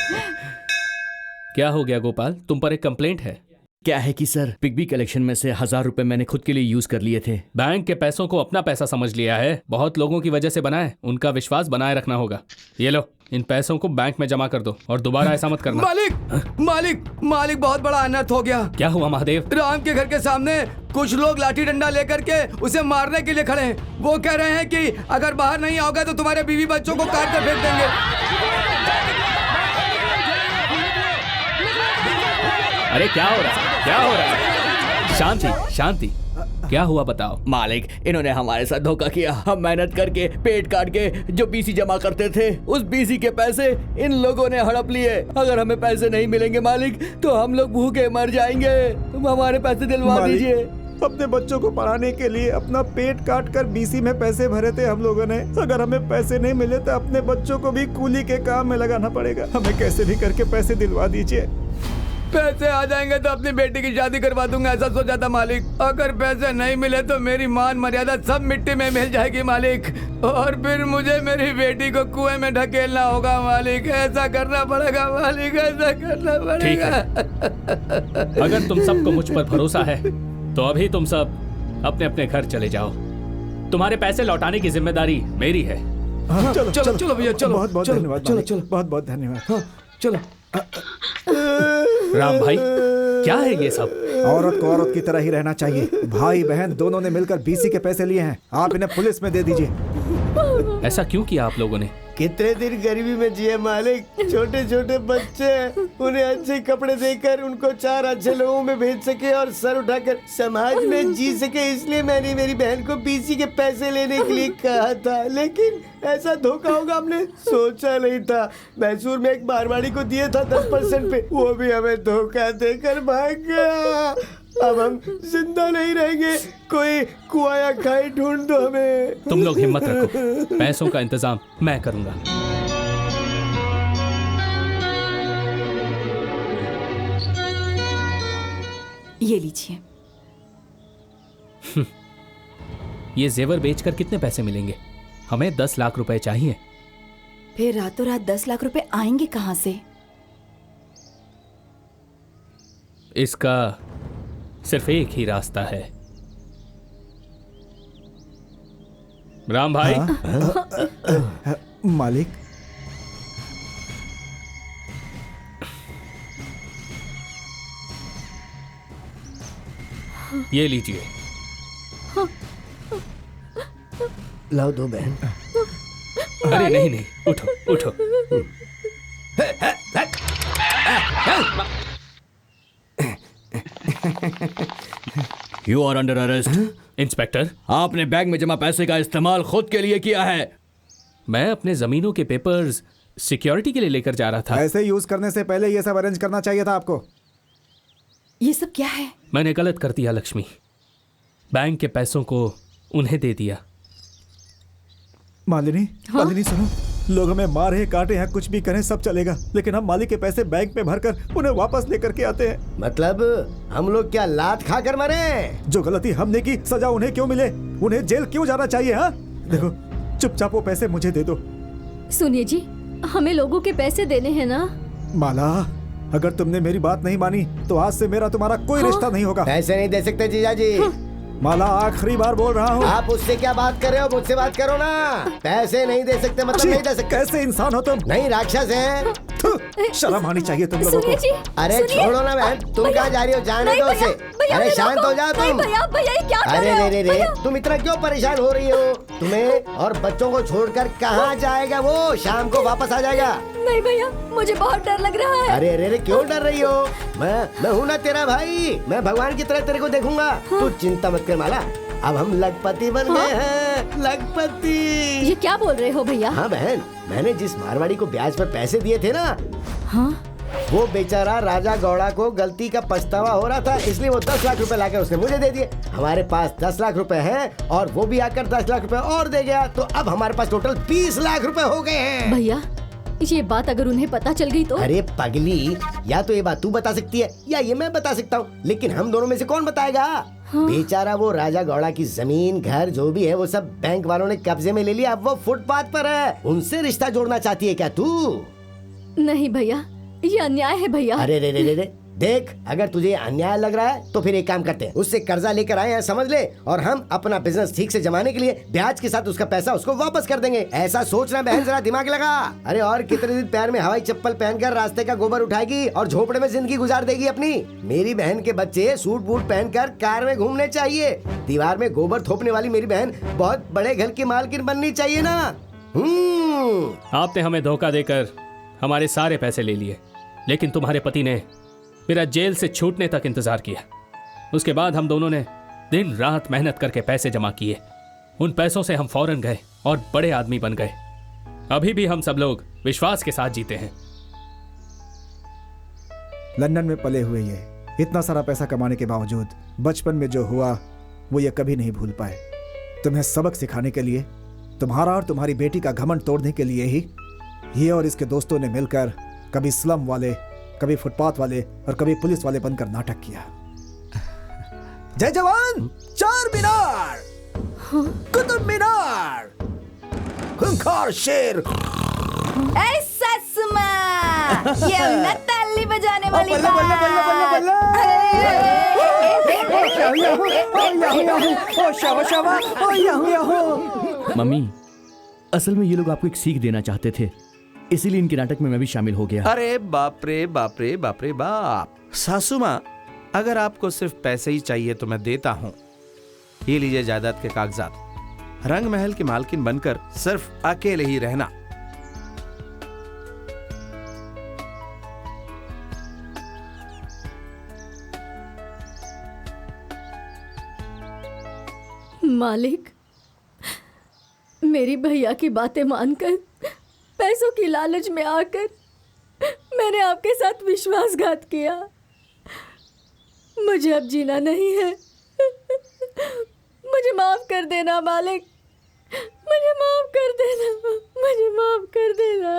क्या हो गया गोपाल, तुम पर एक कंप्लेंट है? क्या है कि सर, पिग्बी कलेक्शन में से 1000 रुपए मैंने खुद के लिए यूज कर लिए थे। बैंक के पैसों को अपना पैसा समझ लिया है। बहुत लोगों की वजह से बना है, उनका विश्वास बनाए रखना होगा। ये लो, इन पैसों को बैंक में जमा कर दो और दोबारा ऐसा मत करना। मालिक मालिक मालिक, बहुत बड़ा अनर्थ हो गया। क्या हुआ महादेव? राम के घर के सामने कुछ लोग लाठी डंडा लेकर के उसे मारने के लिए खड़े हैं। वो कह रहे हैं कि अगर बाहर नहीं आओगे तो तुम्हारे बीवी बच्चों को काट कर फेंक देंगे। अरे क्या हो रहा है, क्या हो रहा है? शांति शांति, क्या हुआ बताओ। मालिक, इन्होंने हमारे साथ धोखा किया। हम मेहनत करके पेट काट के जो बीसी जमा करते थे, उस बीसी के पैसे इन लोगों ने हड़प लिए। अगर हमें पैसे नहीं मिलेंगे मालिक तो हम लोग भूखे मर जाएंगे। तुम हमारे पैसे दिलवा दीजिए। अपने बच्चों को पढ़ाने के लिए अपना पेट काट कर बीसी में पैसे भरे थे हम लोगों ने। अगर हमें पैसे नहीं मिले तो अपने बच्चों को भी कूली के काम में लगाना पड़ेगा। हमें कैसे भी करके पैसे दिलवा दीजिए। पैसे आ जाएंगे तो अपनी बेटी की शादी करवा दूंगा, ऐसा सोचा था मालिक। अगर पैसे नहीं मिले तो मेरी मान मर्यादा सब मिट्टी में मिल जाएगी मालिक, और फिर मुझे मेरी बेटी को कुएं में ढकेलना होगा मालिक। ऐसा करना पड़ेगा मालिक, ऐसा करना पड़ेगा। अगर तुम सबको मुझ पर भरोसा है तो अभी तुम सब अपने अपने घर चले जाओ। तुम्हारे पैसे लौटाने की जिम्मेदारी मेरी है। चलो चलो चलो भैया, चलो। बहुत बहुत धन्यवाद। चलो चलो, बहुत बहुत धन्यवाद। चलो। राम भाई, क्या है ये सब? औरत को औरत की तरह ही रहना चाहिए। भाई बहन दोनों ने मिलकर बीसी के पैसे लिए हैं। आप इन्हें पुलिस में दे दीजिए। ऐसा क्यों किया आप लोगों ने? कितने दिन गरीबी में जिए मालिक। छोटे छोटे बच्चे, उन्हें अच्छे कपड़े देकर उनको 4 अच्छे लोगों में भेज सके और सर उठाकर समाज में जी सके, इसलिए मैंने मेरी बहन को बीसी के पैसे लेने के लिए कहा था। लेकिन ऐसा धोखा होगा हमने सोचा नहीं था। मैसूर में एक मारवाड़ी को दिए था 10% पे, वो भी हमें धोखा देकर भाग गया। अब हम जिंदा नहीं रहेंगे। कोई कुआया खाई ढूंढ दो हमें। तुम लोग हिम्मत रखो, पैसों का इंतजाम मैं करूंगा। ये लीजिए। ये जेवर बेचकर कितने पैसे मिलेंगे? हमें 10 लाख रुपए चाहिए। फिर रातों रात 10 लाख रुपए आएंगे कहां से? इसका सिर्फ एक ही रास्ता है। राम भाई। मालिक, ये लीजिए। लाओ दो बहन। अरे नहीं नहीं, उठो उठो। You are under arrest. Inspector, आपने बैंक में जमा पैसे का इस्तेमाल खुद के लिए किया है। मैं अपने जमीनों के पेपर्स सिक्योरिटी के लिए लेकर जा रहा था। ऐसे यूज करने से पहले ये सब अरेंज करना चाहिए था आपको। ये सब क्या है? मैंने गलत कर दिया लक्ष्मी। बैंक के पैसों को उन्हें दे दिया। मालिनी, मालिनी सुनो, लोग हमें मारे काटे हैं, कुछ भी करें सब चलेगा, लेकिन हम मालिक के पैसे बैंक में भरकर उन्हें वापस लेकर के आते हैं। मतलब हम लोग क्या लात खा कर मरे? जो गलती हमने की सजा उन्हें क्यों मिले? उन्हें जेल क्यों जाना चाहिए? हाँ देखो, चुपचाप वो पैसे मुझे दे दो। सुनिए जी, हमें लोगों के पैसे देने हैं ना। माला, अगर तुमने मेरी बात नहीं मानी तो आज से मेरा तुम्हारा कोई रिश्ता नहीं होगा। पैसे नहीं दे सकते जीजा जी। माला, आखिरी बार बोल रहा हूँ। आप उससे क्या बात कर रहे हो? मुझसे बात करो ना। पैसे नहीं दे सकते मतलब नहीं दे सकते। कैसे इंसान हो तुम? नहीं, राक्षस है। शर्म आनी चाहिए तुम लोगों को। अरे छोड़ो ना बहन, तुम कहाँ जा रही हो? जाने दो उसे। अरे शांत हो जाओ तुम। अरे रे रे, तुम इतना क्यों परेशान हो रही हो? तुम्हें और बच्चों को छोड़कर कहाँ जाएगा वो? शाम को वापस आ जाएगा। नहीं भैया, मुझे बहुत डर लग रहा है। अरे रे, क्यों डर रही हो? मैं हूँ ना तेरा भाई। मैं भगवान की तरह तेरे को देखूंगा। तू चिंता मत कर माला, अब हम लखपति बन गए हैं। लखपति। ये क्या बोल रहे हो भैया? हाँ बहन, मैंने जिस मारवाड़ी को ब्याज पर पैसे दिए थे ना, हाँ? वो बेचारा राजा गौड़ा को गलती का पछतावा हो रहा था, इसलिए वो 10 लाख रुपए लाकर उसने मुझे दे दिए। हमारे पास 10 लाख रुपए हैं और वो भी आकर 10 लाख रुपए और दे गया, तो अब हमारे पास टोटल 20 लाख रुपए हो गए हैं। भैया ये बात अगर उन्हें पता चल गई तो? अरे पगली, या तो ये बात तू बता सकती है या ये मैं बता सकता हूँ, लेकिन हम दोनों में से कौन बताएगा? हाँ? बेचारा वो राजा गौड़ा की जमीन घर जो भी है वो सब बैंक वालों ने कब्जे में ले लिया, अब वो फुटपाथ पर है। उनसे रिश्ता जोड़ना चाहती है क्या तू? नहीं भैया, ये अन्याय है भैया। अरे रे रे रे रे, देख अगर तुझे अन्याय लग रहा है तो फिर एक काम करते हैं, उससे कर्जा लेकर आए हैं समझ ले, और हम अपना बिजनेस ठीक से जमाने के लिए ब्याज के साथ उसका पैसा उसको वापस कर देंगे। ऐसा सोचना बहन, जरा दिमाग लगा। अरे और कितने दिन पैर में हवाई चप्पल पहनकर रास्ते का गोबर उठाएगी और झोपड़े में जिंदगी गुजार देगी अपनी? मेरी बहन के बच्चे सूट बूट पहनकर कार में घूमने चाहिए, दीवार में गोबर थोपने वाली मेरी बहन बहुत बड़े घर की मालकिन बननी चाहिए ना। आपने हमें धोखा देकर हमारे सारे पैसे ले लिए, लेकिन तुम्हारे पति ने मेरा जेल से छूटने तक इंतजार किया। उसके बाद हम दोनों ने दिन रात मेहनत करके पैसे जमा किए। उन पैसों से हम फौरन गए और बड़े आदमी बन गए। अभी भी हम सब लोग विश्वास के साथ जीते हैं। लंदन में पले हुए ये इतना सारा पैसा कमाने के बावजूद बचपन में जो हुआ वो ये कभी नहीं भूल पाए। तुम्हें सबक सिखाने के लिए, तुम्हारा और तुम्हारी बेटी का घमंड तोड़ने के लिए ही ये और इसके दोस्तों ने मिलकर कभी स्लम वाले, कभी फुटपाथ वाले और कभी पुलिस वाले बनकर नाटक किया। जय जवान, चार मीनार, कुतुब मीनार, खूंखार शेर, ऐसा सुमा, ये ना ताली बजाने वाली बल्ले बल्ले बल्ले बल्ले बल्ले। मम्मी, असल में ये लोग आपको एक सीख देना चाहते थे, इसीलिए इनके नाटक में मैं भी शामिल हो गया। अरे बाप रे बाप रे बाप रे बाप। सासू माँ, अगर आपको सिर्फ पैसे ही चाहिए तो मैं देता हूँ। ये लीजिए जायदाद के कागजात, रंग महल की मालकिन बनकर सिर्फ अकेले ही रहना। मालिक, मेरी भैया की बातें मानकर, पैसों की लालच में आकर मैंने आपके साथ विश्वासघात किया। मुझे अब जीना नहीं है। मुझे माफ कर देना मालिक, मुझे माफ कर देना, मुझे माफ कर देना।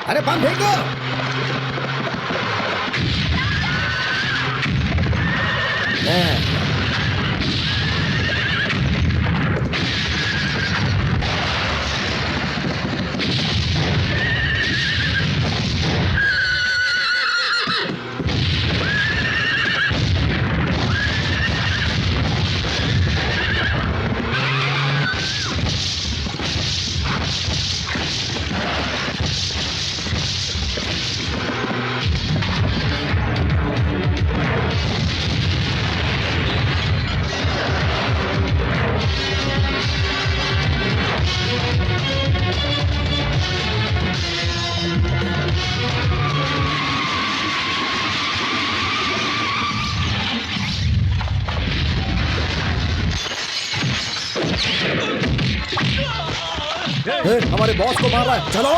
अरे बम फेंको। हमारे बॉस को मार रहा है, चलो।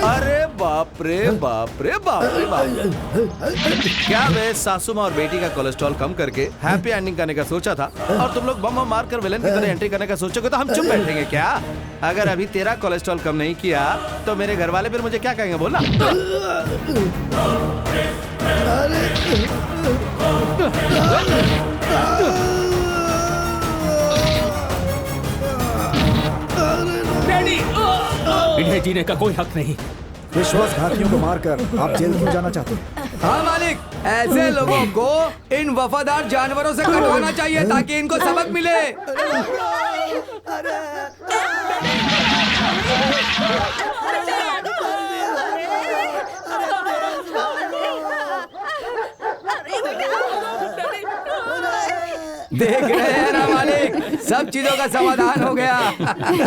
अरे बाप रे बाप रे बाप रे बाप। क्या मैं सासू माँ और बेटी का कोलेस्ट्रॉल कम करके हैप्पी एंडिंग करने का सोचा था और तुम लोग बम मार कर विलेन की तरह एंट्री करने का सोचोगे तो हम चुप बैठेंगे क्या? अगर अभी तेरा कोलेस्ट्रॉल कम नहीं किया तो मेरे घर वाले फिर मुझे क्या कहेंगे बोलना? इन्हें जीने का कोई हक नहीं। विश्वासघातियों को मारकर आप जेल क्यों जाना चाहते हैं? हाँ मालिक, ऐसे लोगों को इन वफादार जानवरों से कटवाना चाहिए ताकि इनको सबक मिले। देख रहे हैं ना मालिक, सब चीजों का समाधान हो गया।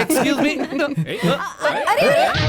Excuse me. अरे